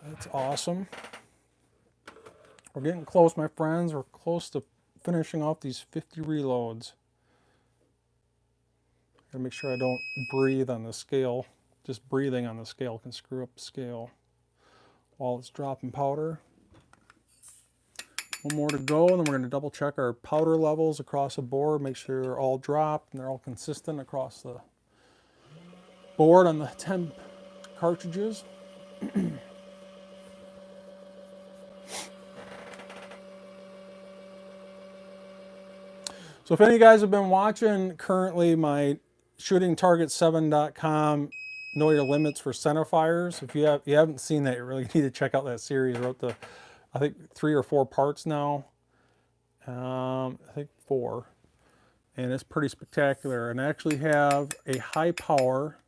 That's awesome. We're getting close, my friends. We're close to finishing off these 50 reloads. Gotta make sure I don't breathe on the scale. Just breathing on the scale can screw up the scale while it's dropping powder. One more to go, and then we're going to double check our powder levels across the board, make sure they're all dropped and they're all consistent across the board on the 10 cartridges. So if any of you guys have been watching currently my shootingtarget7.com Know Your Limits for centerfires, if you haven't seen that, you really need to check out that series. I wrote I think 3 or 4 parts now. I think 4. And it's pretty spectacular. And I actually have a high power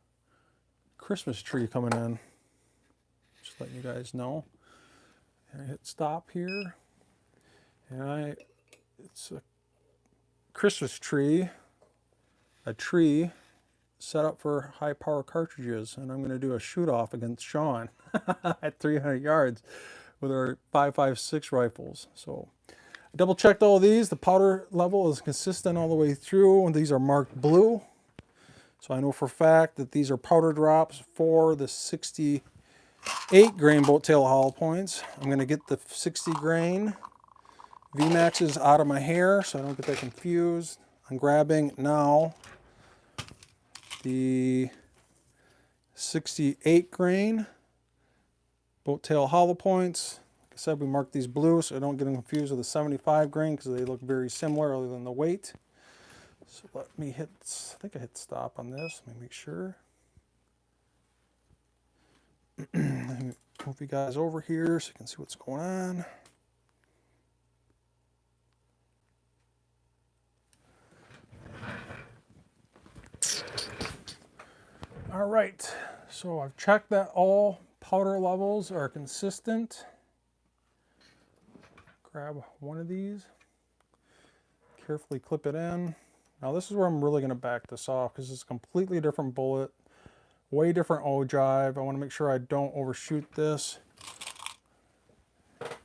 Christmas tree coming in. Just letting you guys know. And I hit stop here. And it's a Christmas tree, a tree set up for high power cartridges. And I'm going to do a shoot off against Sean at 300 yards. With our 5.56 rifles. So I double checked all these. The powder level is consistent all the way through, and these are marked blue. So I know for a fact that these are powder drops for the 68 grain boat tail hollow points. I'm going to get the 60 grain VMAXs out of my hair so I don't get that confused. I'm grabbing now the 68 grain boat tail hollow points. Like I said, we marked these blue so I don't get them confused with the 75 grain because they look very similar other than the weight. So let me hit, I think I hit stop on this. Let me make sure. Let me move you guys over here so you can see what's going on. All right, so I've checked that all powder levels are consistent. Grab one of these, carefully clip it in. Now this is where I'm really going to back this off because it's a completely different bullet, way different ogive. I want to make sure I don't overshoot this.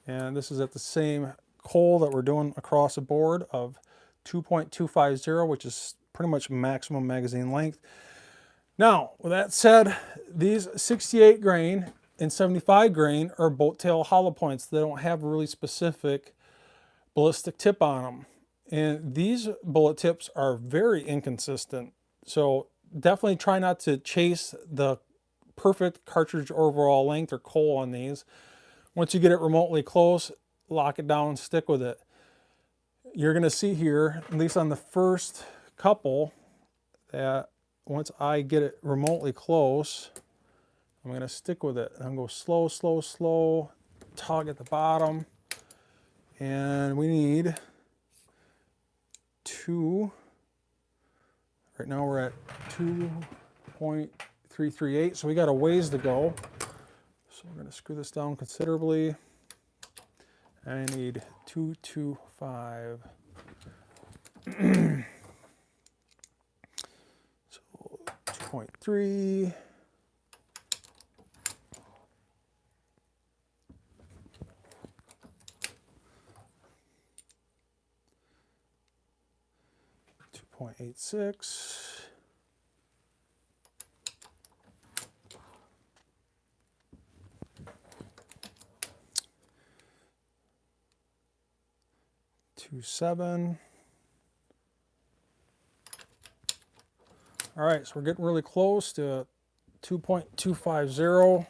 And this is at the same coal that we're doing across the board of 2.250, which is pretty much maximum magazine length. Now, with that said, these 68 grain and 75 grain are boat tail hollow points. They don't have a really specific ballistic tip on them. And these bullet tips are very inconsistent. So definitely try not to chase the perfect cartridge overall length or coal on these. Once you get it remotely close, lock it down and stick with it. You're going to see here, at least on the first couple, that once I get it remotely close, I'm going to stick with it. I'm going to go slow, slow, slow, tug at the bottom. And we need 2. Right now we're at 2.338, so we got a ways to go. So we're going to screw this down considerably. I need 225. So 2.3. .86. .27. All right, so we're getting really close to 2.250.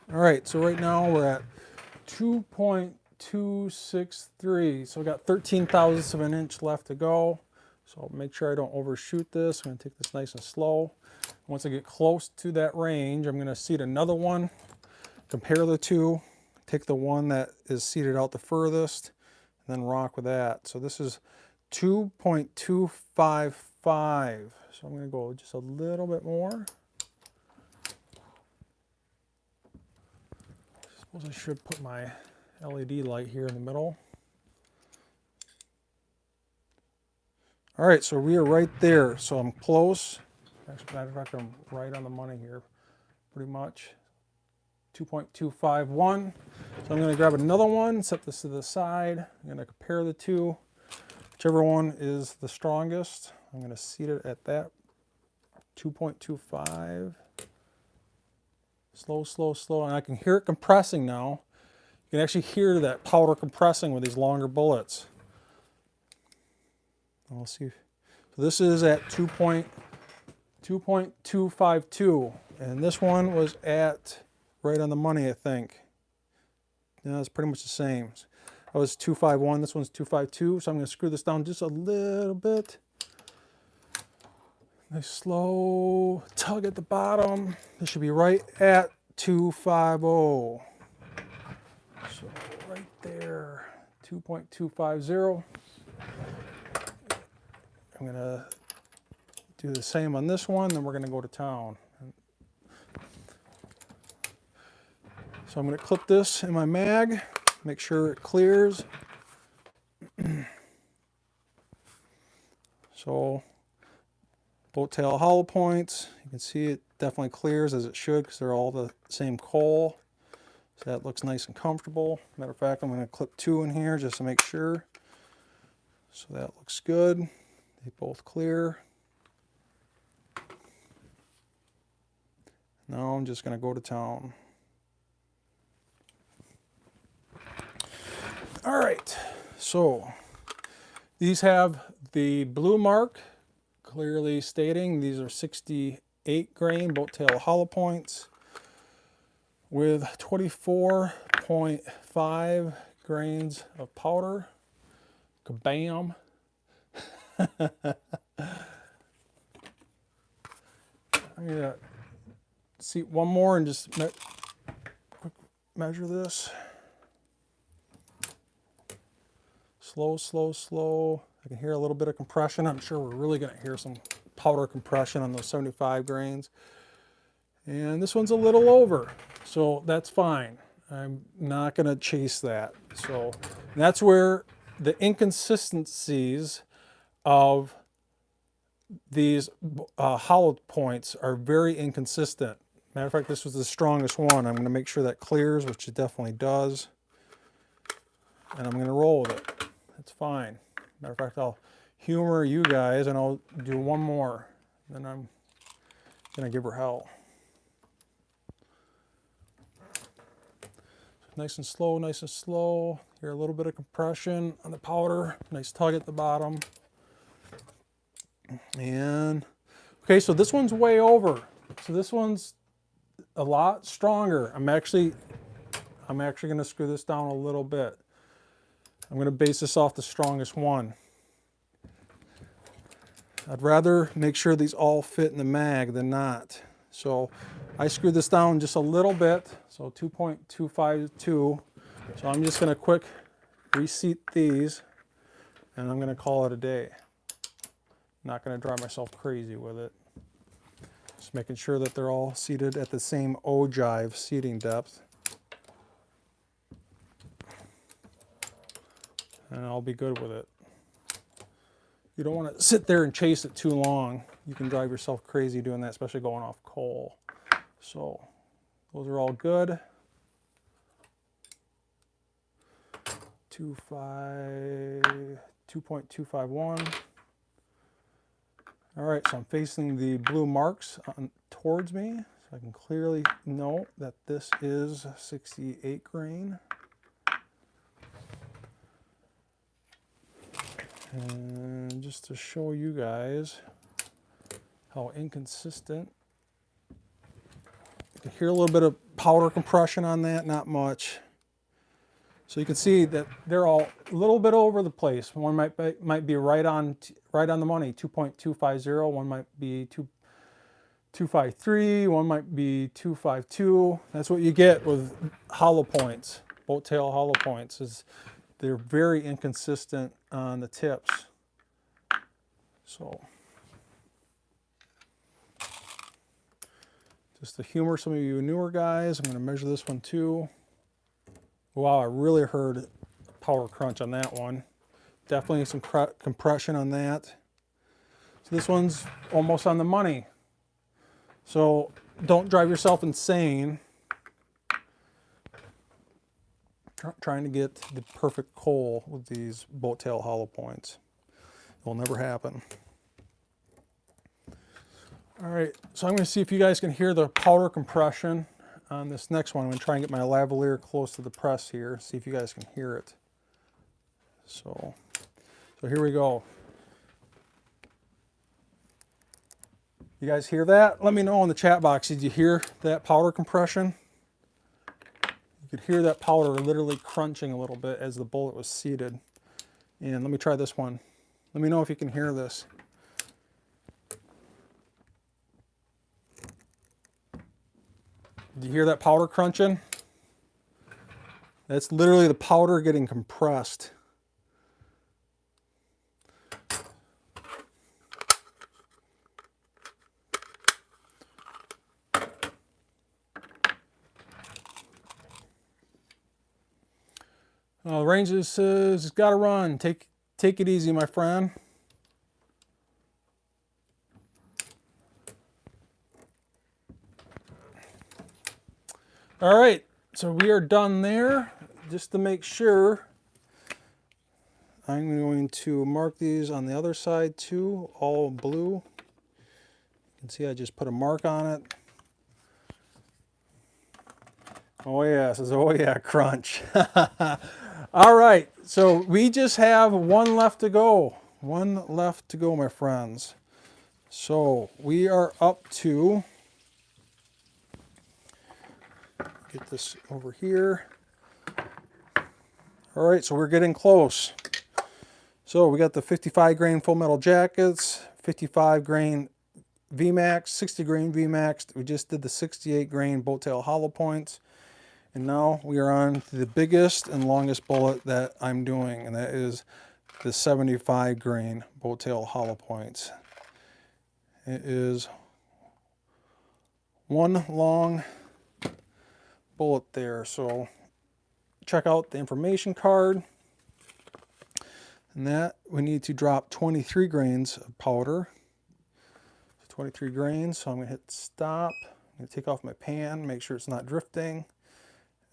All right, so right now we're at 2.263. So we got 13 thousandths of an inch left to go. So I'll make sure I don't overshoot this. I'm going to take this nice and slow. Once I get close to that range, I'm going to seat another one, compare the two, take the one that is seated out the furthest, and then rock with that. So this is 2.255. So I'm going to go just a little bit more. I suppose I should put my LED light here in the middle. All right, so we are right there. So I'm close. Actually, matter of fact, I'm right on the money here, pretty much. 2.251. So I'm going to grab another one, set this to the side. I'm going to compare the two. Whichever one is the strongest, I'm going to seat it at that 2.25. Slow, slow, slow, and I can hear it compressing now. You can actually hear that powder compressing with these longer bullets. We'll see. So this is at 2.252, and this one was at right on the money, I think. Yeah, it's pretty much the same. That was 251, this one's 252, so I'm going to screw this down just a little bit. Nice slow tug at the bottom. This should be right at 250. So right there, 2.250. I'm going to do the same on this one, then we're going to go to town. So I'm going to clip this in my mag, make sure it clears. So boat tail hollow points, you can see it definitely clears as it should because they're all the same coal. So that looks nice and comfortable. Matter of fact, I'm going to clip 2 in here just to make sure. So that looks good. They both clear. Now I'm just going to go to town. All right, so these have the blue mark clearly stating these are 68 grain boat tail hollow points with 24.5 grains of powder. Kabam. I'm gonna see one more and just measure this. Slow, slow, slow. I can hear a little bit of compression. I'm sure we're really gonna hear some powder compression on those 75 grains. And this one's a little over, so that's fine. I'm not gonna chase that. So that's where the inconsistencies of these hollow points are very inconsistent. Matter of fact, this was the strongest one. I'm going to make sure that clears, which it definitely does. And I'm going to roll with it. That's fine. Matter of fact, I'll humor you guys and I'll do one more. Then I'm going to give her hell. Nice and slow, nice and slow. Hear a little bit of compression on the powder. Nice tug at the bottom. And okay, so this one's way over. So this one's a lot stronger. I'm actually going to screw this down a little bit. I'm going to base this off the strongest one. I'd rather make sure these all fit in the mag than not. So I screwed this down just a little bit, so 2.252. So I'm just going to quick reseat these, and I'm going to call it a day. Not going to drive myself crazy with it. Just making sure that they're all seated at the same ogive seating depth. And I'll be good with it. You don't want to sit there and chase it too long. You can drive yourself crazy doing that, especially going off coal. So those are all good. 2.251. All right, so I'm facing the blue marks towards me, so I can clearly know that this is 68 grain. And just to show you guys how inconsistent, you can hear a little bit of powder compression on that, not much. So you can see that they're all a little bit over the place. One might be right on the money, 2.250. One might be 253. One might be 252. That's what you get with hollow points, boat tail hollow points. Is they're very inconsistent on the tips. So just to humor some of you newer guys, I'm going to measure this one too. Wow, I really heard power crunch on that one. Definitely some compression on that. So this one's almost on the money. So don't drive yourself insane trying to get the perfect coal with these boat tail hollow points. It will never happen. All right, so I'm going to see if you guys can hear the powder compression on this next one. I'm going to try and get my lavalier close to the press here, see if you guys can hear it. So here we go. You guys hear that? Let me know in the chat box. Did you hear that powder compression? You could hear that powder literally crunching a little bit as the bullet was seated. And let me try this one. Let me know if you can hear this. Did you hear that powder crunching? That's literally the powder getting compressed. Ranger says, it's got to run. Take it easy, my friend. All right, so we are done there. Just to make sure, I'm going to mark these on the other side too, all blue. You can see I just put a mark on it. Oh yes, oh yeah, crunch. All right, so we just have one left to go. One left to go, my friends. So we are up to, get this over here. All right, so we're getting close. So we got the 55 grain full metal jackets, 55 grain VMAX, 60 grain VMAX. We just did the 68 grain boat tail hollow points. And now we are on to the biggest and longest bullet that I'm doing, and that is the 75 grain boat tail hollow points. It is one long bullet there. So check out the information card. And that we need to drop 23 grains of powder. 23 grains, so I'm going to hit stop. I'm going to take off my pan, make sure it's not drifting.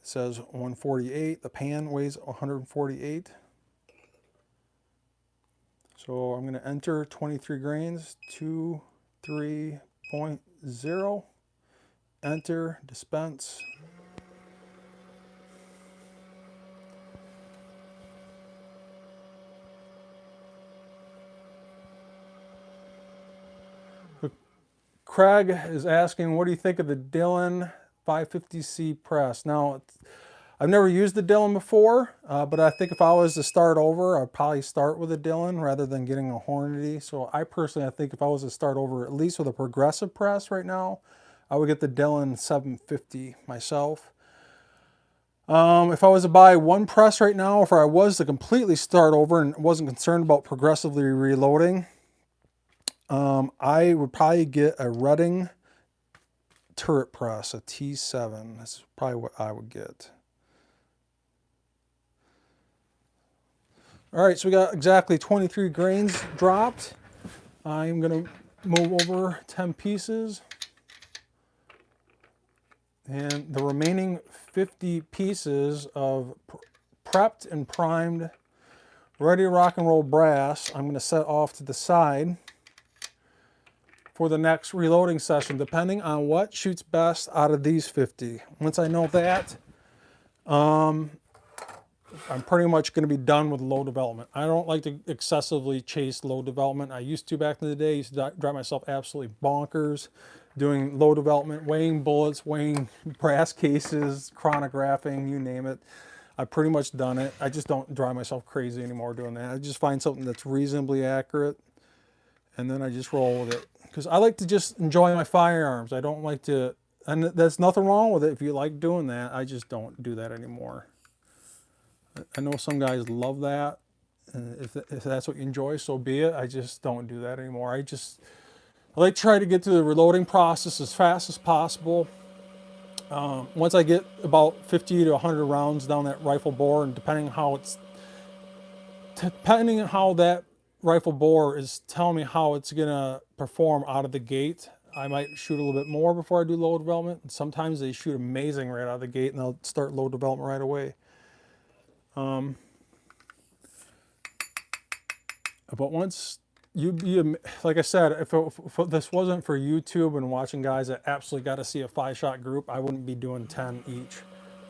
It says 148. The pan weighs 148. So I'm going to enter 23 grains, 23.0. Enter, dispense. Craig is asking, what do you think of the Dillon 550C press? Now, I've never used the Dillon before, but I think if I was to start over, I'd probably start with a Dillon rather than getting a Hornady. So I think if I was to start over, at least with a progressive press right now, I would get the Dillon 750 myself. If I was to buy one press right now, if I was to completely start over and wasn't concerned about progressively reloading, I would probably get a Redding turret press, a T7. That's probably what I would get. All right, so we got exactly 23 grains dropped. I'm going to move over 10 pieces. And the remaining 50 pieces of prepped and primed, ready to rock and roll brass, I'm going to set off to the side for the next reloading session, depending on what shoots best out of these 50. Once I know that, I'm pretty much going to be done with low development. I don't like to excessively chase low development. I used to back in the day. I used to drive myself absolutely bonkers doing low development, weighing bullets, weighing brass cases, chronographing, you name it. I've pretty much done it. I just don't drive myself crazy anymore doing that. I just find something that's reasonably accurate, and then I just roll with it. Because I like to just enjoy my firearms. I don't like to, and there's nothing wrong with it if you like doing that. I just don't do that anymore. I know some guys love that. And if that's what you enjoy, so be it. I just don't do that anymore. I like to try to get through the reloading process as fast as possible. Once I get about 50 to 100 rounds down that rifle bore, and depending on how that rifle bore is telling me how it's gonna perform out of the gate, I might shoot a little bit more before I do low development. And sometimes they shoot amazing right out of the gate, and they'll start low development right away. But once you like I said, if this wasn't for YouTube and watching guys that absolutely got to see a 5-shot group, I wouldn't be doing 10 each.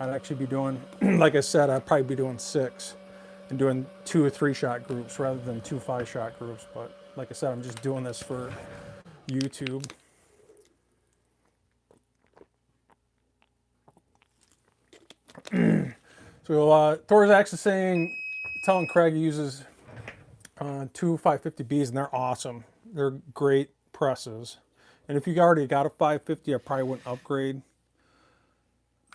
I'd actually be doing, like I said, I'd probably be doing 6 and doing 2 or 3-shot groups rather than 2 5-shot groups. But like I said, I'm just doing this for YouTube. So Thorzak's is telling Craig he uses 2 550Bs, and they're awesome. They're great presses. And if you already got a 550, I probably wouldn't upgrade.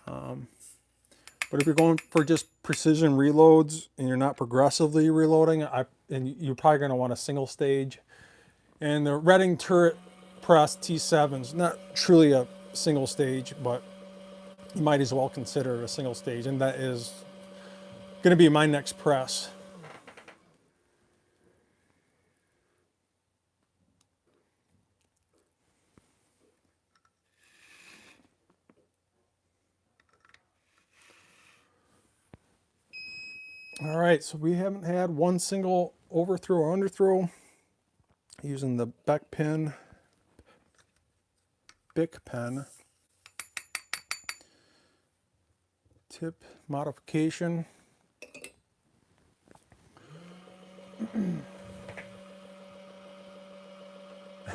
But if you're going for just precision reloads and you're not progressively reloading, and you're probably going to want a single stage. And the Redding turret press T7 is not truly a single stage, but you might as well consider it a single stage. And that is going to be my next press. All right, so we haven't had one single overthrow or underthrow using the Bic pen tip modification.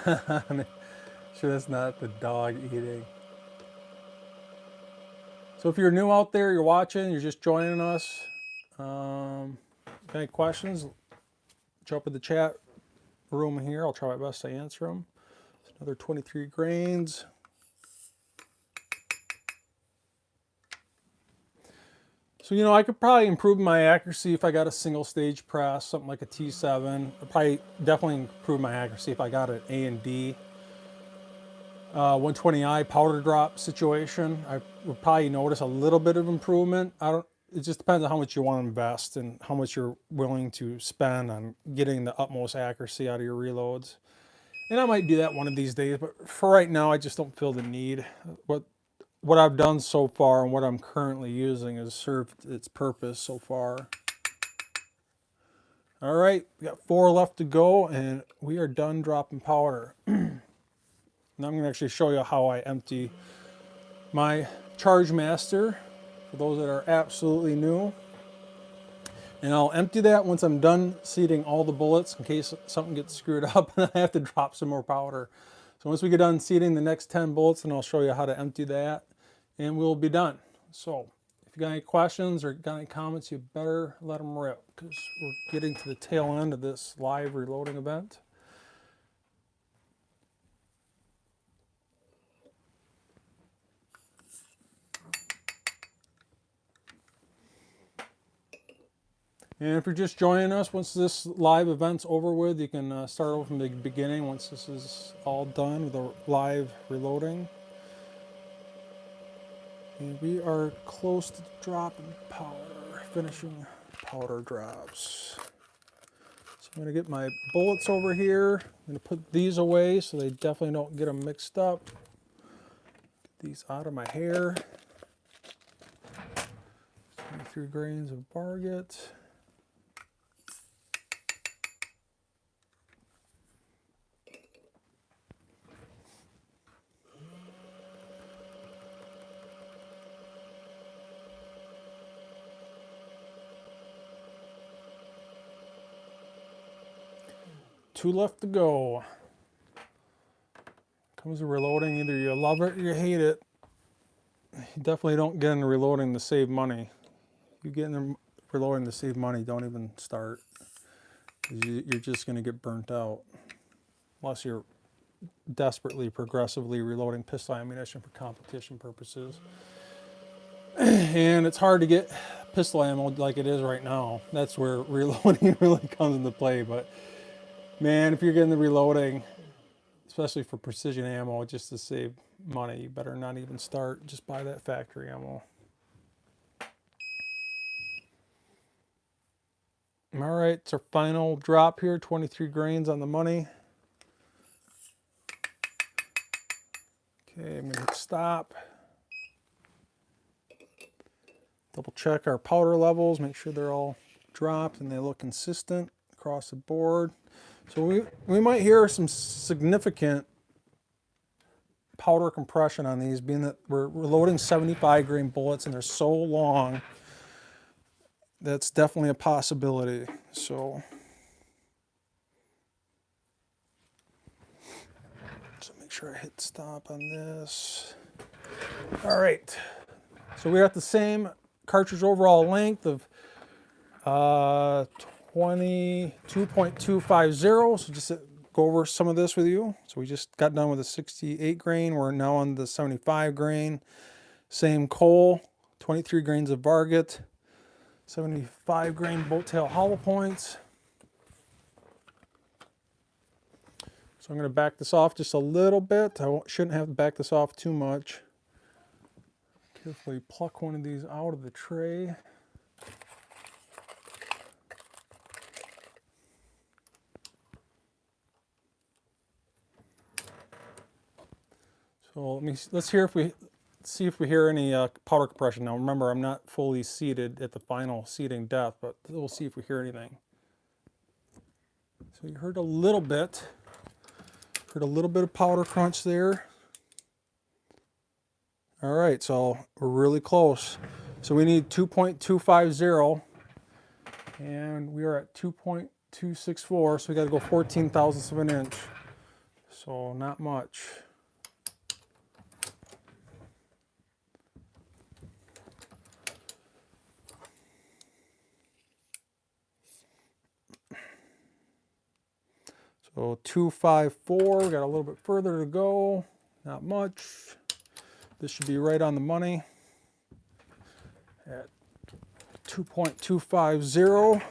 Make sure that's not the dog eating. So if you're new out there, you're watching, you're just joining us, if any questions, jump in the chat room here. I'll try my best to answer them. It's another 23 grains. So, you know, I could probably improve my accuracy if I got a single stage press, something like a T7. I'd probably definitely improve my accuracy if I got an A and D. 120i powder drop situation, I would probably notice a little bit of improvement. It just depends on how much you want to invest and how much you're willing to spend on getting the utmost accuracy out of your reloads. And I might do that one of these days, but for right now, I just don't feel the need. What I've done so far and what I'm currently using has served its purpose so far. All right, we got 4 left to go and we are done dropping powder. Now I'm going to actually show you how I empty my Charge Master for those that are absolutely new. And I'll empty that once I'm done seating all the bullets in case something gets screwed up and I have to drop some more powder. So once we get done seating the next 10 bullets, then I'll show you how to empty that and we'll be done. So if you got any questions or got any comments, you better let them rip because we're getting to the tail end of this live reloading event. And if you're just joining us, once this live event's over with, you can start over from the beginning once this is all done with the live reloading. And we are close to dropping powder, finishing powder drops. So I'm going to get my bullets over here. I'm going to put these away so they definitely don't get them mixed up. Get these out of my hair. 23 grains of Varget. Two left to go. Comes to reloading, either you love it or you hate it. You definitely don't get into reloading to save money. If you get into reloading to save money, don't even start. You're just going to get burnt out. Unless you're desperately, progressively reloading pistol ammunition for competition purposes. And it's hard to get pistol ammo like it is right now. That's where reloading really comes into play. But man, if you're getting the reloading, especially for precision ammo, just to save money, you better not even start. Just buy that factory ammo. All right, it's our final drop here, 23 grains on the money. Okay, I'm gonna hit stop. Double check our powder levels, make sure they're all dropped and they look consistent across the board. So we might hear some significant powder compression on these, being that we're loading 75 grain bullets and they're so long. That's definitely a possibility. So make sure I hit stop on this. All right. So we're at the same cartridge overall length of 22.250. So just go over some of this with you. So we just got done with a 68 grain. We're now on the 75 grain. Same coal, 23 grains of Varget, 75 grain bolt tail hollow points. So I'm going to back this off just a little bit. I shouldn't have to back this off too much. Carefully pluck one of these out of the tray. So let's see if we hear any powder compression. Now remember, I'm not fully seated at the final seating depth, but we'll see if we hear anything. So you heard a little bit. Heard a little bit of powder crunch there. All right, so we're really close. So we need 2.250, and we are at 2.264, so we got to go 14 thousandths of an inch. So not much. So 254, we got a little bit further to go, not much. This should be right on the money at 2.250.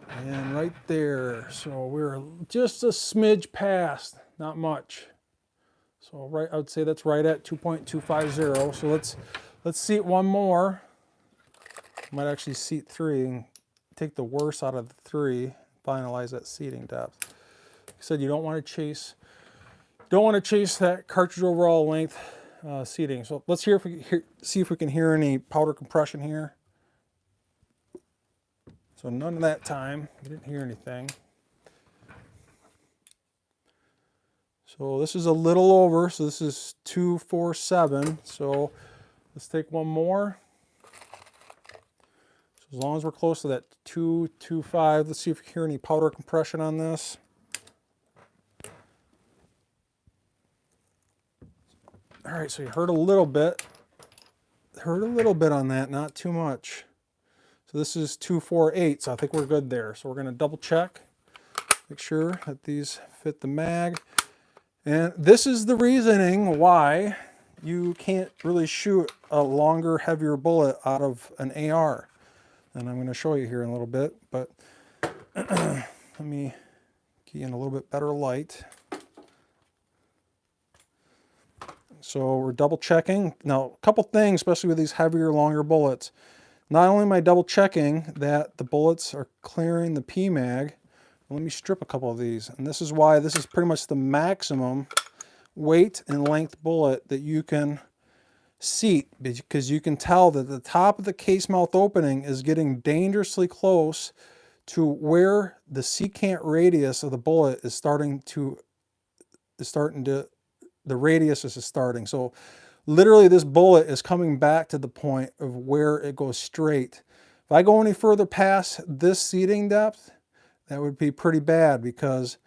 And right there, so we're just a smidge past, not much. So right, I would say that's right at 2.250. So let's seat one more. Might actually seat three and take the worst out of the three, finalize that seating depth. Like I said, you don't want to chase that cartridge overall length seating. So let's see if we can hear any powder compression here. So none of that time, we didn't hear anything. So this is a little over, so this is 247. So let's take one more. So as long as we're close to that 225, let's see if we can hear any powder compression on this. All right, so you heard a little bit. Heard a little bit on that, not too much. So this is 248, so I think we're good there. So we're gonna double check, make sure that these fit the mag. And this is the reasoning why you can't really shoot a longer, heavier bullet out of an AR. And I'm gonna show you here in a little bit, but let me key in a little bit better light. So we're double checking. Now, a couple things, especially with these heavier, longer bullets. Not only am I double checking that the bullets are clearing the PMag, let me strip a couple of these. And this is why this is pretty much the maximum weight and length bullet that you can seat, because you can tell that the top of the case mouth opening is getting dangerously close to where the secant radius of the bullet is starting to, the radius is starting. So literally this bullet is coming back to the point of where it goes straight. If I go any further past this seating depth, that would be pretty bad, because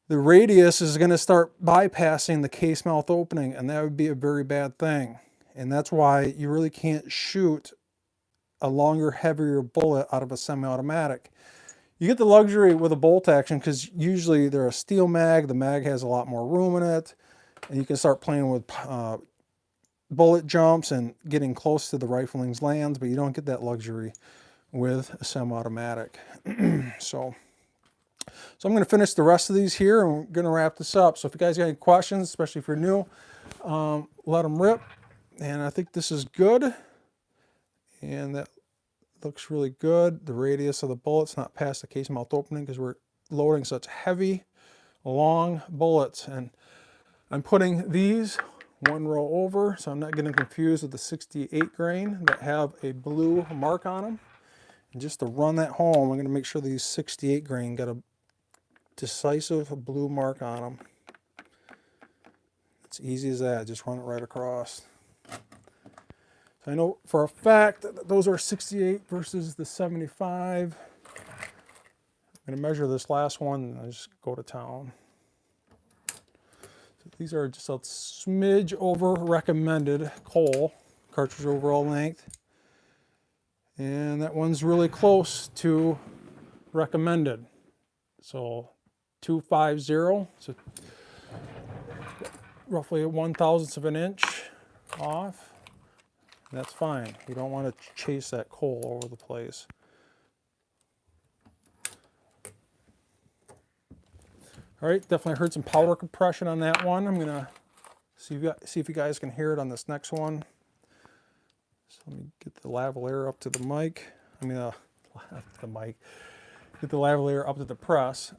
the radius is going to start bypassing the case mouth opening, and that would be a very bad thing. And that's why you really can't shoot a longer, heavier bullet out of a semi-automatic. You get the luxury with a bolt action because usually they're a steel mag. The mag has a lot more room in it, and you can start playing with bullet jumps and getting close to the rifling's lands, but you don't get that luxury with a semi-automatic. So I'm going to finish the rest of these here, and we're going to wrap this up. So if you guys got any questions, especially if you're new, let them rip. And I think this is good, and that looks really good. The radius of the bullet's not past the case mouth opening because we're loading such heavy, long bullets. And I'm putting these one row over, so I'm not getting confused with the 68 grain that have a blue mark on them. And just to run that home, I'm going to make sure these 68 grain got a decisive blue mark on them. It's easy as that, just run it right across. So I know for a fact that those are 68 versus the 75. I'm going to measure this last one and I just go to town. So these are just a smidge over recommended Cole cartridge overall length. And that one's really close to recommended. So 250, so roughly 1/1000th of an inch off. That's fine. You don't want to chase that coal over the place. All right, definitely heard some powder compression on that one. I'm gonna see if you guys can hear it on this next one. So let me get the lavalier up to the mic. Get the lavalier up to the press.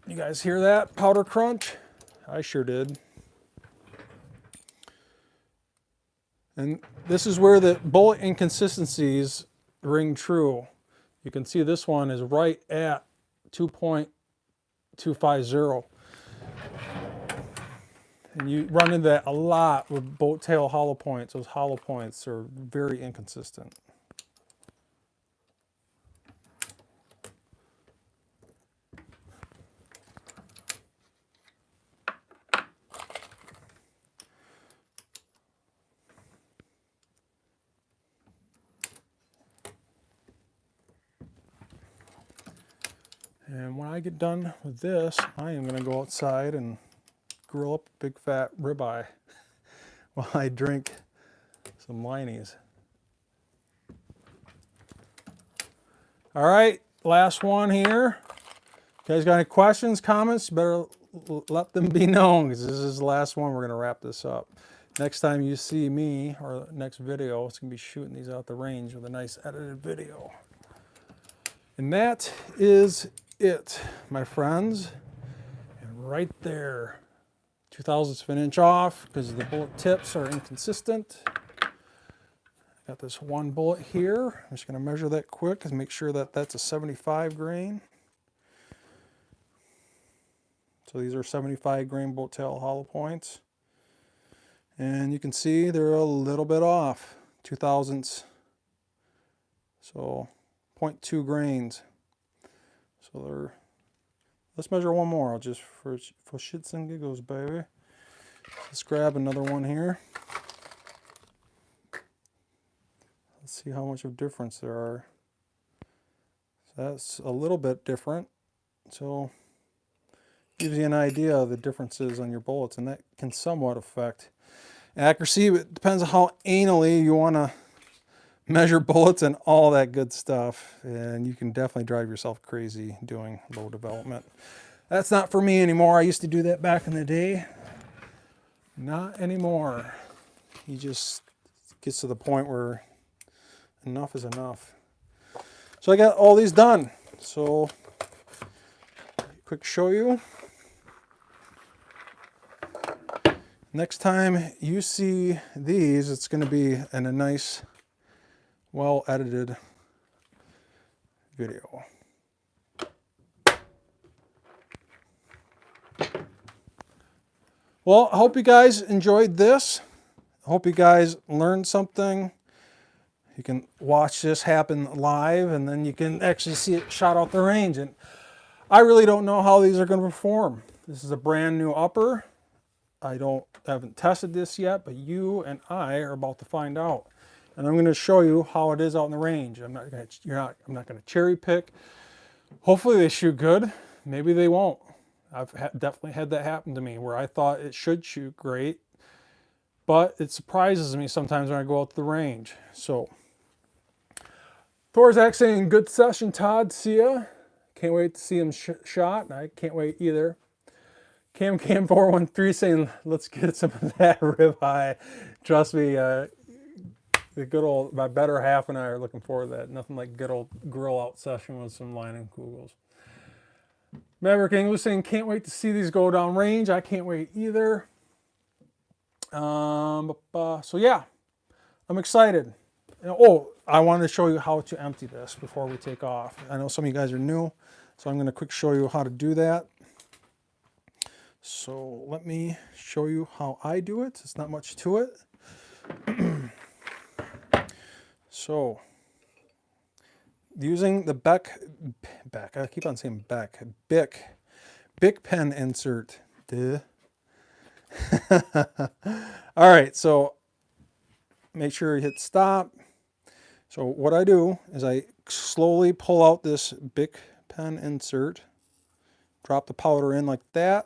You guys hear that powder crunch? I sure did. And this is where the bullet inconsistencies ring true. You can see this one is right at 2.250. And you run into that a lot with boat tail hollow points. Those hollow points are very inconsistent. And when I get done with this, I am going to go outside and grill up a big fat ribeye while I drink some Liney's. All right, last one here. You guys got any questions, comments? Better let them be known, because this is the last one. We're going to wrap this up. Next time you see me, or next video, it's going to be shooting these out the range with a nice edited video. And that is it, my friends. And right there, 2/1000 of an inch off because the bullet tips are inconsistent. Got this one bullet here. I'm just going to measure that quick and make sure that that's a 75 grain. So these are 75 grain bolt tail hollow points. And you can see they're a little bit off, 2/1000. So 0.2 grains. So they're, let's measure one more. I'll just, for shits and giggles, baby. Let's grab another one here. Let's see how much of difference there are. So that's a little bit different. So gives you an idea of the differences on your bullets, and that can somewhat affect accuracy. But it depends on how anally you want to measure bullets and all that good stuff. And you can definitely drive yourself crazy doing bow development. That's not for me anymore. I used to do that back in the day. Not anymore. He just gets to the point where enough is enough. So I got all these done. So quick show you. Next time you see these, it's going to be in a nice, well edited video. Well, I hope you guys enjoyed this. I hope you guys learned something. You can watch this happen live, and then you can actually see it shot out the range. And I really don't know how these are going to perform. This is a brand new upper. I haven't tested this yet, but you and I are about to find out. And I'm going to show you how it is out in the range. I'm not going to cherry pick. Hopefully they shoot good. Maybe they won't. I've definitely had that happen to me where I thought it should shoot great, but it surprises me sometimes when I go out to the range. So, Thorzak saying, good session, Todd. See ya. Can't wait to see him shot. I can't wait either. Cam413 saying, let's get some of that ribeye. Trust me, the good old, my better half and I are looking forward to that. Nothing like good old grill out session with some Leinenkugels. Maverick English saying, can't wait to see these go down range. I can't wait either. So yeah, I'm excited. Oh, I wanted to show you how to empty this before we take off. I know some of you guys are new, so I'm going to quick show you how to do that. So let me show you how I do it. It's not much to it. So using the I keep on saying Bic pen insert. Duh. All right, so make sure you hit stop. So what I do is I slowly pull out this Bic pen insert, drop the powder in like that.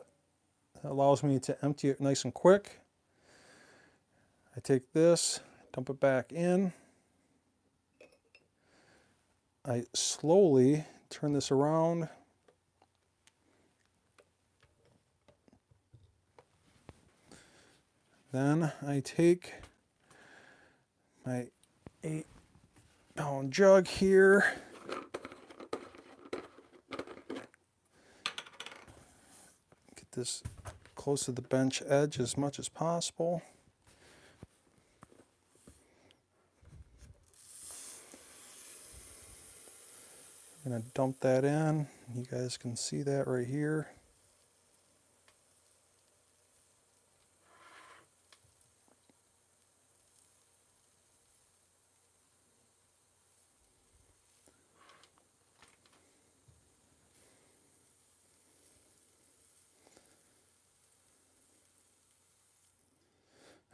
That allows me to empty it nice and quick. I take this, dump it back in. I slowly turn this around. Then I take my 8-pound jug here. Get this close to the bench edge as much as possible. I'm going to dump that in. You guys can see that right here.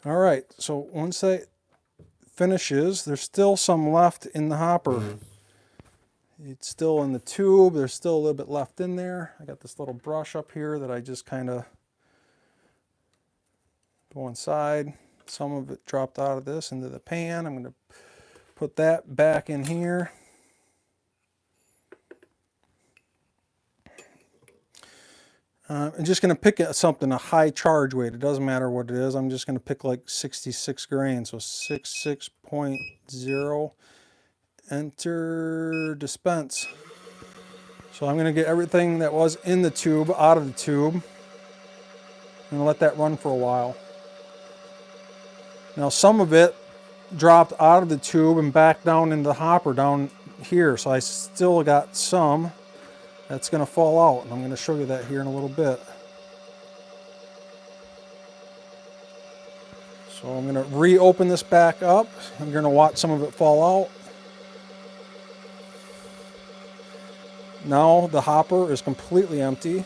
All right, so once that finishes, there's still some left in the hopper. It's still in the tube. There's still a little bit left in there. I got this little brush up here that I just kind of go inside. Some of it dropped out of this into the pan. I'm going to put that back in here. I'm just going to pick something, a high charge weight. It doesn't matter what it is. I'm just going to pick like 66 grains. So 66.0. Enter, dispense. So I'm going to get everything that was in the tube out of the tube. I'm going to let that run for a while. Now some of it dropped out of the tube and back down into the hopper down here. So I still got some that's going to fall out. And I'm going to show you that here in a little bit. So I'm going to reopen this back up. I'm going to watch some of it fall out. Now the hopper is completely empty.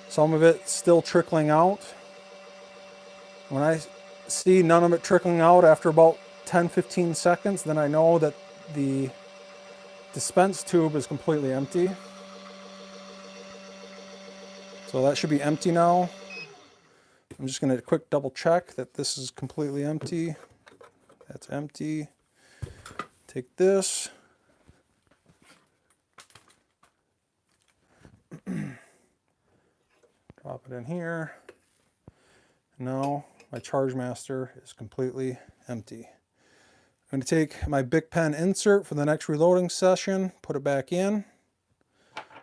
Some of it still trickling out. When I see none of it trickling out after about 10-15 seconds, then I know that the dispense tube is completely empty. So that should be empty now. I'm just going to quick double check that this is completely empty. That's empty. Take this. Drop it in here. Now my charge master is completely empty. I'm going to take my Bic pen insert for the next reloading session, put it back in,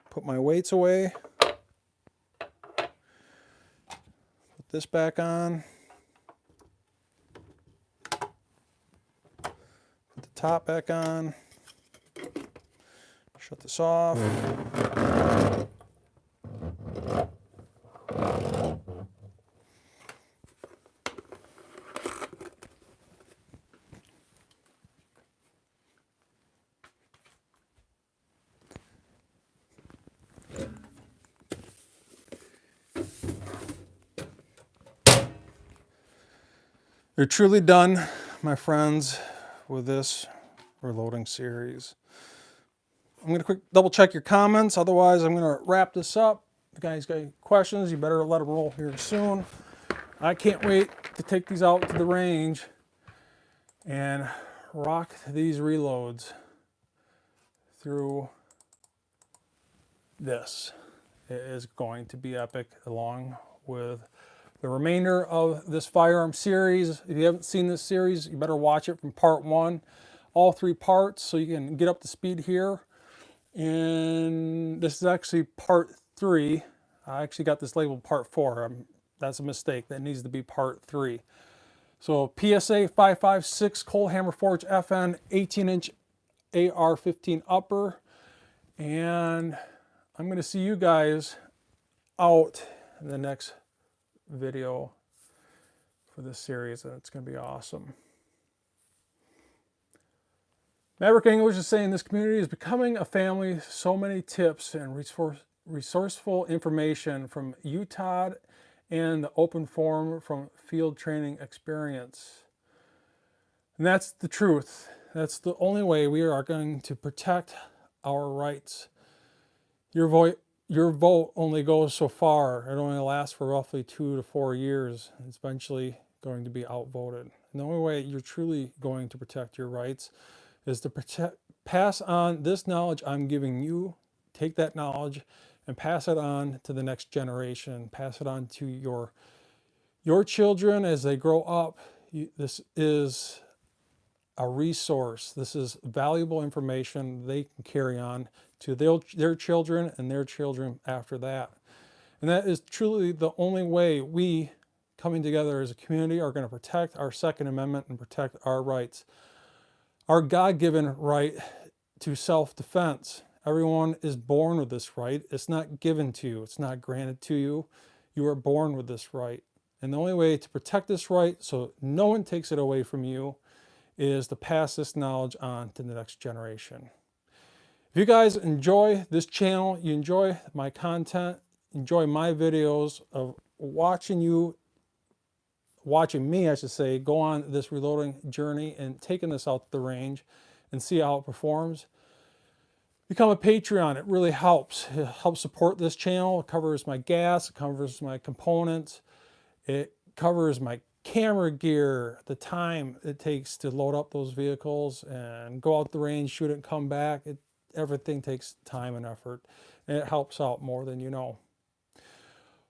put my weights away, put this back on, put the top back on, shut this off. You're truly done, my friends, with this reloading series. I'm going to quick double check your comments. Otherwise, I'm going to wrap this up. If you guys got any questions, you better let it roll here soon. I can't wait to take these out to the range and rock these reloads through this. It is going to be epic, along with the remainder of this firearm series. If you haven't seen this series, you better watch it from part 1, all 3 parts, so you can get up to speed here. And this is actually part 3. I actually got this labeled part 4. That's a mistake. That needs to be part 3. So PSA 5.56 Cold Hammer Forge FN 18-inch AR-15 upper. And I'm going to see you guys out in the next video for this series, and it's going to be awesome. Maverick English is saying this community is becoming a family. So many tips and resourceful information from UTOD and the open forum from field training experience. And that's the truth. That's the only way we are going to protect our rights. Your vote only goes so far. It only lasts for roughly 2 to 4 years. It's eventually going to be outvoted. And the only way you're truly going to protect your rights is to pass on this knowledge I'm giving you. Take that knowledge and pass it on to the next generation. Pass it on to your children as they grow up. This is a resource. This is valuable information they can carry on to their children and their children after that. And that is truly the only way we, coming together as a community, are going to protect our Second Amendment and protect our rights. Our God-given right to self-defense. Everyone is born with this right. It's not given to you. It's not granted to you. You are born with this right. And the only way to protect this right so no one takes it away from you is to pass this knowledge on to the next generation. If you guys enjoy this channel, you enjoy my content, enjoy my videos of watching me, I should say, go on this reloading journey and taking this out to the range and see how it performs, become a Patreon. It really helps. It helps support this channel. It covers my gas, it covers my components, it covers my camera gear, the time it takes to load up those vehicles and go out the range, shoot it, and come back. Everything takes time and effort, and it helps out more than you know.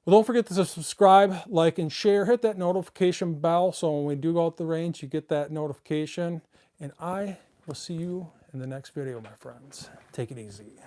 Well, don't forget to subscribe, like, and share. Hit that notification bell so when we do go out the range, you get that notification. And I will see you in the next video, my friends. Take it easy.